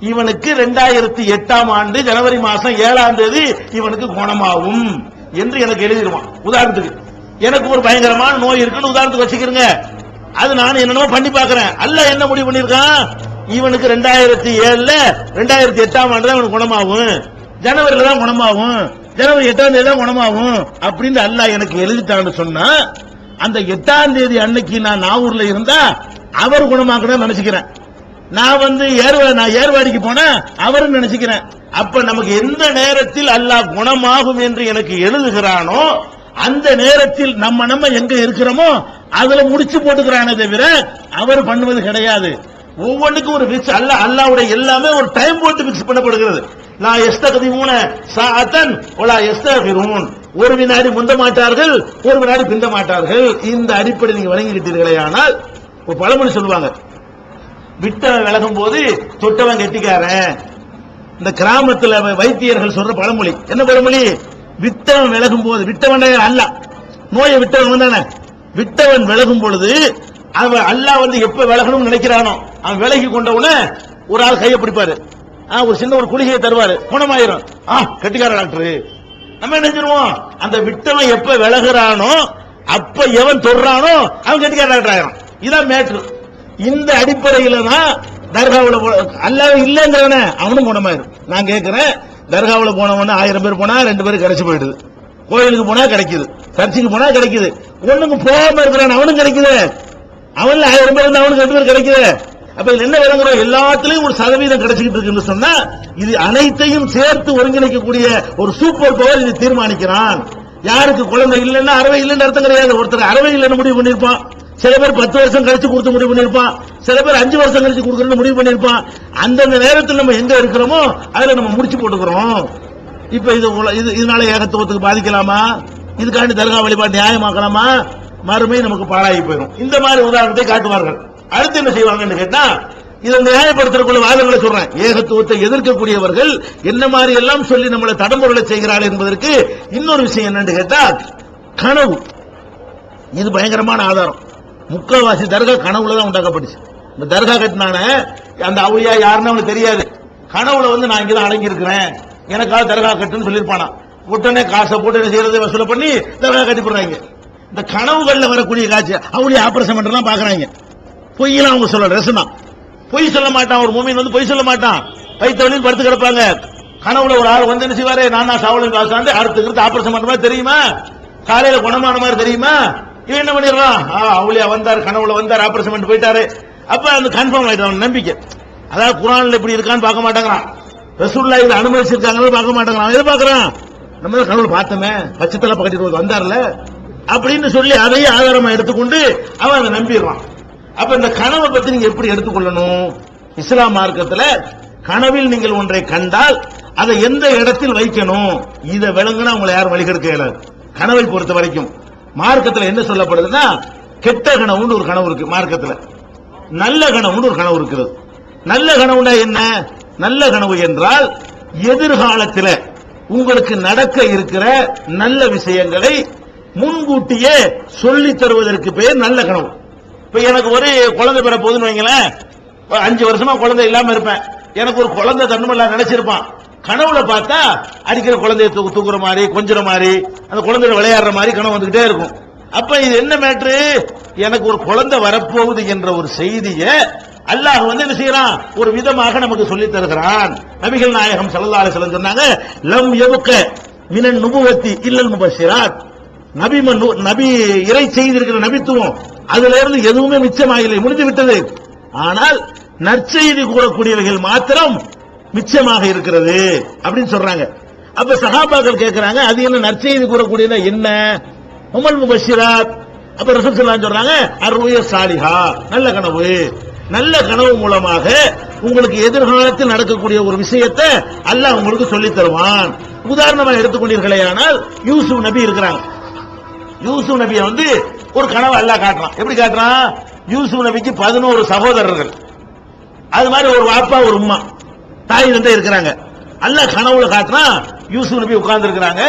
இவனுக்கு 2008ஆம் ஆண்டு ஜனவரி மாசம் 7ஆம் தேதி இவனுக்கு குணமாகும் என்று எனக்கு எழுதிடுவான். உதாரணத்துக்கு எனக்கு ஒரு பயங்கரமான நோய் இருக்குன்னு உதாரணத்துக்கு வச்சுக்கிறேங்க, அது நான் என்னென்னமோ பண்ணி பாக்குறேன். அல்லாஹ் என்ன முடிவு பண்ணிருக்கான்? இவனுக்கு 2007ல 2008ஆம் ஆண்டு தான் இவனுக்கு குணமாகும், ஜனவரியில தான் குணமாகும், ஜனவரி 8ஆம் தேதி தான் குணமாகும் அப்படின்னு அல்லாஹ் எனக்கு எழுதிட்டான்னு சொன்னா, அந்த 8ஆம் தேதி அன்னைக்கு நான் நாகூர்ல இருந்தா அவர் குணமாக்கணும்னு நினைச்சுக்கிறேன். நான் ஏர்வாடிக்கு போனா அவரும் நினைச்சுக்கிறேன். அப்ப நமக்கு எந்த நேரத்தில் அல்லாஹ் குணமாகும் என்று எனக்கு எழுதுகிறானோ அந்த நேரத்தில் நம்ம எங்க இருக்கிறோமோ அதுல முடிச்சு போட்டுக்கிறானே தவிர அவர் பண்ணுவது கிடையாது. ஒவ்வொன்றுக்கும் ஒரு பிக்ஸ், அல்லாஹ்வுடைய எல்லாமே ஒரு டைம் போட்டு பிக்ஸ் பண்ணப்படுகிறது. லா யஸ்தகதிமூன ஸாஅத்தன் வலா யஸ்தகிரூன், ஒரு வினாடி முந்த மாட்டார்கள், ஒரு வினாடி பிந்த மாட்டார்கள். இந்த அடிப்படை நீங்க வழங்கிட்டீர்களே. ஆனால் ஒரு பழமொழி சொல்லுவாங்க, விட்டவன் விலகும் போது தொட்டவன் கெட்டிக்காரன். இந்த கிராமத்தில் வைத்தியர்கள் சொல்ற பழமொழி என்ன பழமொழி? விட்டவன் விலகும் போது, விட்டவன் அல்ல, நோயை விட்டவன் தானே, விட்டவன் விலகும் பொழுது அவன் அல்லாஹ் எப்ப விலகணும்னு நினைக்கிறானோ அவன் விலகி கொண்டவுடனே ஒரு ஆள் கையை பிடிப்பாரு, ஒரு சின்ன ஒரு குளிகையை தருவாரு, குணமாயிரும். கெட்டிக்கார டாக்டர். நம்ம என்ன செஞ்சிருவோம்? அந்த விட்டவன் எப்ப விலகுறானோ அப்ப எவன் தொடுறானோ அவன் கெட்டிக்கார டாக்டர் ஆயிரும். இதான் மேட்ரு. இந்த அடிப்படையில தான் தர்காவுல அல்லாஹ் இல்லங்கிறவன அவனும் குணமாயிரும். நான் கேட்கிறேன், தர்காவுல போனவன 1000 பேர் போனா 2 பேர் கிடைச்சு போயிடுது. கோயிலுக்கு போனா கிடைக்குது, சர்ச்சுக்கு போனா கிடைக்குது. ஒண்ணுக்கு போகாம இருக்கிறான் அவனும் கிடைக்குது. அவன்ல 1000 பேர் இருந்தா அவனுக்கு 2 பேர் கிடைக்குது. அப்ப இதுல என்ன விளங்குறோம்? எல்லாத்துலயும் ஒரு சதவீதம் கிடைச்சிட்டு இருக்குன்னு சொன்னா இது அனைத்தையும் சேர்த்து ஒருங்கிணைக்கக்கூடிய ஒரு சூப்பர் பவர் இது தீர்மானிக்கிறான். யாருக்கு குழந்தை இல்லைன்னா அறவை இல்லைன்னு அர்த்தம் கிடையாது. ஒருத்தர் அறவை இல்லைன்னு முடிவு பண்ணிருப்பான், சில பேர் 10 வருஷம் கழிச்சு கொடுத்து முடிவு பண்ணிருப்பான், சில பேர் 5 வருஷம் கழிச்சு கொடுக்கணும்னு முடிவு பண்ணிருப்பான். அந்தந்த நேரத்தில் நம்ம எங்க இருக்கிறோமோ அதுல நம்ம முடிச்சு போட்டுக்கிறோம். இப்ப இதனால ஏகத்துவத்துக்கு பாதிக்கலாமா? இதுக்காண்டி தர்கா வழிபாடு நியாயமாக்கலாமா? மறுமை நமக்கு பாழாகி போயிடும். இந்த மாதிரி உதாரணத்தை காட்டுவார்கள். அடுத்து என்ன செய்வாங்கன்னு கேட்டா, இதை நியாயப்படுத்தக்கூடிய வாதங்களை சொல்றேன். ஏகத்துவத்தை எதிர்க்கக்கூடியவர்கள் என்ன மாதிரி எல்லாம் சொல்லி நம்மளை தடம்பொருளை செய்கிறார்கள் என்பதற்கு இன்னொரு விஷயம் என்னன்னு கேட்டா, கனவு. இது பயங்கரமான ஆதாரம். முக்கால்வாசி தர்கா கனவுல தான் உண்டாக்கப்பட்டுச்சு. இந்த தர்கா கட்டினான அந்த அவுளியா யாருன்னு அவனுக்கு தெரியாது. கனவுல நான் இங்கதான் அடங்கி இருக்கிறேன், எனக்காக தர்கா கட்டுன்னு சொல்லியிருப்பானா. உடனே காசை போட்டு என்ன செய்யறதை வசூல பண்ணி தர்கா கட்டி போடுறாங்க. இந்த கனவுகள்ல வரக்கூடிய காட்சி அவுளியா ஆபரேஷன் பண்றலாம் பாக்குறாங்க. பொய்யெல்லாம் அவங்க சொல்ல ரசனா பொய் சொல்ல மாட்டான். ஒரு மூமின் பொய் சொல்ல மாட்டான். வயிற்று படுத்து கிடப்பாங்க. கனவுல ஒரு ஆள் என்ன செய்வாரு, நான் சாவலின் காசாண்டு அடுத்து ஆபரேஷன் பண்ற மாதிரி தெரியுமா, காலையில குணமான மாதிரி தெரியுமா. இவன் என்ன பண்ணிடுறான், அவுளியா வந்தார், கனவுல வந்தார், ஆபரேஷன் பண்ணிட்டு போயிட்டாரு. அப்ப அந்த கன்ஃபார்ம் ஆயிட்டான் நம்பிக்கை. அதாவது குர்ஆன்ல இப்படி இருக்கான்னு பார்க்க மாட்டாங்கிறான், ரசூலுல்லாஹ் இதை அனுமதிச்சிருக்காங்கன்னு பார்க்க மாட்டாங்கிறான். எதை பார்க்கறான், நம்ம கனவுல பார்த்தோமே பச்சைத்தலை பக்கத்தில் வந்தார்ல அப்படின்னு சொல்லி அதையே ஆதாரமா எடுத்துக்கொண்டு அவன் அதை நம்பிடுறான். அப்ப இந்த கனவை பத்தி நீங்க எப்படி எடுத்துக்கொள்ளணும்? இஸ்லாம் மார்க்கத்துல கனவில் நீங்கள் ஒன்றை கண்டால் அதை எந்த இடத்தில் வைக்கணும், இதை விளங்குனா உங்களை யாரும் வழிகெடுக்க இயலாது. கனவை பொறுத்த வரைக்கும் மார்க்கத்தில் என்ன சொல்லப்படுதுன்னா, கெட்ட கனவுன்னு ஒரு கனவு இருக்கு மார்க்கத்தில், நல்ல கனவுன்னு ஒரு கனவு இருக்கிறது. நல்ல கனவுனா என்ன? நல்ல கனவு என்றால் எதிர்காலத்தில் உங்களுக்கு நடக்க இருக்கிற நல்ல விஷயங்களை முன்கூட்டியே சொல்லி தருவதற்கு பேர் நல்ல கனவு. இப்ப எனக்கு ஒரு குழந்தை பெற போதுன்னு வைங்களேன், 5 வருஷமா குழந்தை இல்லாம இருப்பேன், எனக்கு ஒரு குழந்தை தன்னுமெல்லாம் நினைச்சிருப்பான். கனவுல பார்த்தா அடிக்கிற குழந்தைய தூக்குற மாதிரி, கொஞ்சிற மாதிரி, அந்த குழந்தைய விளையாடுற மாதிரி கனவு வந்துகிட்டே இருக்கும். அப்ப இது என்ன மேட்ரு, எனக்கு ஒரு குழந்தை வரப்போகுது என்ற ஒரு செய்தியை அல்லாஹ் என்ன செய்யறான், ஒரு விதமாக நமக்கு சொல்லி தருகிறான். நபிகள் நாயகம் ஸல்லல்லாஹு அலைஹி வஸல்லம் சொன்னாங்க, லம் யபுக மினன் நுபுவத்தி இல்லல் முபஷிராத். நபி இறை செய்திருக்கிற நபித்துவம் அதுல இருந்து எதுவுமே மிச்சமாகலை, முடிந்து விட்டது. ஆனால் நற்செய்தி கூறக்கூடியவர்கள் மாத்திரம் மிச்சமாக இருக்கிறது அப்படின்னு சொல்றாங்க. அப்ப சஹாபாக்கள் கேட்கிறாங்க, அது என்ன நற்செய்தி கூறக்கூடியது என்ன? உமல் முபஷிராத். அப்ப ரசூல் ஸல்லல்லாஹு அலைஹி வஸல்லம் சொல்றாங்க, அர்ருயா சாலிஹா, நல்ல கனவு. நல்ல கனவு மூலமாக உங்களுக்கு எதிர்காலத்தில் நடக்கக்கூடிய ஒரு விஷயத்தை அல்லாஹ் உங்களுக்கு சொல்லி தருவான். உதாரணமா எடுத்துக்கொண்டீர்களே, ஆனால் யூசுப் நபி இருக்கிறாங்க. யூசுப் நபியை ஒரு கனவு அல்லாஹ் காட்டுறான். எப்படி காட்டுறான்? யூசுப் நபிக்கு 11 சகோதரர்கள், அது மாதிரி ஒரு வாப்பா ஒரு உம்மா, தாய் தந்தை இருக்கிறாங்க. அல்லாஹ் கனவுல காட்டுறான், யூசுப் நபி உட்கார்ந்து இருக்கிறாங்க,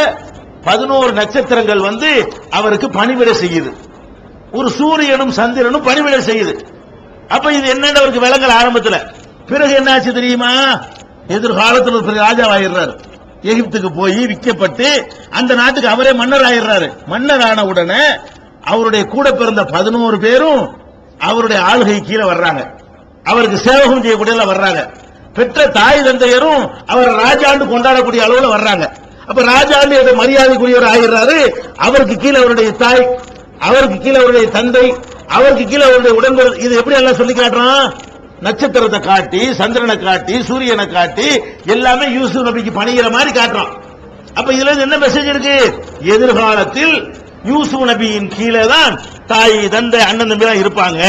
11 நட்சத்திரங்கள் அவருக்கு பணிவிடை செய்யுது, ஒரு சூரியனும் சந்திரனும் பணிவிடை செய்யுது. அப்ப இது என்னன்னு அவருக்கு விளங்கல ஆரம்பத்துல. பிறகு என்ன ஆச்சு தெரியுமா? எதிர்காலத்தில் ஒரு ராஜாவாயிடுறாரு, எகிப்துக்கு போய் விற்கப்பட்டு அந்த நாட்டுக்கு அவரே மன்னர் ஆயிடுறாரு. மன்னர் ஆன உடனே அவருடைய கூட பிறந்த 11 பேரும் அவருடைய ஆளுகை கீழே வர்றாங்க, அவருக்கு சேவகம் செய்யக்கூடிய வர்றாங்க. பெற்ற தாய் தந்தையரும் அவர் ராஜாண்டு கொண்டாடக்கூடிய அளவுல வர்றாங்க. அப்ப ராஜாண்டு மரியாதைக்குரியவர் ஆகிறாரு. அவருக்கு கீழே அவருடைய தாய், அவருக்கு கீழே அவருடைய தந்தை, அவருக்கு கீழே அவருடைய உடன்பிறப்பு. இது எப்படி எல்லாம் சொல்லி காட்டுறான்? நட்சத்திரத்தை காட்டி, சந்திரனை காட்டி, சூரியனை காட்டி, எல்லாமே யூசுப் நபிக்கு பணிகிற மாதிரி காட்டுறான். அப்ப இதுல என்ன மெசேஜ் இருக்கு? எதிர்காலத்தில் யூசுப் நபியின் கீழே தான் தாய் தந்தை அண்ணன் தம்பி தான் இருப்பாங்க,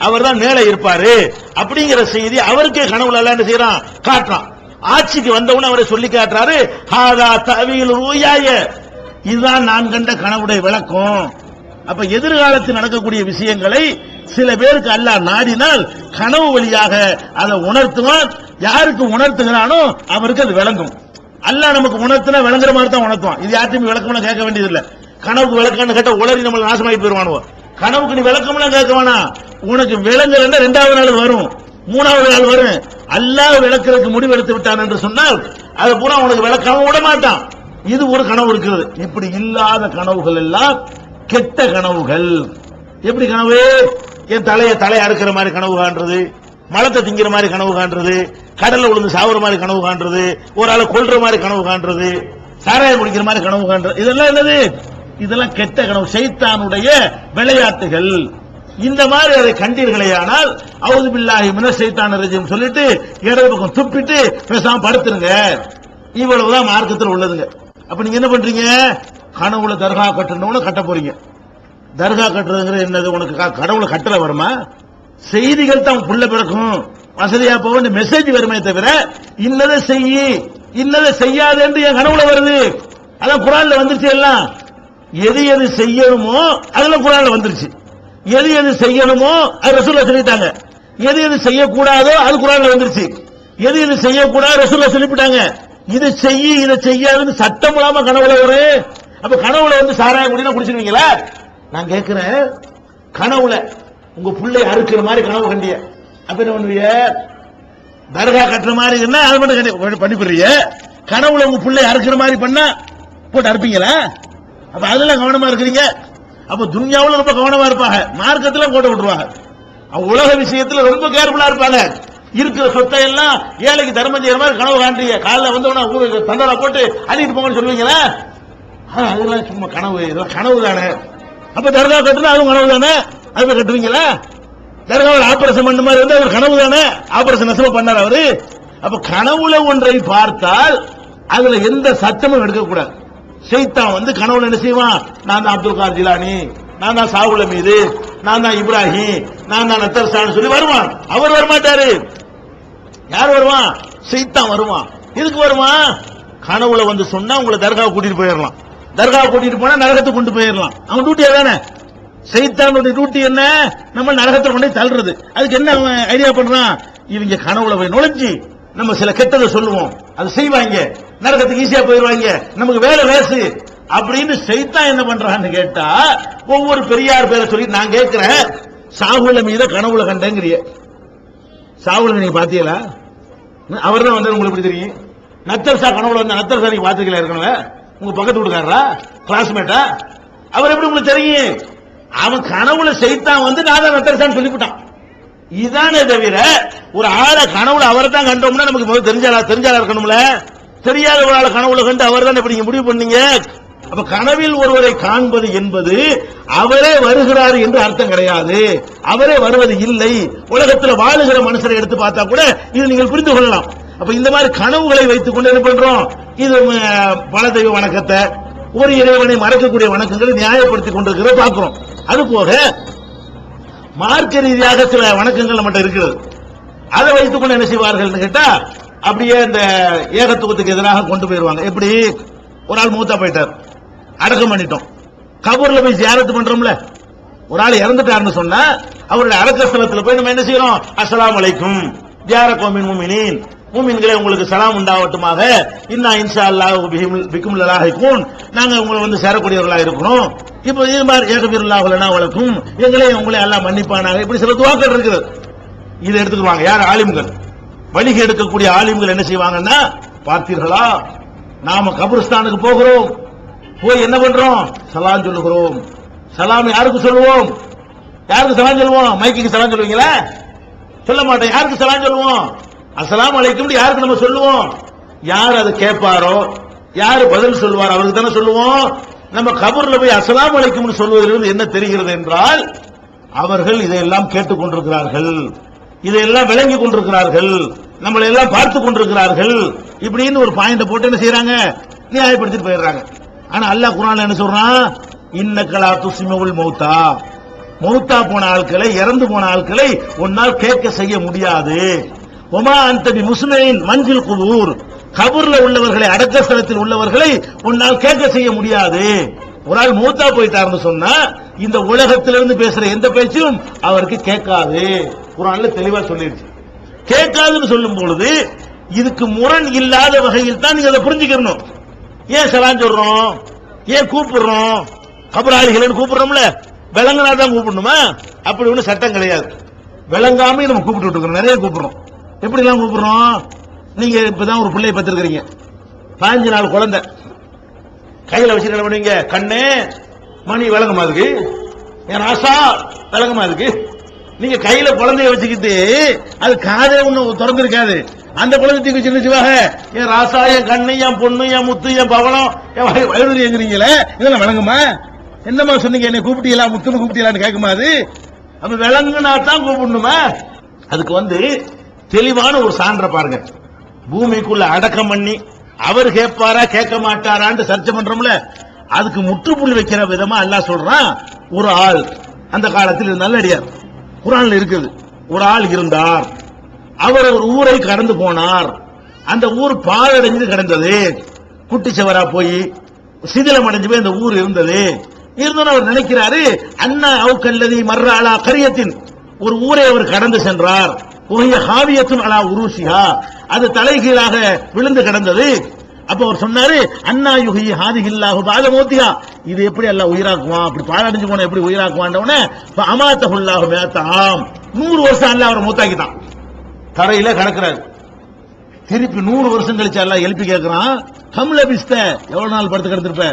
அவர் தான் மேலே இருப்பாரு அப்படிங்கிற செய்தி அவருக்கே கனவுல எல்லாம் என்ன செய்யறான், காட்டுறான். ஆட்சிக்கு வந்தவுடனே அவரை சொல்லி காட்டுறாரு, ஹாதா தவீல் ரூயாய, இதுதான் நான் கண்ட கனவுடைய விளக்கம். அப்ப எதிர்காலத்தில் நடக்கக்கூடிய விஷயங்களை சில பேருக்கு அல்லாஹ் நாடினால் கனவு வழியாக அதை உணர்த்துவான். யாருக்கு உணர்த்துகிறானோ அவருக்கு அது விளங்கும். அல்லாஹ் நமக்கு உணர்த்தினா விளங்குற மாதிரி தான் உணர்த்துவான். இது யார்ட்டையும் விளக்கம்லாம் கேட்க வேண்டியது இல்லை. கனவுக்கு விளக்கம்னு கேட்ட உளறி நம்ம நாசமாகி போயிருவானுவோ. கனவுக்கு நீ விளக்கம்லாம் கேட்க வேணாம், உனக்கு விளங்குறா 2வது நாள் வரும், 3வது நாள் வரும். அல்லாஹ் விளக்குறதுக்கு முடிவெடுத்து விட்டான் என்று சொன்னால் அது பூரா உனக்கு விளக்காம விட மாட்டான். இது ஒரு கனவு இருக்கிறது. இப்படி இல்லாத கனவுகள் எல்லாம் கெட்ட கனவுகள். எப்படி கனவு? என் தலையை அறுக்கிற மாதிரி கனவு காண்றது, மலத்தை திங்கிற மாதிரி கனவு காண்றது, கடல்ல விழுந்து சாவுற மாதிரி கனவு காண்றது, ஒரு ஆளை கொல்ற மாதிரி கனவு காண்றது, சாராயம் குடிக்கிற மாதிரி கனவு காண்றது, இதெல்லாம் என்னது? இதெல்லாம் கெட்ட கனவு, ஷைத்தானுடைய விளையாட்டுகள். இந்த மாதிரி அதை கண்டீர்களேயானால் அவுது பில்லாஹி மினஷ் ஷைத்தானிர் ரஜீம் சொல்லிட்டு இடது பக்கம் துப்பிட்டு பேசாம படுத்துருங்க. இவ்வளவுதான் மார்க்கத்தில் உள்ளதுங்க. அப்ப நீங்க என்ன பண்றீங்க? கனவுல தர்கா கட்டணும்னு கட்ட போறீங்க. தர்கா கட்டுறதுங்கிறது என்னது? உனக்கு கடவுளை கட்டல வருமா? செய்திகள் தான் புள்ள பிறக்கும், வசதியா போக மெசேஜ் வருமே தவிர இன்னதை செய்யி இன்னதை செய்யாது என்று என் கனவுல வருது. அதான் குர்ஆன்ல வந்துருச்சு. எல்லாம் எது எது செய்யணுமோ அதெல்லாம் குர்ஆன்ல வந்துருச்சு. எது எது செய்யணுமோ அது ரசூலுல்லாஹ் சொல்லிட்டாங்க. எது எது செய்யக்கூடாதோ அது குர்ஆன்ல வந்துருச்சு. எது எது செய்யக்கூடாது ரசூலுல்லாஹ் சொல்லிவிட்டாங்க. இதை செய்யி இதை செய்யாதுன்னு சட்டம் இல்லாம கனவுல வரும். அப்ப கனவுல வந்து சாராயம் குடினா குடிச்சிருவீங்களா? நான் கேட்கிறேன், கனவுல உங்க பிள்ளை அறுக்கிற மாதிரி கனவு கண்டிய, அப்ப என்ன பண்ணுவீங்க? தர்கா கட்டுற மாதிரி என்ன அது மட்டும் பண்ணிப்படுறீங்க. கனவுல உங்க பிள்ளை அறுக்கிற மாதிரி பண்ணா போட்டு அறுப்பீங்களா? அப்ப அதெல்லாம் கவனமா இருக்கிறீங்க. அப்ப துன்யாவுல ரொம்ப கவனமா இருப்பாங்க, மார்க்கத்துல போட்டு விட்டுருவாங்க. உலக விஷயத்துல ரொம்ப கேர்ஃபுல்லா இருப்பாங்க. இருக்கிற சொத்தை எல்லாம் ஏழைக்கு தர்மம் செய்யற மாதிரி கனவு காண்றீங்க. காலைல வந்தவன தண்டலை போட்டு அள்ளிட்டு போங்கன்னு சொல்லுவீங்களா? அதெல்லாம் சும்மா கனவு, இதெல்லாம் கனவு தானே. அப்ப தர்கா கட்டுனா அதுவும் கனவு தானே, அது கட்டுவீங்களா? தர்காவில் ஆபரேஷன் பண்ண மாதிரி வந்து அவர் கனவு தானே, ஆபரேஷன் நெசவு பண்ணார் அவரு. அப்ப கனவுல ஒன்றை பார்த்தால் அதுல எந்த சட்டமும் எடுக்கக்கூடாது. ஷைத்தான் வந்து கனவுல என்ன செய்வான்? நான் தான் அப்துல் காதர் ஜிலானி, நான் தான் சாவுல மீது, நான் தான் இப்ராஹிம், நான் தான் நத்தர்சான்னு சொல்லி வருவான். அவர் வரமாட்டாரு. யார் வருவான்? ஷைத்தான் வருவான். எதுக்கு வருவான்? கனவுல வந்து சொன்னா உங்களை தர்காவை கூட்டிட்டு போயிடலாம். தர்காவை கூட்டிட்டு போனா நரகத்துக்கு கொண்டு போயிடலாம். அவன் டியூட்டியா தானே. ஷைத்தானுடைய டியூட்டி என்ன? நம்ம நரகத்தை கொண்டு தள்ளுறது. அதுக்கு என்ன அவன் ஐடியா பண்றான்? இவங்க கனவுல போய் நுழைஞ்சி நம்ம சில கெட்டதை சொல்லுவோம், அது செய்வாங்க, நரகத்துக்கு ஈஸியா போயிடுவாங்க, நமக்கு வேலை வேசு அப்படின்னு ஷைத்தான் என்ன பண்றான்னு கேட்டா ஒவ்வொரு பெரியார் பேரை சொல்லி நான் கேட்கிறேன். சாகுல மீத கனவுல கண்டேங்கிறிய, சாகுல நீங்க பாத்தீங்களா? அவர் தான் வந்து உங்களுக்கு எப்படி தெரியும்? நத்தர்சா கனவுல வந்த நத்தர்சா நீங்க பாத்துக்கல இருக்கணும். உங்க பக்கத்து வீட்டுக்காரரா, கிளாஸ்மேட்டா? அவர் எப்படி உங்களுக்கு தெரியும்? அவன் கனவுல ஷைத்தான் வந்து நான் தான் நத்தர்சான்னு சொல்லிவிட்டான். இதானே தவிர ஒரு ஆளை கனவுல அவரை தான் கண்டோம்னா நமக்கு முதல்ல தெரிஞ்சாலா இருக்கணும்ல. தெரியாத ஒரு ஆளை கனவுல கண்டு அவர் தான் இப்படி முடிவு பண்ணீங்க. அப்ப கனவில் ஒருவரை காண்பது என்பது அவரே வருகிறார் என்று அர்த்தம் கிடையாது. அவரே வருவது இல்லை. உலகத்தில் வாழுகிற மனுஷரை எடுத்து பார்த்தா கூட இது நீங்கள் புரிந்து கொள்ளலாம். அப்ப இந்த மாதிரி கனவுகளை வைத்துக் கொண்டு என்ன பண்றோம்? இது பல தெய்வ வணக்கத்தை, ஒரு இறைவனை மறக்கக்கூடிய வணக்கங்களை நியாயப்படுத்திக் கொண்டிருக்கிற பார்க்கிறோம். அது போக மார்க்க ரீதியாக சில வணக்கங்கள் நம்மகிட்ட இருக்கிறது. அதை வைத்துக் கொண்டு என்ன செய்வார்கள் கேட்டா அப்படியே இந்த ஏகத்துவத்துக்கு எதிராக கொண்டு போயிருவாங்க. எப்படி? ஒரு ஆள் மூத்தா போயிட்டார், அடக்கம் பண்ணிட்டோம், கபூர்ல போய் ஜியாரத் பண்றோம்ல. ஒரு ஆள் இறந்துட்டாருன்னு சொன்னா அவருடைய அடக்க ஸ்தலத்துல போய் நம்ம என்ன செய்யறோம்? அஸ்ஸலாமு அலைக்கும் தியாரக்கும் மின் முஃமினீன், மூமின்களே உங்களுக்கு சலாம் உண்டாவட்டுமாக, இன்னா இன்ஷா அல்லாஹ் பிக்கும் லலாஹிகூன், நாங்க உங்களை வந்து சேரக்கூடியவர்களா இருக்கிறோம். இப்போ இது மாதிரி ஏகபிருல்லாஹு லனா வலக்கும், எங்களே உங்களை அல்லாஹ் மன்னிப்பானாக, இப்படி சில துஆக்கள் இருக்குது. இதை எடுத்துக்குவாங்க யார்? ஆலிம்கள். வழிகை எடுக்கக்கூடிய ஆலிம்கள் என்ன செய்வாங்கன்னா, பார்த்தீர்களா நாம கபருஸ்தானுக்கு போகிறோம், போய் என்ன பண்றோம்? சலாம் சொல்லுகிறோம். சலாம் யாருக்கு சொல்லுவோம்? யாருக்கு சலாம் சொல்லுவோம்? மைக்கு சலாம் சொல்லுவீங்களா? சொல்ல மாட்டோம். யாருக்கு சலாம் சொல்லுவோம்? அஸ்ஸலாமு அலைக்கும் யாருக்கு நம்ம சொல்லுவோம்? யார் அதை கேட்பாரோ, யாரு பதில் சொல்லுவார் அவருக்கு தானே சொல்லுவோம். நம்ம கபூர்ல போய் அஸ்ஸலாமு அலைக்கும் சொல்வதிலிருந்து என்ன தெரிகிறது என்றால், அவர்கள் இதையெல்லாம் கேட்டுக் கொண்டிருக்கிறார்கள், இதையெல்லாம் விளங்கி கொண்டிருக்கிறார்கள், நம்மளை எல்லாம் பார்த்துக் கொண்டிருக்கிறார்கள். இப்படின்னு ஒரு பாயிண்ட போட்டு என்ன செய்யறாங்க? நியாயப்படுத்திட்டு போயிடுறாங்க. ஆனா அல்லாஹ் குர்ஆன்ல என்ன சொல்றான்? இன்னக்கலா துஸ்மிஉல் மௌத்தா, மௌத்தா போன ஆட்களை, இறந்து போன ஆட்களை உன்னால் கேட்க செய்ய முடியாது. ஒமா அன்த பி முஸ்லிமின் மன்ஃபில் குபூர், கபூர்ல உள்ளவர்களை, அடக்க ஸ்தலத்தில் உள்ளவர்களை உன்னால் கேட்க செய்ய முடியாது. ஒரு ஆள் மூத்தா போயிட்டாருன்னு சொன்னா இந்த உலகத்திலிருந்து பேசுற எந்த பேச்சும் அவருக்கு கேட்காது. குர்ஆன்ல தெளிவா சொல்லிருச்சு. கேட்காதுன்னு சொல்லும் பொழுது இதுக்கு முரண் இல்லாத வகையில் தான் நீங்க அதை புரிஞ்சுக்கணும். ஏன் சலாம் சொல்றோம்? ஏன் கூப்பிடுறோம்? கபராளிகள் கூப்பிடுறோம்ல, விளங்கினா தான் கூப்பிடணுமா? அப்படி ஒண்ணு சட்டம் கிடையாது. விளங்காம நம்ம கூப்பிட்டு இருக்கோம், நிறைய கூப்பிடுறோம். எப்படி எல்லாம் கூப்பிடுறோம்? நீங்க இப்பதான் ஒரு பிள்ளையை பத்திருக்கிறீங்க, 15 நாள் குழந்தை, கையில வச்சு என்ன பண்ணுவீங்க? கண்ணே மணி விளங்கமா இருக்கு, என் ஆசா விளங்கமா இருக்கு, நீங்க கையில குழந்தைய வச்சுக்கிட்டு அது காதே ஒண்ணு திறந்திருக்காது, அந்த குழந்தை தூக்கி சின்ன சிவாக என் ராசா, என் கண்ணு, என் பொண்ணு, என் முத்து, என் பவளம், என் வயது எங்கிறீங்களே, இதெல்லாம் விளங்குமா? என்னமா சொன்னீங்க, என்னை கூப்பிட்டீங்களா, முத்துன்னு கூப்பிட்டீங்களான்னு கேட்குமா? அது அப்ப விளங்குனா தான் கூப்பிடணுமா? அதுக்கு தெளிவான ஒரு சான்றை பாருங்க. பூமிக்குள்ள அடக்கம் பண்ணி அவர் கேட்பாரா கேட்க மாட்டாரான்னு சர்ச்சை பண்றோம்ல, அதுக்கு முற்றுப்புள்ளி வைக்கிற விதமா அல்லாஹ் சொல்றான். ஒரு ஆள் அந்த காலத்தில் நல்லடியார், குர்ஆன்ல இருக்குது. ஒரு ஆள் இருந்தார், அவர் ஒரு ஊரை கடந்து போனார். அந்த ஊர் பாழடைஞ்சு கிடந்தது, குட்டிச்சவரா போய் சிதிலம் அடைஞ்சு போய் அந்த ஊர் இருந்தது. இருந்தோன்னு அவர் நினைக்கிறாரு, அண்ணா அவுக்கல்லதி மர்ராலா கரியத்தின், ஒரு ஊரை அவர் கடந்து சென்றார். ஹாவியத்துன் அலா உருசியா, அது தலைகீழாக விழுந்து கிடந்தது. அப்ப அவர் சொன்னாரு, அண்ணா யுகி ஹாதிஹில்லாஹு பாத மௌத்திஹா, இது எப்படி அல்லாஹ் உயிராக்குவான், அப்படி பாழடைஞ்சு போன எப்படி உயிராக்குவான்டவனே அமாத்தஹுல்லாஹு மிஅத்தாம், 100 வருஷம் அல்லாஹ் அவரை மூத்தாக்கிட்டான். தரையில கிடக்கிறாரு. திருப்பி 100 வருஷம் கழிச்சு அல்லாஹ் எழுப்பி கேட்கிறான், கம் லபிஸ்த, எவ்வளவு நாள் படுத்து கிடந்திருப்ப?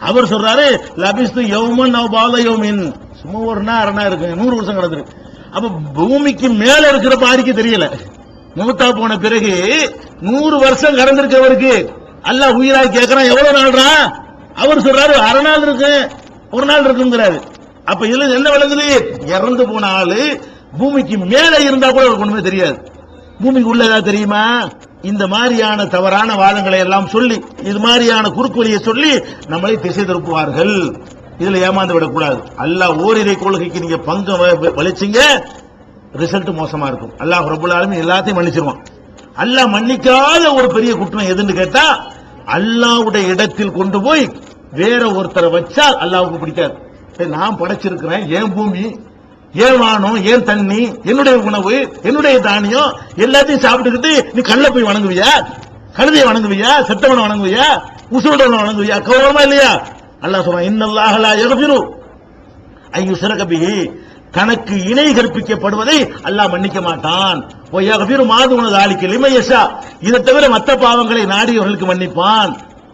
அவர் சொல்றாரு, லபிஸ்து யௌமன் அவ் பாத யௌமின், சும்மா ஒரு நாள் இருக்கு, 100 வருஷம் கிடந்திருக்கு. அப்ப பூமிக்கு மேல இருக்கிற பாதிக்கு தெரியல, மூத்தா போன பிறகு 100 வருஷம் கடந்திருக்கவருக்கு அல்லாஹ் உயிராக கேட்கிறான், எவ்வளவு நாள்ரா? அவர் சொல்றாரு, அரை நாள் இருக்கு, ஒரு நாள் இருக்குங்கிறாரு. அப்ப இதுல என்ன விளங்குது? இறந்து போன ஆளு பூமிக்கு மேல இருந்தா கூட அவருக்கு ஒண்ணுமே தெரியாது, பூமிக்கு உள்ளதா தெரியுமா? இந்த மாதிரியான தவறான வாதங்களை எல்லாம் சொல்லி, இது மாதிரியான குறுக்கு வழியை சொல்லி நம்மளை திசை திருப்புவார்கள். இதுல ஏமாந்து விடக்கூடாது. அல்லாஹ் ஓரிரை கொள்கைக்கு நீங்க பங்கு வலிச்சீங்க, ரிசல்ட் மோசமா இருக்கும். அல்லாஹ் ரப்பல் ஆலமீன் எல்லாத்தையும் மன்னிச்சிருவான். அல்லாஹ் மன்னிக்காத ஒரு பெரிய குற்றம் எதுன்னு கேட்டா, அல்லாஹ்வுடைய இடத்தில் கொண்டு போய் வேற ஒருத்தரை வச்சால் அல்லாஹ்வுக்கு பிடிக்காது. நான் படைச்சிருக்கிறேன், ஏன் பூமி, ஏன் வானம், ஏன் தண்ணி, என்னுடைய உணவு, என்னுடைய தானியம் எல்லாத்தையும் சாப்பிட்டுக்கிட்டு நீ கல்ல போய் வணங்குவியா, கழுதையை வணங்குவியா, செத்தவனை வணங்குவியா, உசுரோடவனை வணங்குவியா? கௌரவமா இல்லையா? அல்லாஹ் சொல்றான், இன்னல்லாஹ லா யக்ஃபிரு ஐ யுஷ்ரக பிஹி, தனக்கு இணை கற்பிக்கப்படுவதை அல்லாஹ் மன்னிக்க மாட்டான். யக்ஃபிரு மா தூன ஸாலிக லிமன் யஷா, இதை தவிர மற்ற பாவங்களை நாடியவர்களுக்கு மன்னிப்பான்.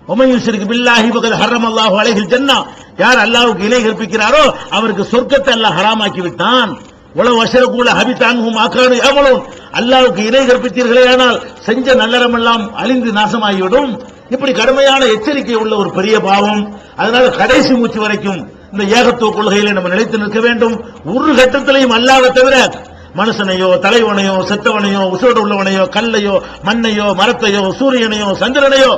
வமன் யுஷ்ரிக் பில்லாஹி ஃபகத் ஹர்ரமல்லாஹு அலைஹில் ஜன்னah, யார் அல்லாஹ்வுக்கு இணை கற்பிக்கிறாரோ அவருக்கு சொர்க்கத்தை அல்லாஹ் ஹராமாக்கி விட்டான். உலக வஷரகுல ஹபிதான்ஹும் ஆகானு யமலூன், அல்லாஹ்வுக்கு இணை கற்பித்தீர்களேயானால் செஞ்ச நல்லறமெல்லாம் அழிந்து நாசமாகிவிடும். இப்படி கடுமையான எச்சரிக்கை உள்ள ஒரு பெரிய பாவம். அதனால கடைசி மூச்சு வரைக்கும் இந்த ஏகத்துவ கொள்கையில நம்ம நிலைத்து நிற்க வேண்டும். ஒரு கட்டத்திலையும் அல்லாஹ்வை தவிர மனுஷனையோ, தலைவனையோ, செத்தவனையோ, உசுரோடு உள்ளவனையோ, கல்லையோ, மண்ணையோ, மரத்தையோ, சூரியனையோ, சந்திரனையோ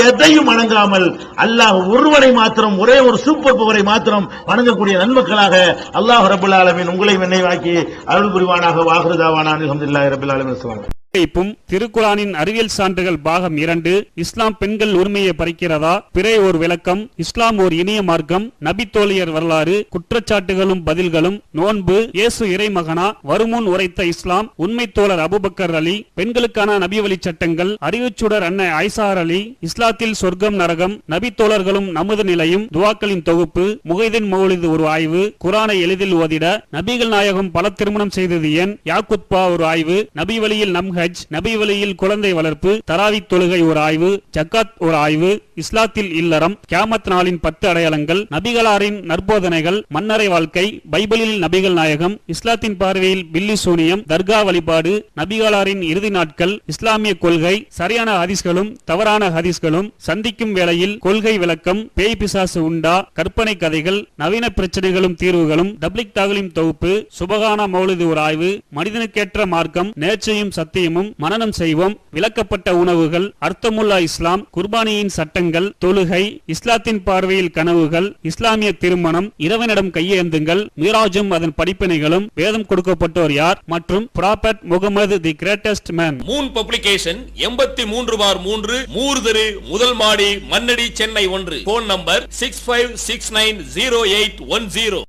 எதையும் வணங்காமல் அல்லாஹ் ஒருவனை மாத்திரம், ஒரே ஒரு சூப்பர் பவரை மாத்திரம் வணங்கக்கூடிய நன்மக்களாக அல்லாஹ் ரப்பல் ஆலமீன் உங்களை நினைவாக்கி அருள் புரிவானாக. வாஹிருதாவானா அல்ஹம்துலில்லாஹி ரப்பில் ஆலமீன். திருக்குரானின் அறிவியல் சான்றுகள் பாகம் 2. இஸ்லாம் பெண்கள் உரிமையை பறிக்கிறதா? பிறை ஒரு விளக்கம். இஸ்லாம் ஓர் இனிய மார்க்கம். நபித்தோழியர் வரலாறு. குற்றச்சாட்டுகளும் பதில்களும். நோன்பு. இயேசு இறைமகனா? வருமுன் உரைத்த இஸ்லாம். உண்மை தோழர் அபூபக்கர் அலி. பெண்களுக்கான நபி வழி சட்டங்கள். அறிவுச்சுடர் அன்னை ஐசார் அலி. இஸ்லாத்தில் சொர்க்கம் நரகம். நபித்தோழர்களும் நமது நிலையும். துவாக்களின் தொகுப்பு. முகைதீன் மௌலிது ஒரு ஆய்வு. குரானை எளிதில் ஓதிட. நபிகள் நாயகம் பல திருமணம் செய்தது ஏன்? யாக்குத்பா ஒரு ஆய்வு. நபி வழியில் நம் ஹஜ். நபி வழியில் குழந்தை வளர்ப்பு. தராவி தொழுகை ஒரு ஆய்வு. ஜக்காத் ஒரு ஆய்வு. இஸ்லாத்தில் இல்லறம். கியாமத் நாளின் 10 அடையாளங்கள். நபிகளாரின் நற்போதனைகள். மன்னரை வாழ்க்கை. பைபிளில் நபிகள் நாயகம். இஸ்லாத்தின் பார்வையில் பில்லி சூனியம். தர்கா வழிபாடு. நபிகளாரின் இறுதி நாட்கள். இஸ்லாமிய கொள்கை. சரியான ஹதீஸ்களும் தவறான ஹதீஸ்களும். சந்திக்கும் வேளையில் கொள்கை விளக்கம். பேய் பிசாசு உண்டா? கற்பனை கதைகள். நவீன பிரச்சனைகளும் தீர்வுகளும். தப்லிக் தாகலிம் தொகுப்பு. சுபகான மௌலிது ஒரு ஆய்வு. மனிதனுக்கேற்ற மார்க்கம். நேர்ச்சையும் சத்தியமும் மனனம் செய்வோம். விளக்கப்பட்ட உணவுகள். அர்த்தமுல்லா இஸ்லாம். குர்பானியின் சட்டங்கள். தொழுகை. இஸ்லாத்தின் பார்வையில் கனவுகள். இஸ்லாமிய திருமணம். இறைவனிடம் கையேந்துங்கள். மீராஜும் அதன் படிப்பினைகளும். வேதம் கொடுக்கப்பட்டோர் யார்? மற்றும் prophet Muhammad the greatest man. Moon publication 83/3 மூர்தரு முதல் மாடி மண்ணடி சென்னை 1. Phone number 65690810.